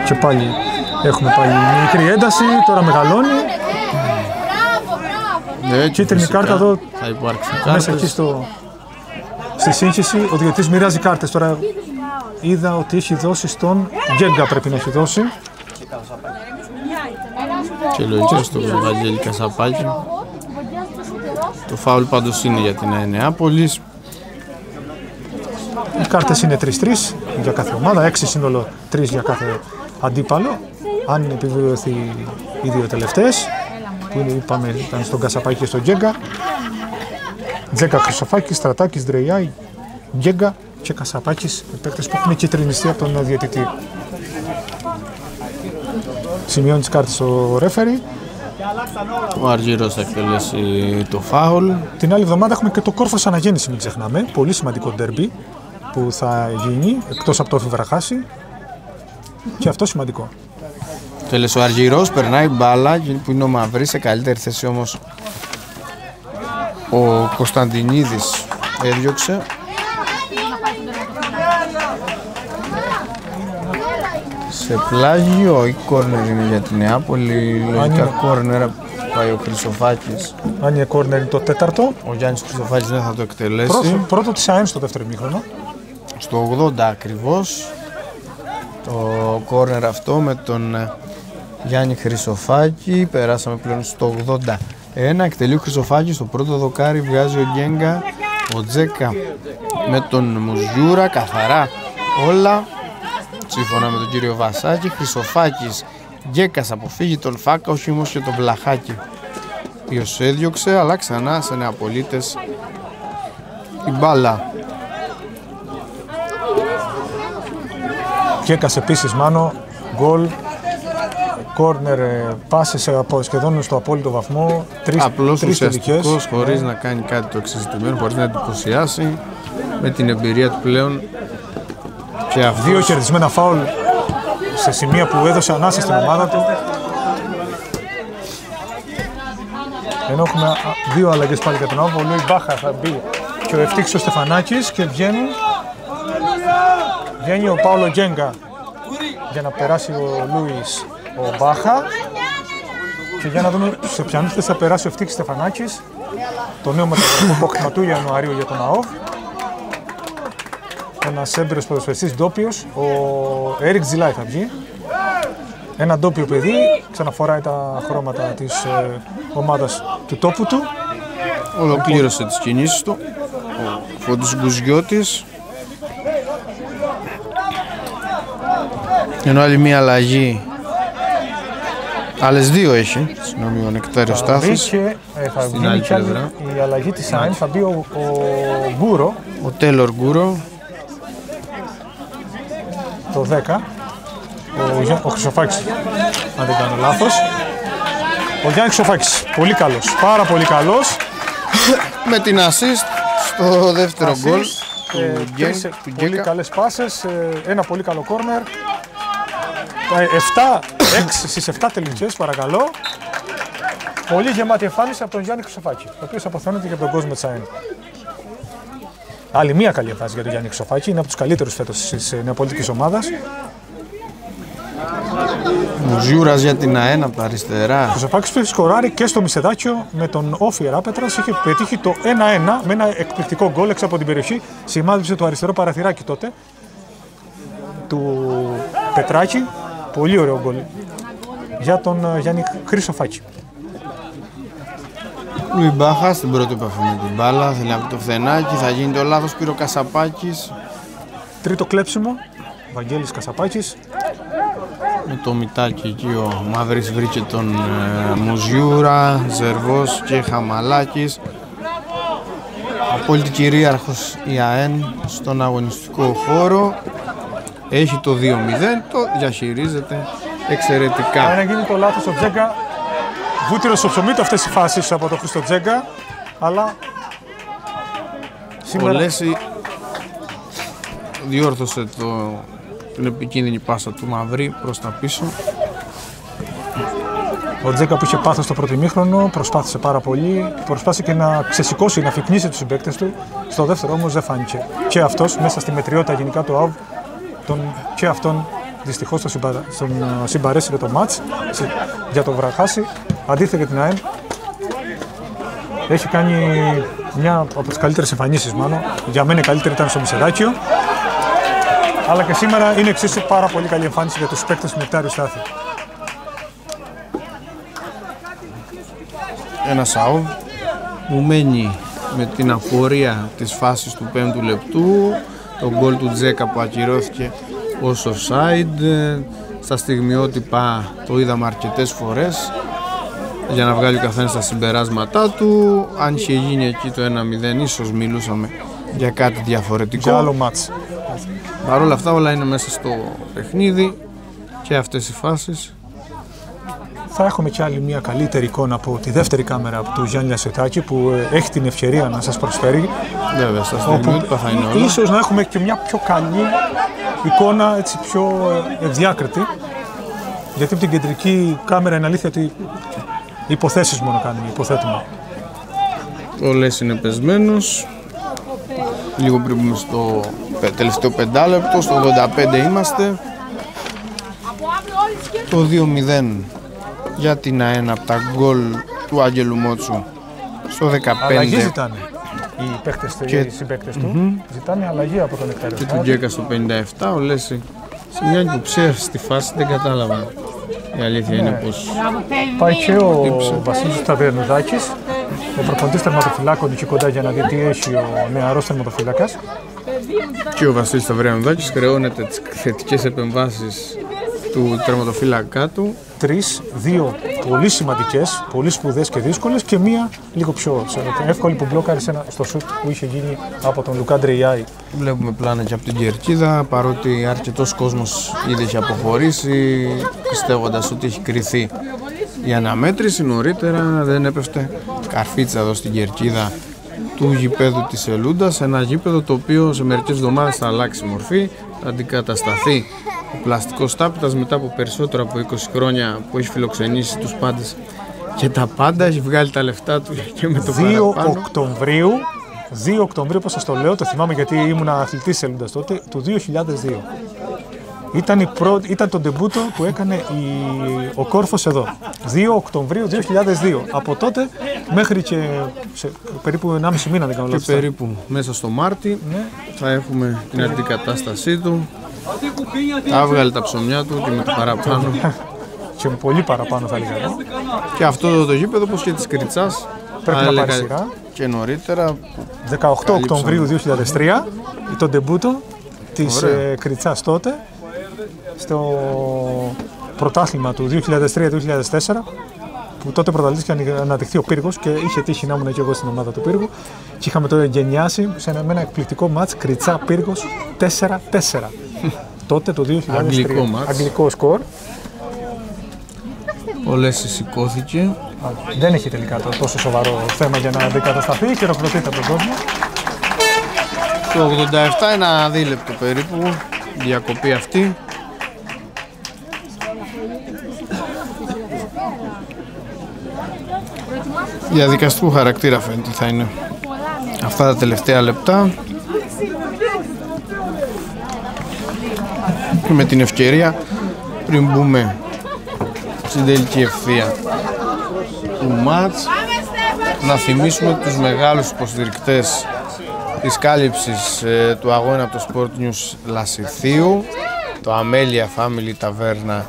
και πάλι έχουμε πάλι μικρή ένταση, τώρα μεγαλώνει. Κίτρινη κάρτα εδώ, θα υπάρξει μέσα εκεί στη σύγχυση. Ο διαιτητής μοιράζει κάρτες. Τώρα είδα ότι έχει δώσει στον Γκέγκα, πρέπει να έχει δώσει. Και λογικά στο Βαγγέλη Κασαπάκη. Το φάουλ πάντως είναι για την Νεάπολης. Οι κάρτες είναι 3-3 για κάθε ομάδα, 6 σύνολο, 3 για κάθε αντίπαλο. Αν επιβεβαιωθεί οι δύο τελευταίες, που είπαμε ήταν στον Κασαπάκη και στον Γκέγκα. Τζέκα, Χρυσοφάκης, Στρατάκης, Ντρεϊάη, Γκέγκα και Κασαπάκης, οι παίκτες που έχουν κυτρινιστεί από τον διαιτητή. Σημειώνει τις κάρτες ο ρέφερι. Ο Αργυρός θα εκτελέσει το φάουλ. Την άλλη εβδομάδα έχουμε και το Κόρφος Αναγέννηση, μην ξεχνάμε. Πολύ σημαντικό ντέρμπι που θα γίνει, εκτός από το Φιβραχάση. Και αυτό σημαντικό. Τέλος ο Αργυρός, περνάει μπάλα που είναι ο Μαυρής, σε καλύτερη θέση όμως ο Κωνσταντινίδης έδιωξε. Σε πλάγιο, η κόρνερ είναι για την Νεάπολη, λογικά κόρνερ πάει ο Χρυσοφάκης. Αν είναι κόρνερ είναι το τέταρτο. Ο Γιάννης Χρυσοφάκης δεν θα το εκτελέσει. Πρώτο της ΑΕΝ στο δεύτερο ημίχρονο. Στο 80 ακριβώς. Το κόρνερ αυτό με τον Γιάννη Χρυσοφάκη. Περάσαμε πλέον στο 81. Εκτελεί ο Χρυσοφάκης, στο πρώτο δοκάρι βγάζει ο Γκέγκα. Ο Τζέκα με τον Μουζιούρα, καθαρά όλα. Σύμφωνα με τον κύριο Βασάκη, Χρυσοφάκης, Γκέκας αποφύγει τον Φάκα, όχι όμως και τον Βλαχάκη, ποιος έδιωξε, αλλά ξανά σε Νεαπολίτες η μπάλα. Γκέκας επίσης, Μάνο, γκολ, κόρνερ, πάσες από σχεδόν στο απόλυτο βαθμό, απλώς ουσιαστικός, χωρίς να κάνει κάτι το εξεζητημένο, χωρίς να εντυπωσιάσει, με την εμπειρία του πλέον. Και αυτός... Δύο κερδισμένα φάουλ σε σημεία που έδωσε ανάσα στην ομάδα του. Ενώ έχουμε δύο αλλαγές πάλι για τον Άβο. Ο Λούι Μπάχα θα μπει και ο Ευτύχης ο Στεφανάκης και βγαίνει ο Πάολο Γκέγκα για να περάσει ο Λούις ο Μπάχα. Και για να δούμε σε ποιανού θέση θα περάσει ο Ευτύχης Στεφανάκης, το νέο μεταγραφικό του Ιανουαρίου για τον ΑΟΒ. Ένας έμπειρος ποδοσφαιριστής ντόπιος, ο Έρικ Τζιλάι θα βγει. Ένα ντόπιο παιδί, ξαναφοράει τα χρώματα της ομάδας του τόπου του. Ολοκλήρωσε τις κινήσεις του, ο Φώτης Γκουζιώτης. Ενώ άλλη μία αλλαγή, άλλες δύο έχει, συγγνώμη, ο Νεκτάριος Στάθης. Και θα γίνει και η αλλαγή της ΑΕΝ, θα μπει ο Γκούρο. Ο Τέιλορ Γκούρο. Το 10. Ο Χρυσοφάκης, αν δεν κάνω λάθος. Ο Γιάννης Χρυσοφάκης, πολύ καλός, πάρα πολύ καλός. Με την assist στο δεύτερο γκολ. Πολύ καλές πάσες, ένα πολύ καλό κόρνερ. 6 στις 7 τελικές, παρακαλώ. Πολύ γεμάτη εμφάνιση από τον Γιάννη Χρυσοφάκη, ο οποίος αποθεώνεται και από τον κόσμο της ΑΕΝ. Άλλη μία καλή εμφάνιση για τον Γιάννη Χρυσοφάκη, είναι από τους καλύτερους φέτος της νεοπολιτικής ομάδας. Μουζιούρας για την ΑΕΝ από τα αριστερά. Ο Χρυσοφάκης που σκοράρει και στο Μισεδάκιο με τον Όφη Εράπετρας, είχε πετύχει το 1-1 με ένα εκπληκτικό γκολ έξω από την περιοχή. Σημάδεψε το αριστερό παραθυράκι τότε του Πετράκη. Πολύ ωραίο γκολ για τον Γιάννη Χρυσοφάκη. Λουί Μπάχα στην πρώτη επαφή με την μπάλα, θέλει από το φθενάκι, θα γίνει το λάθος, πήρε ο Κασαπάκης. Τρίτο κλέψιμο, Βαγγέλης Κασαπάκης. Με το μητάκι εκεί ο Μαύρης βρήκε τον Μουζιούρα, Ζερβός και Χαμαλάκης. Απόλυτη κυρίαρχος η ΑΕΝ στον αγωνιστικό χώρο. Έχει το 2-0, το διαχειρίζεται εξαιρετικά. Αν γίνει το λάθος ο Τζέγκα, βούτυρο στο ψωμί του αυτές οι φάσεις από τον Χρήστο Τζέγκα, αλλά σήμερα... Ο Λέση διόρθωσε την επικίνδυνη πάσα του Μαυρί προς τα πίσω. Ο Τζέγκα που είχε πάθος στο πρώτο ημίχρονο προσπάθησε πάρα πολύ, προσπάθησε και να ξεσηκώσει, να αφυπνίσει τους συμπαίκτες του. Στο δεύτερο όμως δεν φάνηκε. Και αυτός μέσα στη μετριότητα γενικά του ΑΟΒ, και αυτόν δυστυχώς τον συμπαρέσυρε το μάτς για το Βραχάση. Αντίθετα για την ΑΕΝ, έχει κάνει μια από τις καλύτερες εμφανίσεις μάλλον. Για μένα η καλύτερη ήταν στο Μισεδάκιο. Αλλά και σήμερα είναι εξίσου πάρα πολύ καλή εμφάνιση για τους παίκτες του Νεκτάριου Στάθη. Ένας ΑΟΒ που μένει με την απορία της φάσης του 5ου λεπτού. Το γκολ του Τζέκα που ακυρώθηκε ως offside. Στα στιγμιότυπα το είδαμε αρκετές φορές για να βγάλει ο καθένας τα συμπεράσματά του. Αν είχε γίνει εκεί το 1-0 ίσως μιλούσαμε για κάτι διαφορετικό. Για άλλο μάτς. Παρ' όλα αυτά όλα είναι μέσα στο παιχνίδι και αυτές οι φάσεις. Θα έχουμε και άλλη μια καλύτερη εικόνα από τη δεύτερη κάμερα από του Γιάννη Λασετάκη που έχει την ευκαιρία να σας προσφέρει. Βέβαια, στα στιγμιότυπα θα είναι όλα. Ίσως να έχουμε και μια πιο καλή εικόνα, έτσι πιο ευδιάκριτη. Γιατί από την κεντρική κάμερα είναι αλήθεια ότι υποθέσεις μόνο κάνουμε, υποθέτουμε. Ο Λες είναι πεσμένος. Λίγο πριν πούμε στο τελευταίο πεντάλεπτο, στο 85 είμαστε. Το 2-0 για την ΑΕΝ από τα γκολ του Άγγελου Μότσου στο 15. Αλλαγή ζητάνε οι παίκτες και οι συμπαίκτες του. Ζητάνε αλλαγή από τον Νεκτάριο. Και του Γκέκα στο 57. Ο Λέση σε μια υποψία στη φάση δεν κατάλαβα. Η αλήθεια είναι πως πάει και ο Βασίλης Ταβερνουδάκης, ο προπονητής τερματοφυλάκων εκεί κοντά για να δει τι έχει ο νεαρός τερματοφύλακας. Και ο Βασίλης Ταβερνουδάκης χρεώνεται τις θετικές επεμβάσεις του τερματοφύλακα του. Δύο πολύ σημαντικές, πολύ σπουδαίες και δύσκολες και μία λίγο πιο εύκολη που μπλόκαρε στο σουτ που είχε γίνει από τον Λουκά Ντρεϊάη. Βλέπουμε πλάνα και από την κερκίδα, παρότι αρκετός κόσμος ήδη έχει αποχωρήσει, πιστεύοντας ότι έχει κριθεί η αναμέτρηση. Νωρίτερα δεν έπεφτε καρφίτσα εδώ στην κερκίδα του γηπέδου της Ελούντας, ένα γήπεδο το οποίο σε μερικές εβδομάδες θα αλλάξει μορφή, θα αντικατασταθεί ο πλαστικός τάπητας μετά από περισσότερο από 20 χρόνια που έχει φιλοξενήσει τους πάντες και τα πάντα, έχει βγάλει τα λεφτά του και με το 2 Οκτωβρίου, όπως σας το λέω, το θυμάμαι γιατί ήμουν αθλητής Ελούντας τότε, του 2002. Ήταν το ντεμπούτο που έκανε ο Κόρφος εδώ, 2 Οκτωβρίου 2002. Από τότε μέχρι και περίπου 1,5 μήνα δεν κάνω λάθος. Και περίπου μέσα στο Μάρτι θα έχουμε την αντικατάστασή του. Θα βγάλει τα ψωμιά του και με το παραπάνω. Και πολύ παραπάνω θα έλεγα. Και αυτό το γήπεδο όπως και της Κριτσάς πρέπει να πάρει σειρά. Και νωρίτερα. 18 Οκτωβρίου 2003 το ντεμπούτο της Κριτσάς τότε. στο πρωτάθλημα του 2003-2004, που τότε πρωταθλήθηκε να αναδειχθεί ο Πύργος και είχε τύχει να ήμουν και εγώ στην ομάδα του Πύργου και είχαμε τότε γενιάσει σε ένα εκπληκτικό μάτς Κριτσά Πύργος 4-4. Τότε το 2003. Αγγλικό σκορ. Ο Λέσης σηκώθηκε. Δεν έχει τελικά τόσο σοβαρό θέμα για να αντικατασταθεί. Χειροκροτείται από τον κόσμο. Το 87, ένα δίλεπτο περίπου, διακοπή αυτή. Διαδικαστικού χαρακτήρα φαίνεται θα είναι αυτά τα τελευταία λεπτά. Και με την ευκαιρία, πριν μπούμε στην τελική ευθεία του μάτς, να θυμίσουμε τους μεγάλους υποστηρικτές της κάλυψης του αγώνα από το Sport News Λασιθίου, το Αμέλεια Family Ταβέρνα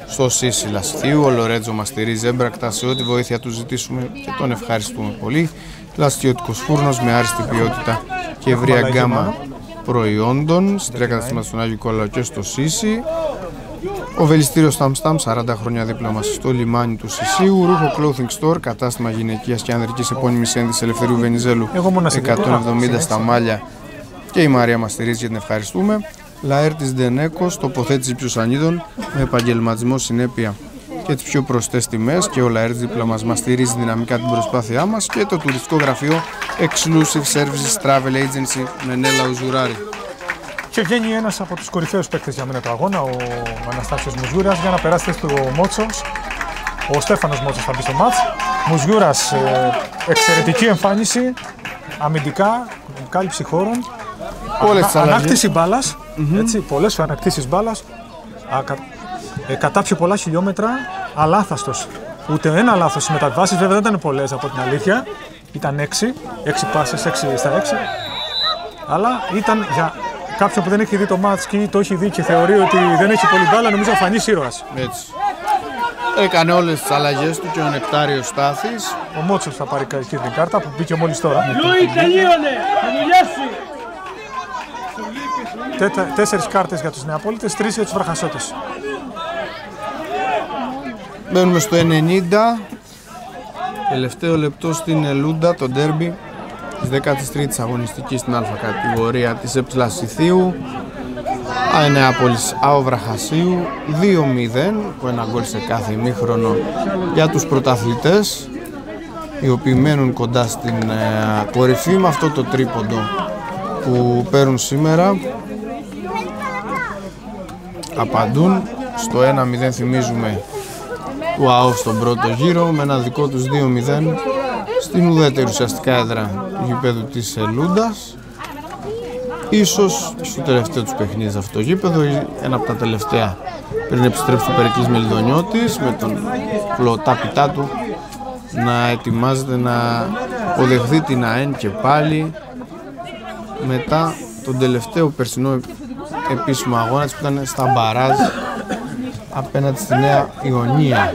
στο Σύση Λασιθίου. Ο Λορέτζο μας στηρίζει έμπρακτα σε ό,τι βοήθεια του ζητήσουμε και τον ευχαριστούμε πολύ. Λαστιωτικός φούρνος με άριστη ποιότητα και ευρεία γκάμα προϊόντων στην 3 καταστήματα στον Άγιο Νικόλαο και στο Σύση. Ο Βελιστήριος Σταμστάμ, 40 χρόνια δίπλα μας στο λιμάνι του Σισίου. Ρούχο Clothing Store, κατάστημα γυναικείας και ανδρικής επώνυμης ένδυσης Ελευθερίου Βενιζέλου, 170 στα Μάλια, και η Μαρία μας στηρίζει και την ευχαριστούμε. Λαέρ της Ντενέκος, τοποθέτηση ψωσανίδων με επαγγελματισμό, συνέπεια και τις πιο προσιτές τιμές, και ο Λαέρ δίπλα μας στηρίζει δυναμικά την προσπάθειά μας, και το τουριστικό γραφείο Exclusive Services Travel Agency με Νέλα Ουζουράρη. Και βγαίνει ένας από τους κορυφαίους παίκτες για μένα του αγώνα, ο Αναστάσιος Μουζιούρας, για να περάσετε στο Μότσος. Ο Στέφανος Μότσος θα μπει στο μάτς. Μουζιούρας, εξαιρετική εμφάνιση, αμυντικά, κάλυψη χώρων, ανάκτηση μπάλας, πολλές ανακτήσεις μπάλας, κατάψε πολλά χιλιόμετρα, αλάθαστος. Ούτε ένα λάθος στις μεταβάσεις, βέβαια δεν ήταν πολλές από την αλήθεια. Ήταν 6 πάσες, 6 στα 6. Αλλά ήταν για κάποιον που δεν έχει δει το μάτς και το έχει δει και θεωρεί ότι δεν έχει πολύ μπάλα, νομίζω ο φανής ήρωας. Έτσι. Έκανε όλες τις αλλαγές του και ο Νεκτάριος Στάθης. Ο Μότσος θα πάρει κίτρινη κάρτα που μπήκε μόλις τώρα. Λούι, τελείωνε! Θα δουλειάσει! 4 κάρτες για τους Νεαπόλιτες, 3 για τους Βραχασώτες. Μένουμε στο 90. Τελευταίο λεπτό στην Ελούντα, το ντέρμπι της 13ης αγωνιστικής στην Α κατηγορία της Λασιθίου. Νεάπολης ΑΟ Βραχασίου 2-0, που ένα γκολ σε κάθε ημίχρονο για τους πρωταθλητές, οι οποίοι μένουν κοντά στην κορυφή με αυτό το τρίποντο που παίρνουν σήμερα. Απαντούν στο 1-0, θυμίζουμε, του ΑΟ στον πρώτο γύρο, με ένα δικό τους 2-0 στην ουδέτερη ουσιαστικά έδρα του γηπέδου της Ελούντας. Ίσως στο τελευταίο τους παιχνίδι σε αυτό το γήπεδο, ένα από τα τελευταία πριν επιστρέψει ο Περικλής Μελιδονιώτης, με τον πλωτάπιτά του να ετοιμάζεται να αποδεχθεί την ΑΕΝ και πάλι μετά τον τελευταίο περσινό επίσημο αγώνα που ήταν στα μπαράζ απέναντι στη Νέα Ιωνία.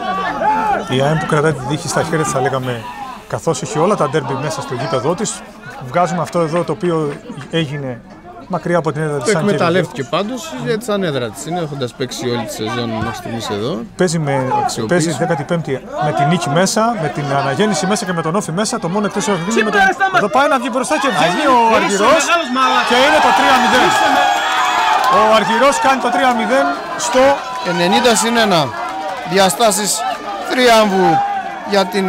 Η ΑΕΝ που κρατάει τη δίχη στα χέρια της, θα λέγαμε, καθώς έχει όλα τα ντέρμπι μέσα στο γήπεδό της. Βγάζουμε αυτό εδώ το οποίο έγινε μακριά από την έδρα της. Το εκμεταλλεύτηκε πάντως για την έδρα της, είναι, έχοντας παίξει όλη τη σεζόν μέχρι στιγμής εδώ. Παίζει 15η με την νίκη μέσα, με την αναγέννηση μέσα και με τον όφι μέσα. Το μόνο εκτός είναι με τον... Εδώ πάει να βγει μπροστά και βγαίνει ο Αργυρός και είναι το 3-0. Ο Αργυρός κάνει το 3-0 στο 90-1. Διαστάσεις τριάμβου για την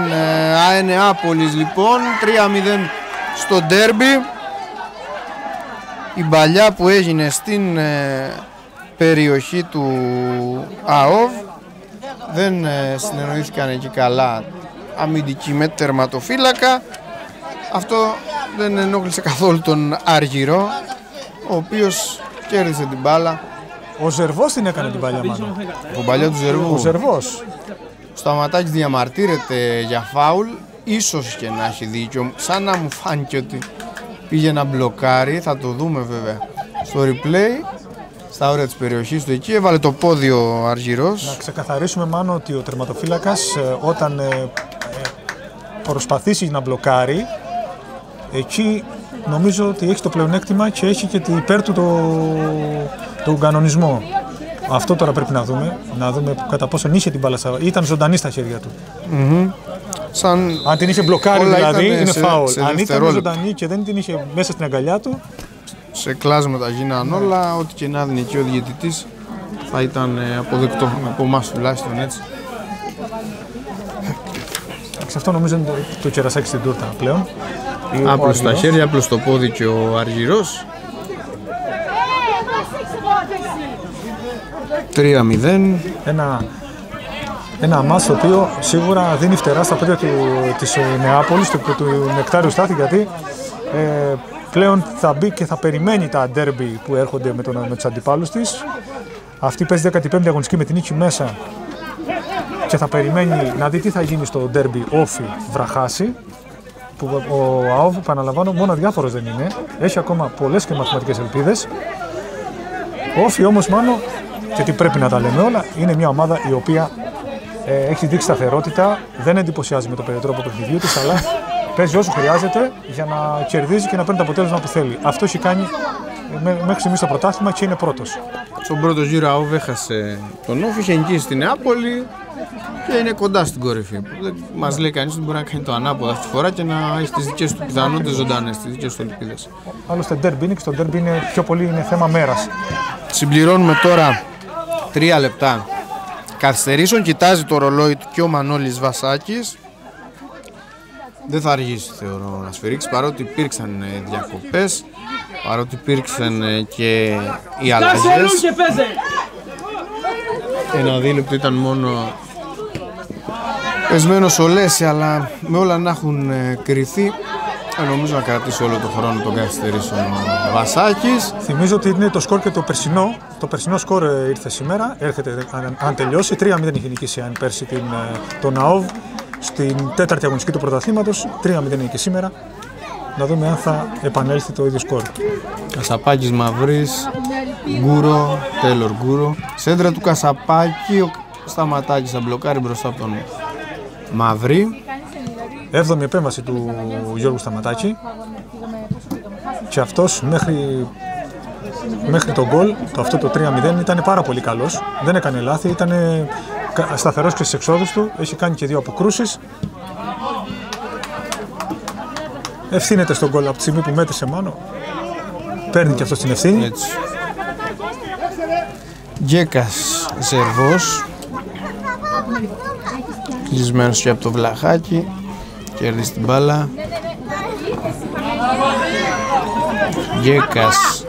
ΑΕ Νεάπολης, λοιπόν, 3-0 στο ντέρμπι. Η παλιά που έγινε στην περιοχή του ΑΟΒ, δεν συνεννοήθηκαν εκεί καλά αμυντική με τερματοφύλακα. Αυτό δεν ενόχλησε καθόλου τον Αργυρό, ο οποίος κέρδισε την μπάλα. Ο Ζερβός την έκανε την παλιά, μάλλον. Ο παλιά του Ζερβού. Ο Ζερβός. Ο Σταματάκης διαμαρτύρεται για φάουλ, ίσως και να έχει δίκιο, σαν να μου φάνηκε ότι πήγε να μπλοκάρει, θα το δούμε βέβαια στο replay, στα όρια της περιοχής του εκεί, έβαλε το πόδι ο Αργυρός. Να ξεκαθαρίσουμε μάλλον ότι ο τερματοφύλακας όταν προσπαθήσει να μπλοκάρει, εκεί νομίζω ότι έχει το πλεονέκτημα και έχει και υπέρ του τον κανονισμό. Αυτό τώρα πρέπει να δούμε. Να δούμε κατά πόσο είχε την μπάλα. Ήταν ζωντανή στα χέρια του. Αν την είχε μπλοκάρει δηλαδή, είναι φάουλ. Αν ήταν ζωντανή και δεν την είχε μέσα στην αγκαλιά του. Σε κλάσματα γίναν όλα. Ό,τι και να δίνει εκεί ο διαιτητής θα ήταν αποδεκτό από εμάς τουλάχιστον έτσι. Σε αυτό νομίζω είναι το κερασάκι στην τούρτα πλέον. Άπλος στα χέρια, άπλος στο πόδι και ο Αργυρός. 3-0. Ένα μάτς το οποίο σίγουρα δίνει φτερά στα πόδια της Νεάπολης, του Νεκτάριου Στάθη, γιατί πλέον θα μπει και θα περιμένει τα ντέρμπι που έρχονται με τους αντιπάλους της. Αυτή παίζει 15η αγωνιστική με την νίκη μέσα και θα περιμένει να δει τι θα γίνει στο ντέρμπι Όφι Βραχάση, που ο ΑΟΒ, επαναλαμβάνω, μόνο αδιάφορος δεν είναι, έχει ακόμα πολλές και μαθηματικές ελπίδες. Όφι όμως μάλλον, γιατί πρέπει να τα λέμε όλα, είναι μια ομάδα η οποία έχει δείξει σταθερότητα, δεν εντυπωσιάζει με τον περιτρόπο του παιχνιδιού της, αλλά παίζει όσο χρειάζεται για να κερδίζει και να παίρνει το αποτέλεσμα που θέλει. Αυτό έχει κάνει μέχρι στιγμής στο πρωτάθλημα και είναι πρώτος. Στον πρώτο γύρο ΑΟΒ έχασε τον Όφι, είχε νικήσει στη Νεάπολη και είναι κοντά στην κορυφή. Μας λέει κανείς ότι μπορεί να κάνει το ανάποδα αυτή τη φορά και να έχει τις δικές του πιθανότητες ζωντανές, τις δικές του ελπίδες. Άλλωστε ντέρμπι είναι και στο ντέρμπι είναι πιο πολύ είναι θέμα μέρας. Συμπληρώνουμε τώρα 3 λεπτά καθυστερήσεων. Κοιτάζει το ρολόι του και ο Μανώλης Βασάκης. Δεν θα αργήσει θεωρώ να σφυρίξει, παρότι υπήρξαν διακοπές, παρότι υπήρξαν και οι αλλαγές. Ένα δίλεπτο ήταν μόνο πεσμένος ο Λέση, αλλά με όλα να έχουν κρυθεί νομίζω να κρατήσει όλο τον χρόνο τον καθυστερήσεων ο Βασάκης. Θυμίζω ότι είναι το σκορ και το περσινό. Το περσινό σκορ ήρθε σήμερα, έρχεται αν τελειώσει. 3-0 είχε νικήσει αν πέρσι τον ΑΟΒ στην 4η αγωνιστική του πρωταθλήματος. 3-0 είναι και σήμερα. Να δούμε αν θα επανέλθει το ίδιο σκορ. Κασαπάκης Μαυρής, Γκούρο, Τέιλορ Γκούρο. Σέντρα του Κασαπάκη, ο Σταματάκης θα μπλοκάρει μπροστά από τον Μαυρή. 7η επέμβαση του Γιώργου Σταματάκη. Και αυτός μέχρι τον γκολ, αυτό το 3-0 ήταν πάρα πολύ καλός. Δεν έκανε λάθη, ήταν σταθερός και στις εξόδους του. Έχει κάνει και 2 αποκρούσεις. Ευθύνεται στον γκολ από τη στιγμή που μέτρησε μάνο. Παίρνει και αυτό την ευθύνη. Έτσι. Γκέκας Ζερβός. Κλεισμένος και από το Βλαχάκι. Κέρδισε την μπάλα. Γκέκας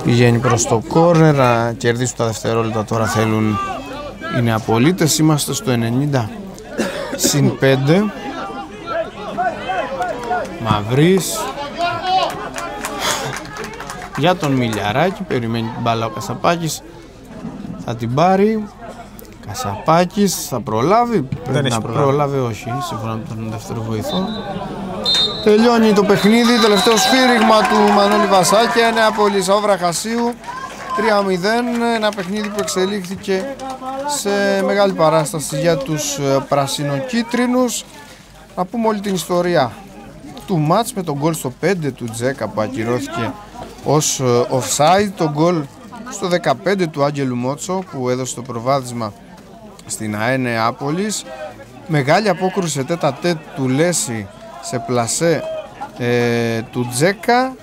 πηγαίνει προς το κόρνερ. Να κερδίσουν τα δευτερόλεπτα τώρα θέλουν οι Νεαπολίτες. Είμαστε στο 90/5. Μαυρής για τον Μιλιαράκη, περιμένει την μπάλα ο Κασαπάκης, θα την πάρει. Κασαπάκης θα προλάβει, πρέπει να προλάβει, όχι, σύμφωνα με τον δεύτερο βοηθό. Τελειώνει το παιχνίδι, τελευταίο σφύριγμα του Μανώλη Βασάκη, Νεάπολης ΑΟΒ Βραχασίου 3-0, ένα παιχνίδι που εξελίχθηκε σε μεγάλη παράσταση για τους πρασινοκίτρινους. Να πούμε όλη την ιστορία του μάτς με τον γκολ στο 5 του Τζέκα που ακυρώθηκε ως offside, τον γκολ στο 15 του Άγγελου Μότσο που έδωσε το προβάδισμα στην ΑΕ Νεάπολης, μεγάλη απόκρουση σε τέτα-τέτ του Λέση σε πλασέ του Τζέκα.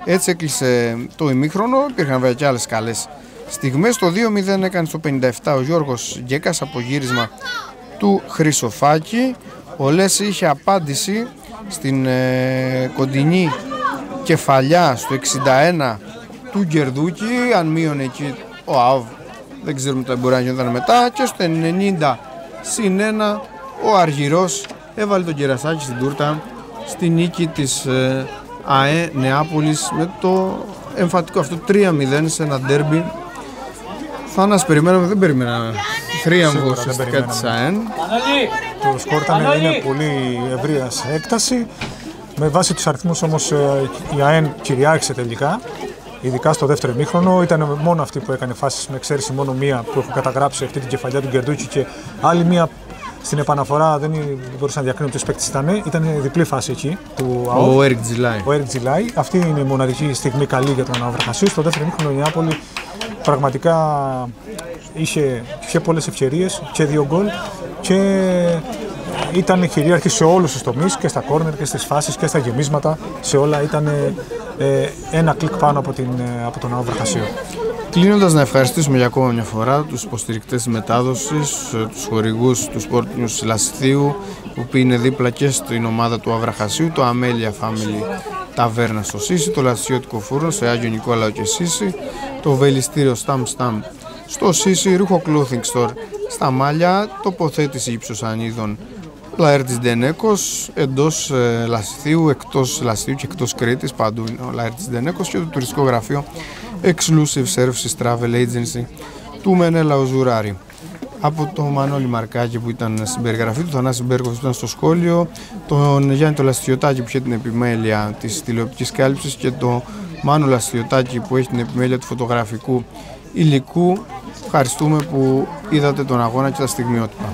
Έτσι έκλεισε το ημίχρονο, υπήρχαν βέβαια και άλλες καλές στιγμές. Το 2-0 έκανε στο 57 ο Γιώργος Γκέκας από γύρισμα του Χρυσοφάκη. Ο Λέση είχε απάντηση στην κοντινή κεφαλιά στο 61 του Γκερδούκη, αν μείωνε εκεί ο ΑΟΒ δεν ξέρουμε τι μπορεί να γινόταν μετά, και στο 90/1 ο Αργυρός έβαλε τον κερασάκι στην τούρτα στη νίκη της ΑΕ Νεάπολης με το εμφατικό αυτό 3-0 σε ένα ντέρμπι. Θάνας, περιμέναμε, δεν περίμενα θρίαμβο ουσιαστικά της ΑΕΝ. Το σκορ είναι πολύ ευρείας έκταση. Με βάση τους αριθμούς όμως η ΑΕΝ κυριάρχησε τελικά, ειδικά στο δεύτερο ημίχρονο. Ήταν μόνο αυτή που έκανε φάσεις, με εξαίρεση μόνο μία που έχω καταγράψει, αυτή την κεφαλιά του Γκερντούκη, και άλλη μία στην επαναφορά δεν μπορούσα να διακρίνω ποιος παίκτης ήταν. Ήταν διπλή φάση εκεί του ΑΟΒ. Ο Έρικ Τζιλάι. Αυτή είναι η μοναδική στιγμή καλή για τον ΑΟΒ Βραχασίου. Στο δεύτερο ημίχρονο η Νεάπολη πραγματικά είχε πολλές ευκαιρίες και 2 γκολ και ήταν κυρίαρχη σε όλους τους τομείς, και στα κόρνερ και στις φάσεις και στα γεμίσματα, σε όλα ήταν ένα κλικ πάνω από τον Αό Βραχασίου. Κλείνοντας, να ευχαριστήσουμε για ακόμα μια φορά τους υποστηρικτές της μετάδοσης, τους χορηγούς του Sport News Λασιθίου, που είναι δίπλα και στην ομάδα του Αβραχασίου, το Amelia Family Ταβέρνα στο Σύση, το Λασιώτικο Φούρνο σε Άγιο Νικόλαο και Σύση, το βελιστήριο Stam Stam στο Σύση, ρούχο Clothing Store στα Μάλια, τοποθέτηση ύψοσανίδων Λαέρτης Ντενέκος, εντός Λασιθίου, εκτός Λασιθίου και εκτός Κρήτης, παντού είναι ο Λαέρτης Ντενέκος, και το τουριστικό γραφείο Exclusive Services Travel Agency του Μενέλα Οζουράρη. Από το Μανώλη Μαρκάκη που ήταν στην περιγραφή του, Θανάση Μπέρκος που ήταν στο σχόλιο, τον Γιάννη το Λαστιωτάκη που είχε την επιμέλεια της τηλεοπτικής κάλυψης και το Μάνο Λαστιωτάκη που έχει την επιμέλεια του φωτογραφικού υλικού. Ευχαριστούμε που είδατε τον αγώνα και τα στιγμιότυπα.